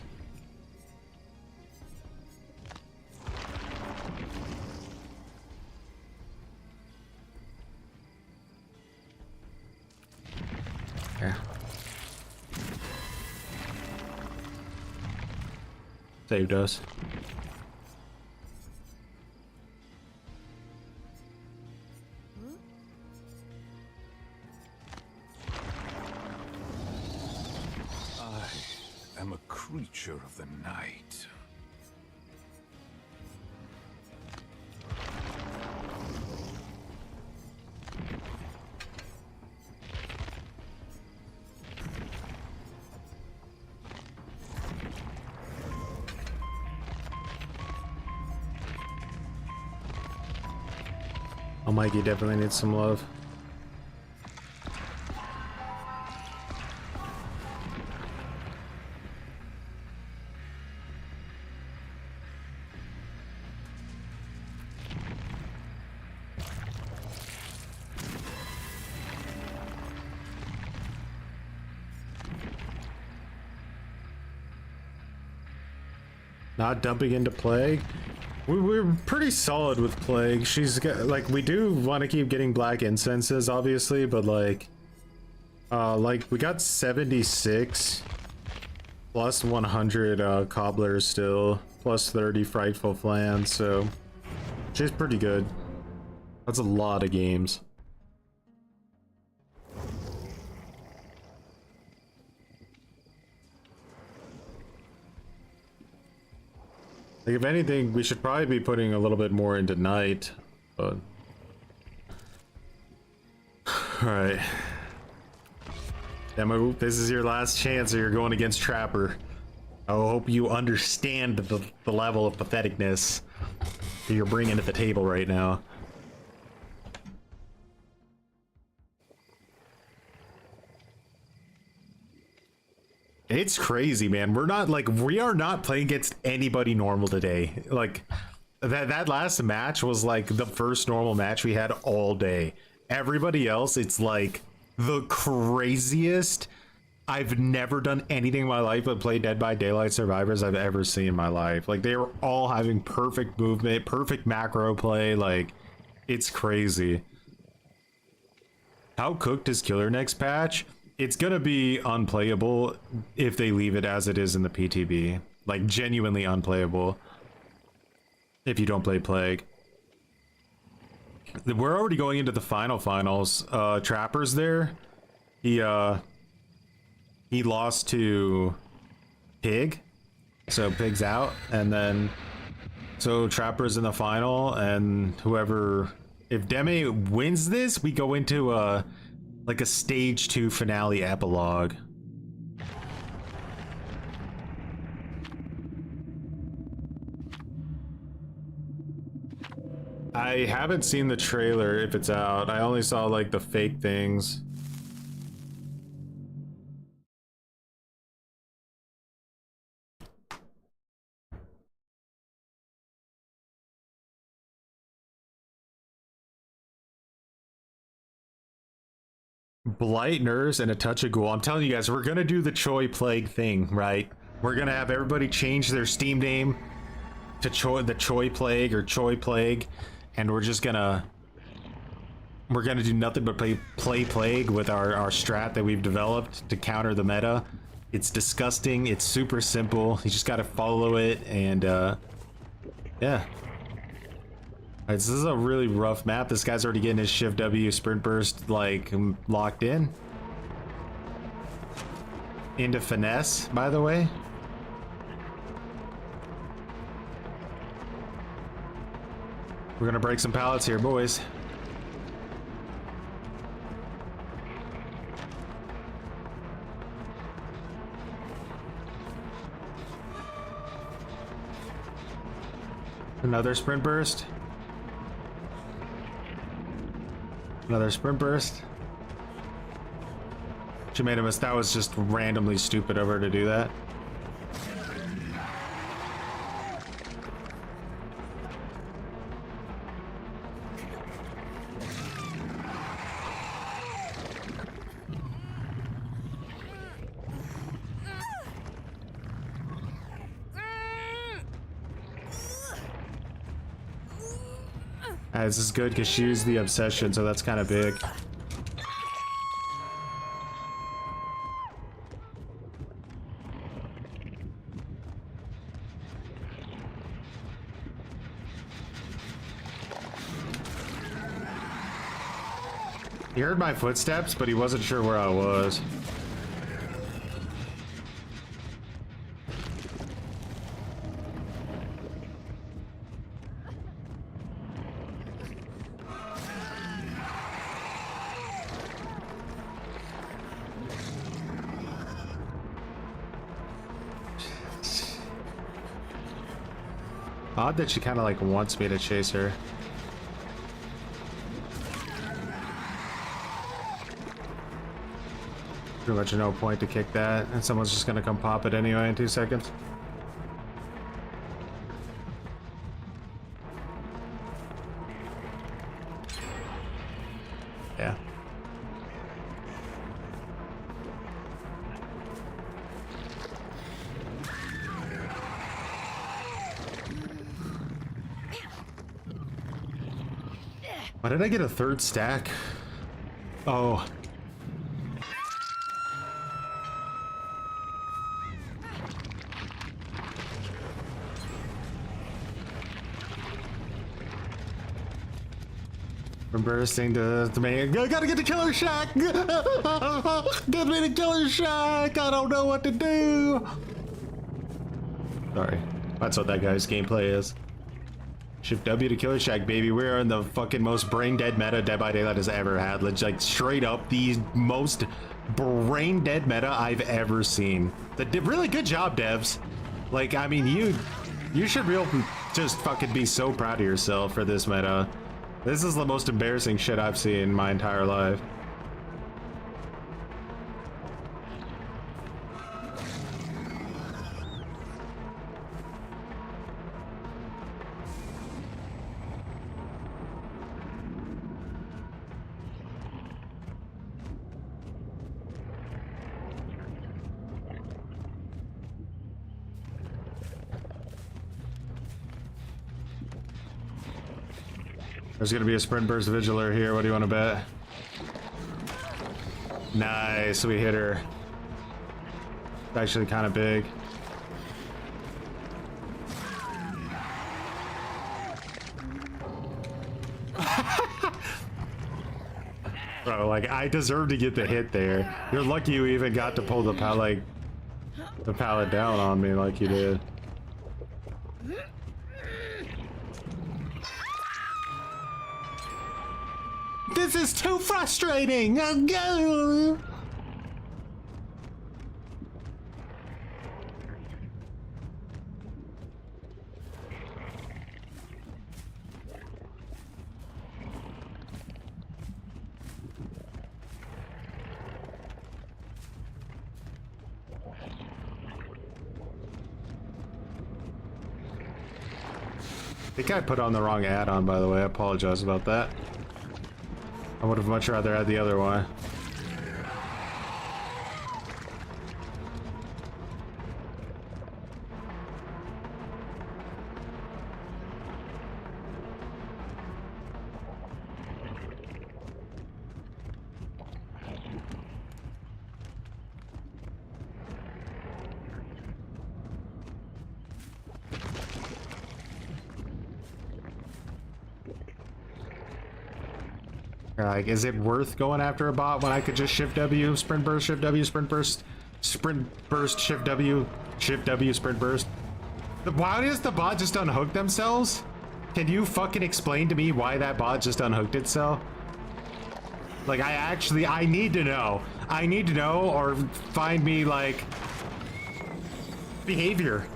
S3: Yeah. Saved us.
S5: I am a creature of the night.
S3: Oh, Mikey definitely needs some love. Not dumping into Plague. We're pretty solid with Plague. She's got, like, we do want to keep getting black incenses, obviously, but like we got 76 plus 100 cobblers still, plus 30 frightful flans, so she's pretty good. That's a lot of games. Like, if anything, we should probably be putting a little bit more into night, but... Alright. Demo, this is your last chance or you're going against Trapper. I hope you understand the level of patheticness that you're bringing to the table right now.
S1: It's crazy, man. We are not playing against anybody normal today. Like that last match was like the first normal match we had all day. Everybody else, it's like the craziest. I've never done anything in my life but play Dead by Daylight survivors I've ever seen in my life. Like they were all having perfect movement, perfect macro play. Like it's crazy. How cooked is Killer next patch? It's gonna be unplayable if they leave it as it is in the PTB. Like genuinely unplayable if you don't play Plague. We're already going into the finals. Trapper's there. He lost to Pig, so Pig's out, and then so Trapper's in the final, and whoever, if Demi wins this, we go into like a stage 2 finale epilogue. I haven't seen the trailer if it's out. I only saw like the fake things. Blight, Nerfs, and a touch of Ghoul. I'm telling you guys, we're gonna do the Choi Plague thing, right? We're gonna have everybody change their Steam name to the Choi Plague or Choi Plague, and we're gonna do nothing but play Plague with our strat that we've developed to counter the meta. It's disgusting. It's super simple. You just gotta follow it, and yeah. This is a really rough map. This guy's already getting his Shift W sprint burst like locked in. Into finesse, by the way. We're gonna break some pallets here, boys. Another sprint burst. Another sprint burst. She made a mistake. That was just randomly stupid of her to do that. This is good because she used the obsession, so that's kind of big. He heard my footsteps, but he wasn't sure where I was. Odd that she kind of like wants me to chase her. Pretty much no point to kick that, and someone's just gonna come pop it anyway in 2 seconds. Yeah. Why did I get a third stack? Oh. From bursting to main. Gotta get the killer shack! Get me the killer shack! I don't know what to do! Sorry. That's what that guy's gameplay is. Shift W to Killer Shack, baby. We are in the fucking most brain dead meta Dead by Daylight has ever had. Like straight up the most brain dead meta I've ever seen. Really good job, devs. Like, I mean, you should just fucking be so proud of yourself for this meta. This is the most embarrassing shit I've seen in my entire life.
S3: There's gonna be a sprint burst vigiler here. What do you want to bet? Nice, we hit her. It's actually kind of big. Bro, like, I deserve to get the hit there. You're lucky you even got to pull the pallet down on me like you did. This is too frustrating! Oh, go! I think I put on the wrong add-on, by the way. I apologize about that. I would have much rather had the other one. Like, is it worth going after a bot when I could just shift W, sprint burst, shift W, sprint burst, sprint burst, shift W, sprint burst? Why does the bot just unhook themselves? Can you fucking explain to me why that bot just unhooked itself? Like, I need to know. I need to know, or find me, like, behavior.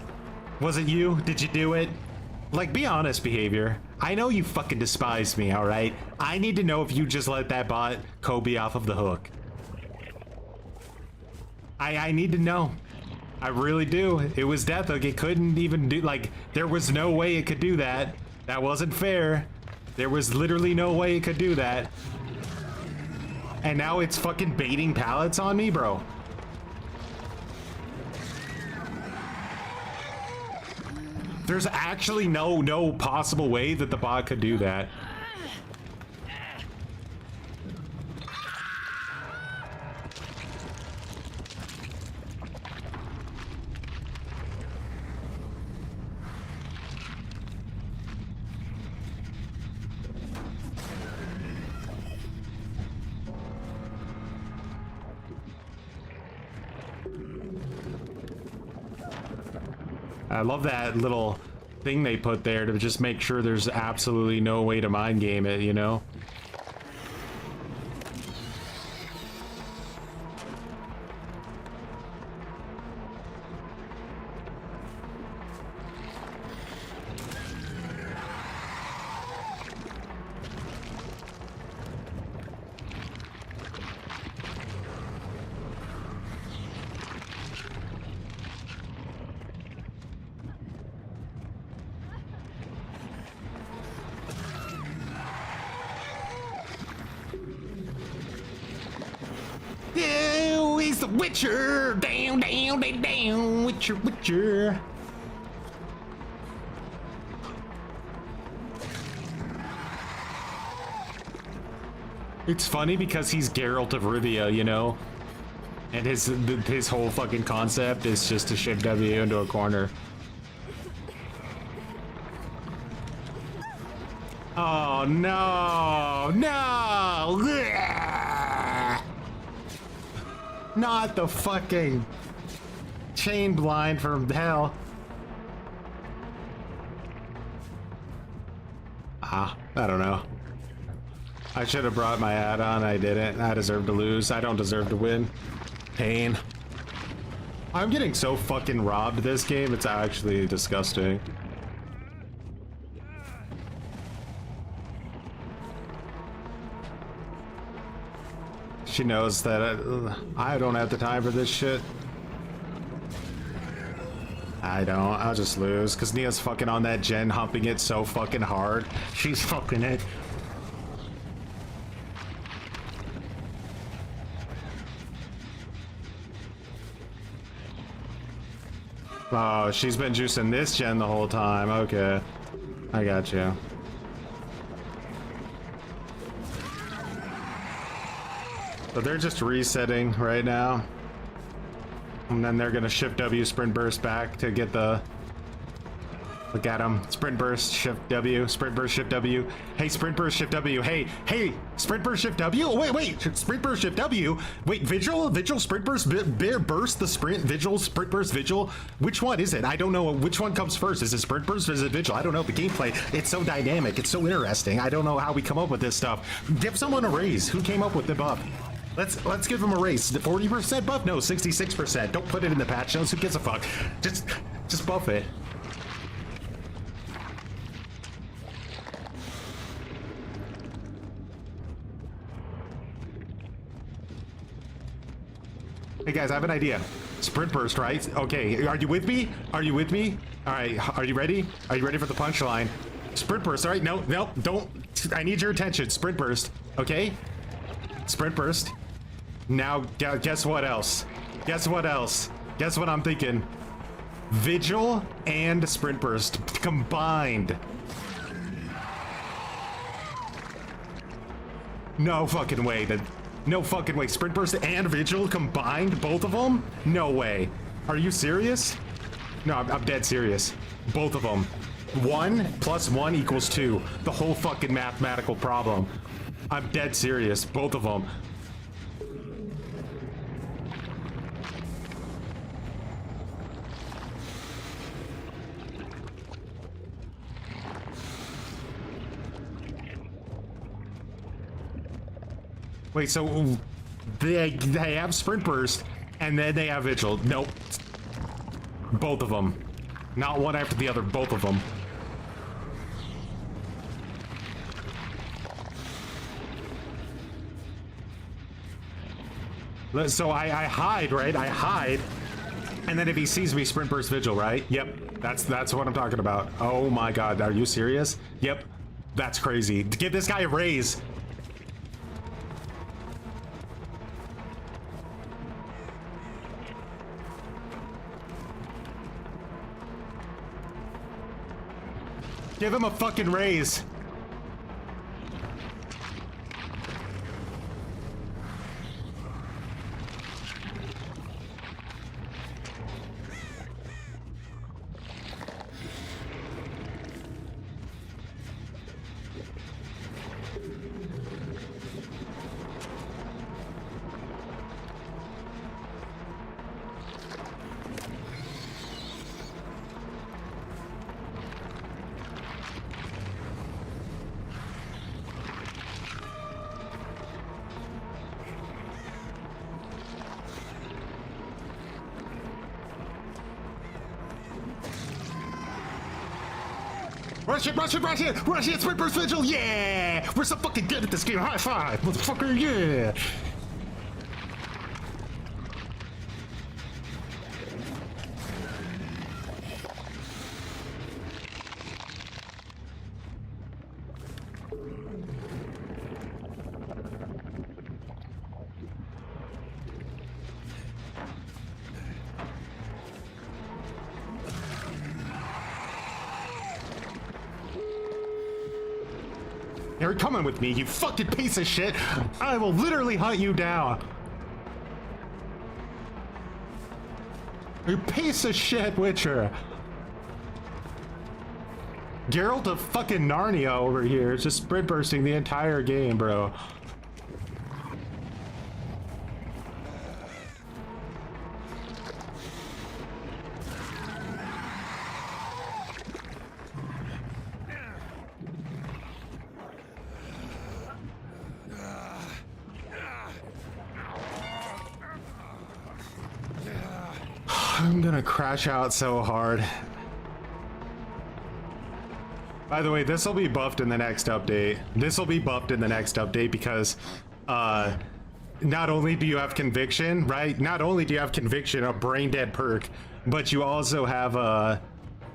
S3: Was it you? Did you do it? Like, be honest, behavior. I know you fucking despise me, alright? I need to know if you just let that bot Kobe off of the hook. I need to know. I really do. It was death hook. It couldn't even do, like, there was no way it could do that. That wasn't fair. There was literally no way it could do that. And now it's fucking baiting pallets on me, bro. There's actually no possible way that the bot could do that. I love that little thing they put there to just make sure there's absolutely no way to mind game it, you know? Oh, he's the Witcher! Down, Witcher. It's funny because he's Geralt of Rivia, you know? And his whole fucking concept is just to shift W into a corner. Oh, no! Not the fucking chain blind from hell. I don't know. I should have brought my add-on. I didn't. I deserve to lose. I don't deserve to win. Pain. I'm getting so fucking robbed this game. It's actually disgusting. She knows that I don't have the time for this shit. I don't. I'll just lose. Because Nia's fucking on that gen, humping it so fucking hard. She's fucking it. Oh, she's been juicing this gen the whole time. Okay. I got you. So they're just resetting right now. And then they're gonna shift W, sprint burst back to get the... Look at them. Sprint burst, shift W, sprint burst, shift W. Hey, sprint burst, shift W. Hey, sprint burst, shift W. Oh, wait, sprint burst, shift W. Wait, vigil, sprint burst, burst, the sprint, vigil, sprint burst, vigil. Which one is it? I don't know. Which one comes first? Is it sprint burst or is it vigil? I don't know. The gameplay, it's so dynamic. It's so interesting. I don't know how we come up with this stuff. Give someone a raise. Who came up with the buff? Let's give him a raise. 40% buff? No, 66%. Don't put it in the patch notes. Who gives a fuck? Just buff it. Hey guys, I have an idea. Sprint burst, right? Okay, are you with me? Are you with me? All right, are you ready? Are you ready for the punchline? Sprint burst, all right? No, don't. I need your attention. Sprint burst, okay? Sprint burst. Now, guess what else? Guess what else? Guess what I'm thinking? Vigil and sprint burst combined. No fucking way. No fucking way. Sprint burst and vigil combined, both of them? No way. Are you serious? No, I'm dead serious. Both of them. 1 + 1 = 2. The whole fucking mathematical problem. I'm dead serious. Both of them. Wait, so they have sprint burst and then they have vigil. Nope. Both of them. Not one after the other, both of them. So I hide, right? I hide. And then if he sees me, sprint burst vigil, right? Yep. That's what I'm talking about. Oh my god, are you serious? Yep. That's crazy. Give this guy a raise. Give him a fucking raise. Rush it, rush it, rush it! Rush it, sprint burst vigil, yeah! We're so fucking good at this game, high five, motherfucker, yeah! You're coming with me, you fucking piece of shit! I will literally hunt you down! You piece of shit, Witcher! Geralt of fucking Narnia over here is just sprint bursting the entire game, bro. I'm gonna crash out so hard. By the way, this will be buffed in the next update. This will be buffed in the next update because not only do you have conviction, right? Not only do you have conviction, a brain dead perk, but you also have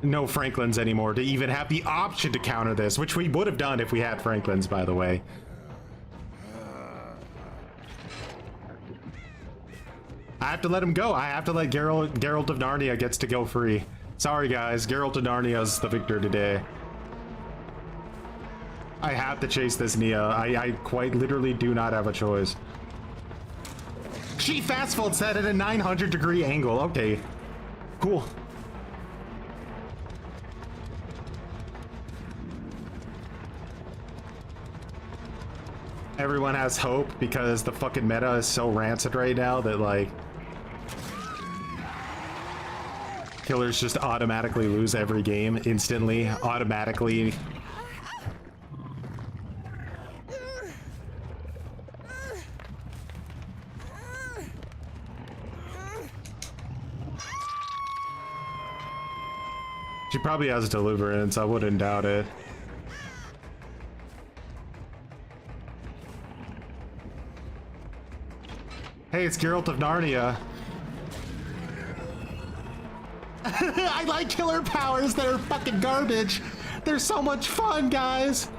S3: no Franklins anymore to even have the option to counter this, which we would have done if we had Franklins, by the way. I have to let him go. I have to let Geralt of Narnia gets to go free. Sorry guys, Geralt of Narnia's the victor today. I have to chase this Nia. I quite literally do not have a choice. she fast folds that at a 900-degree angle. Okay, cool. Everyone has hope because the fucking meta is so rancid right now that, like, killers just automatically lose every game instantly, automatically. She probably has deliverance, I wouldn't doubt it. Hey, it's Geralt of Narnia. I like killer powers that are fucking garbage. They're so much fun, guys.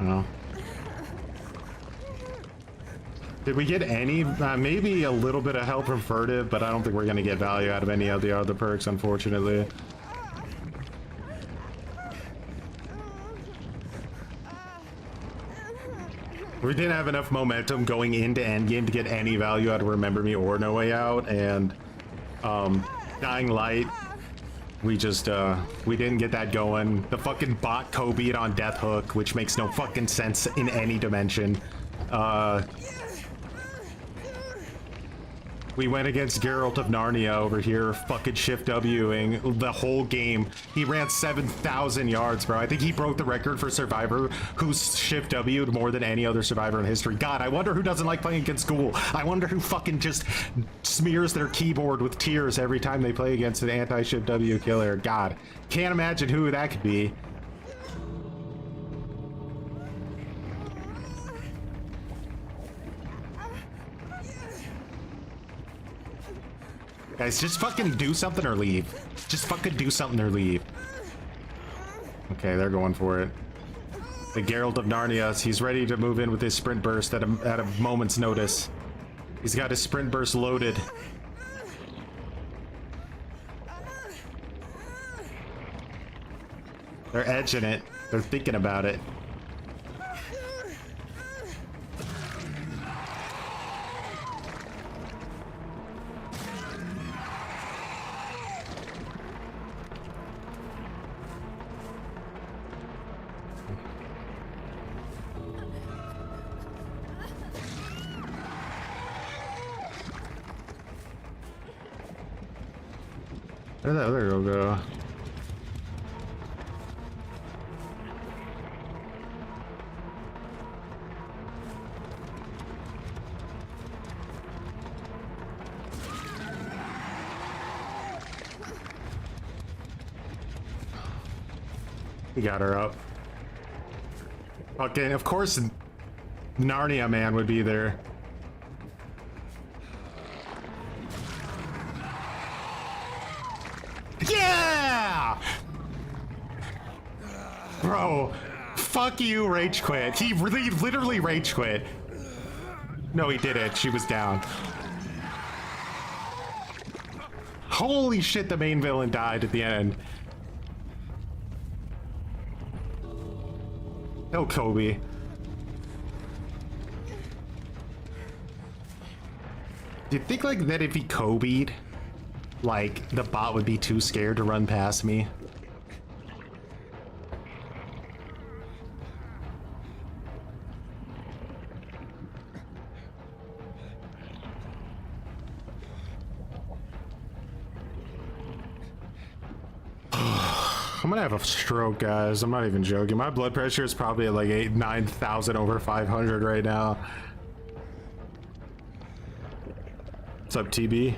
S3: Oh. Did we get any, maybe a little bit of help from furtive, but I don't think we're gonna get value out of any of the other perks, unfortunately. We didn't have enough momentum going into endgame to get any value out of Remember Me or No Way Out, and Dying Light, we just, we didn't get that going. The fucking bot Kobe it on Death Hook, which makes no fucking sense in any dimension. We went against Geralt of Narnia over here, fucking shift Wing the whole game. He ran 7,000 yards, bro. I think he broke the record for Survivor who's shift W'd more than any other Survivor in history. God, I wonder who doesn't like playing against Ghoul. I wonder who fucking just smears their keyboard with tears every time they play against an anti-shift W killer. God, can't imagine who that could be. Guys, just fucking do something or leave. Just fucking do something or leave. Okay, they're going for it. The Geralt of Narnia, he's ready to move in with his sprint burst at a moment's notice. He's got his sprint burst loaded. They're edging it. They're thinking about it. Where'd that other girl go? We got her up. Okay, of course Narnia Man would be there. Yeah! Bro, fuck you, rage quit. He really literally rage quit. No, he didn't. She was down. Holy shit, the main villain died at the end. Oh, Kobe. Do you think like that if he Kobe'd, like the bot would be too scared to run past me? I'm gonna have a stroke, guys. I'm not even joking. My blood pressure is probably at like 9,000 over 500 right now. What's up, TB?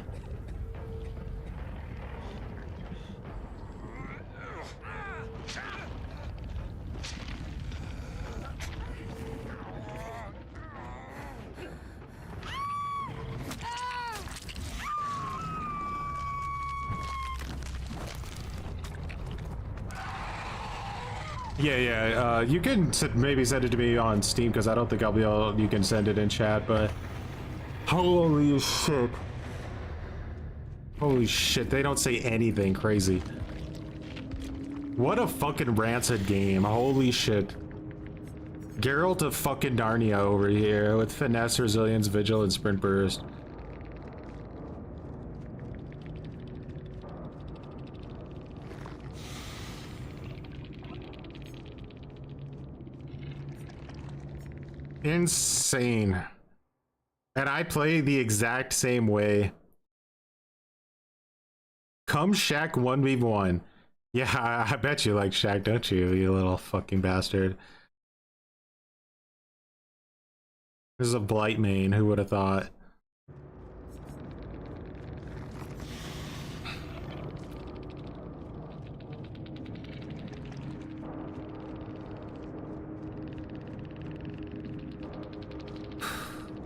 S3: Yeah, you can maybe send it to me on Steam because I don't think I'll be able, you can send it in chat, but holy shit. Holy shit, they don't say anything crazy. What a fucking rancid game. Holy shit. Geralt of fucking Narnia over here with finesse, resilience, vigil, and sprint burst. Insane. And I play the exact same way. Come Shaq 1v1. Yeah, I bet you like Shaq, don't you, you little fucking bastard. This is a Blight main, who would have thought?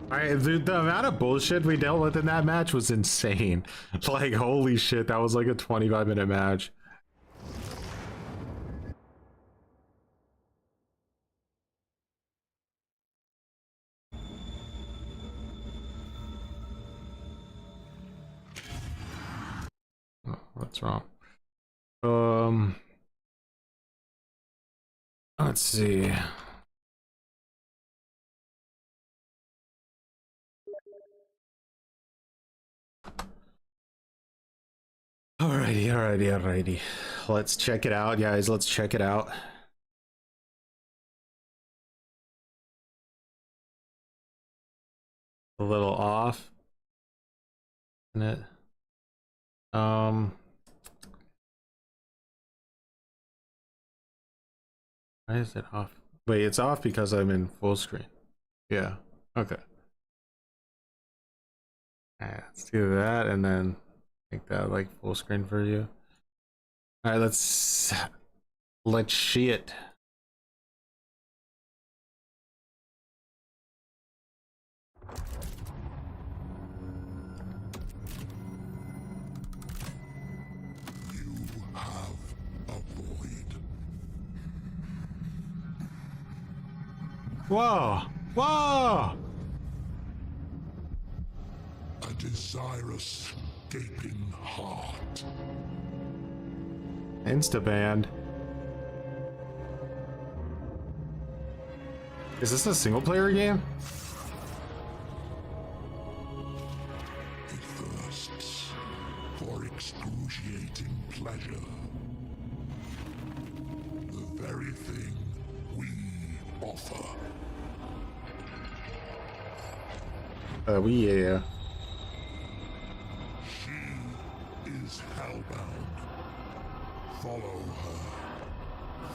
S3: Alright, dude, the amount of bullshit we dealt with in that match was insane. Like, holy shit, that was like a 25-minute match. Oh, what's wrong? Let's see. Alrighty. Let's check it out, guys. Let's check it out. A little off, isn't it? Why is it off? Wait, it's off because I'm in full screen. Yeah. Okay. Alright, let's do that and then make that like full screen for you. Alright, let's see it.
S5: You have a void.
S3: Whoa! Whoa!
S5: A desirous, gaping heart.
S3: Instaband. Is this a single player game?
S5: It thirsts for excruciating pleasure. The very thing we offer.
S3: Yeah.
S5: She is hellbound. Follow her,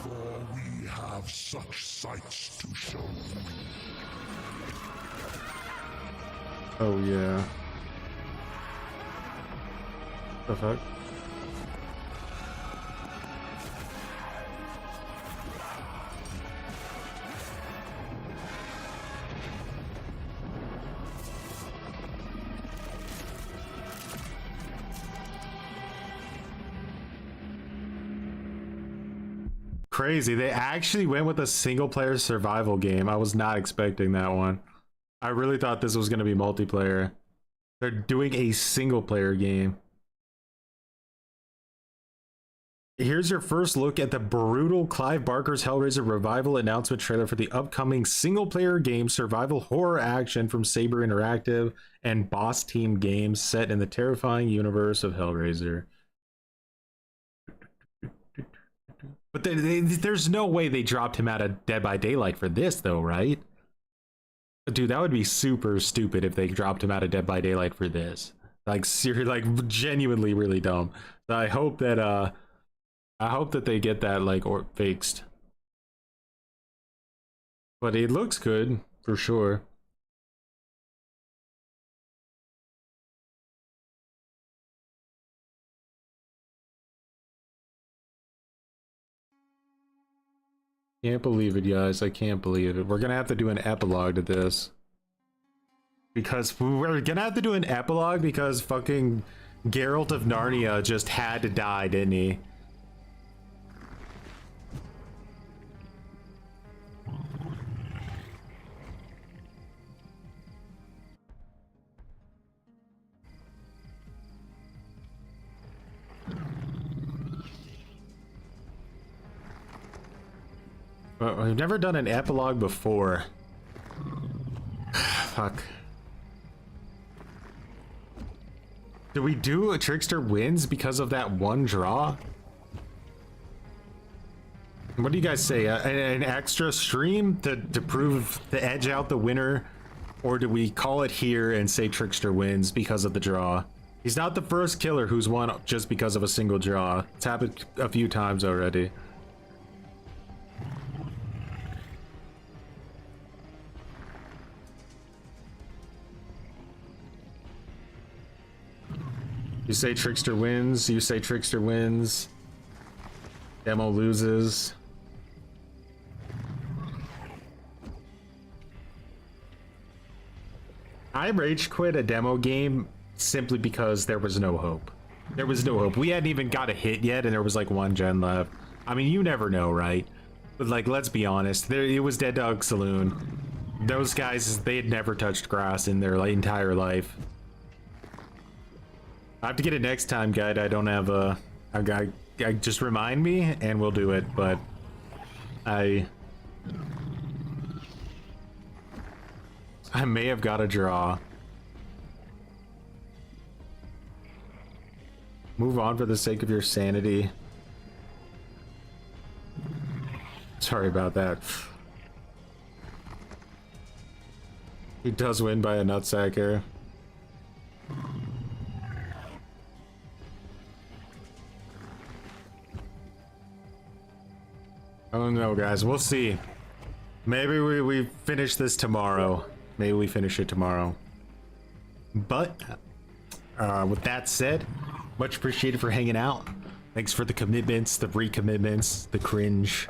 S5: for we have such sights to show you.
S3: Oh yeah. The fuck? Crazy. They actually went with a single player survival game. I was not expecting that one. I really thought this was going to be multiplayer. They're doing a single player game. Here's your first look at the brutal Clive Barker's Hellraiser revival announcement trailer for the upcoming single player game survival horror action from Saber Interactive and Boss Team Games set in the terrifying universe of Hellraiser. But there's no way they dropped him out of Dead by Daylight for this, though, right? Dude, that would be super stupid if they dropped him out of Dead by Daylight for this. Like, seriously, like, genuinely really dumb. So I hope that they get that, like, fixed. But it looks good, for sure. Can't believe it, guys. I can't believe it. We're gonna have to do an epilogue to this. Because we're gonna have to do an epilogue because fucking Geralt of Narnia just had to die, didn't he? Well, we've never done an epilogue before. Fuck. Do we do a Trickster wins because of that one draw? What do you guys say? An extra stream to prove to edge out the winner? Or do we call it here and say Trickster wins because of the draw? He's not the first killer who's won just because of a single draw. It's happened a few times already. You say Trickster wins, you say Trickster wins. Demo loses. I rage quit a demo game simply because there was no hope. There was no hope. We hadn't even got a hit yet and there was like one gen left. I mean, you never know, right? But like, let's be honest. It was Dead Dog Saloon. Those guys, they had never touched grass in their entire life. I have to get it next time, guide. I don't have a guy. Just remind me and we'll do it. But I may have got a draw. Move on for the sake of your sanity. Sorry about that. He does win by a nutsacker. I don't know, guys. We'll see. Maybe we finish this tomorrow. Maybe we finish it tomorrow. But with that said, much appreciated for hanging out. Thanks for the commitments, the recommitments, the cringe.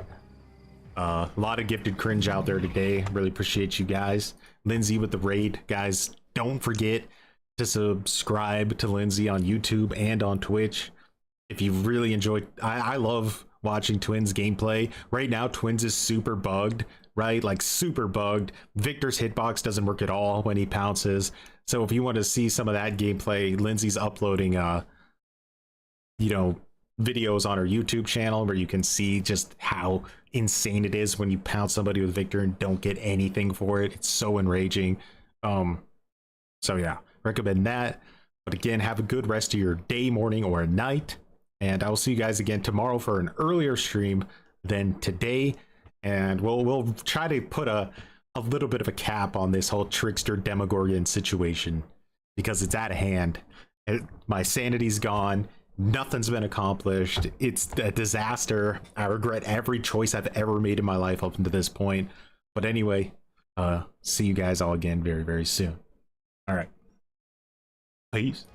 S3: A lot of gifted cringe out there today. Really appreciate you guys. Lindsay with the raid. Guys, don't forget to subscribe to Lindsay on YouTube and on Twitch. If you really enjoyed, I love watching Twins gameplay. Right now, Twins is super bugged, right? Like super bugged. Victor's hitbox doesn't work at all when he pounces. So if you want to see some of that gameplay, Lindsay's uploading, you know, videos on her YouTube channel where you can see just how insane it is when you pounce somebody with Victor and don't get anything for it. It's so enraging. So yeah, recommend that. But again, have a good rest of your day, morning, or night. And I will see you guys again tomorrow for an earlier stream than today. And we'll try to put a little bit of a cap on this whole Trickster Demogorgon situation because it's out of hand. My sanity's gone. Nothing's been accomplished. It's a disaster. I regret every choice I've ever made in my life up to this point. But anyway, see you guys all again very, very soon. All right. Peace.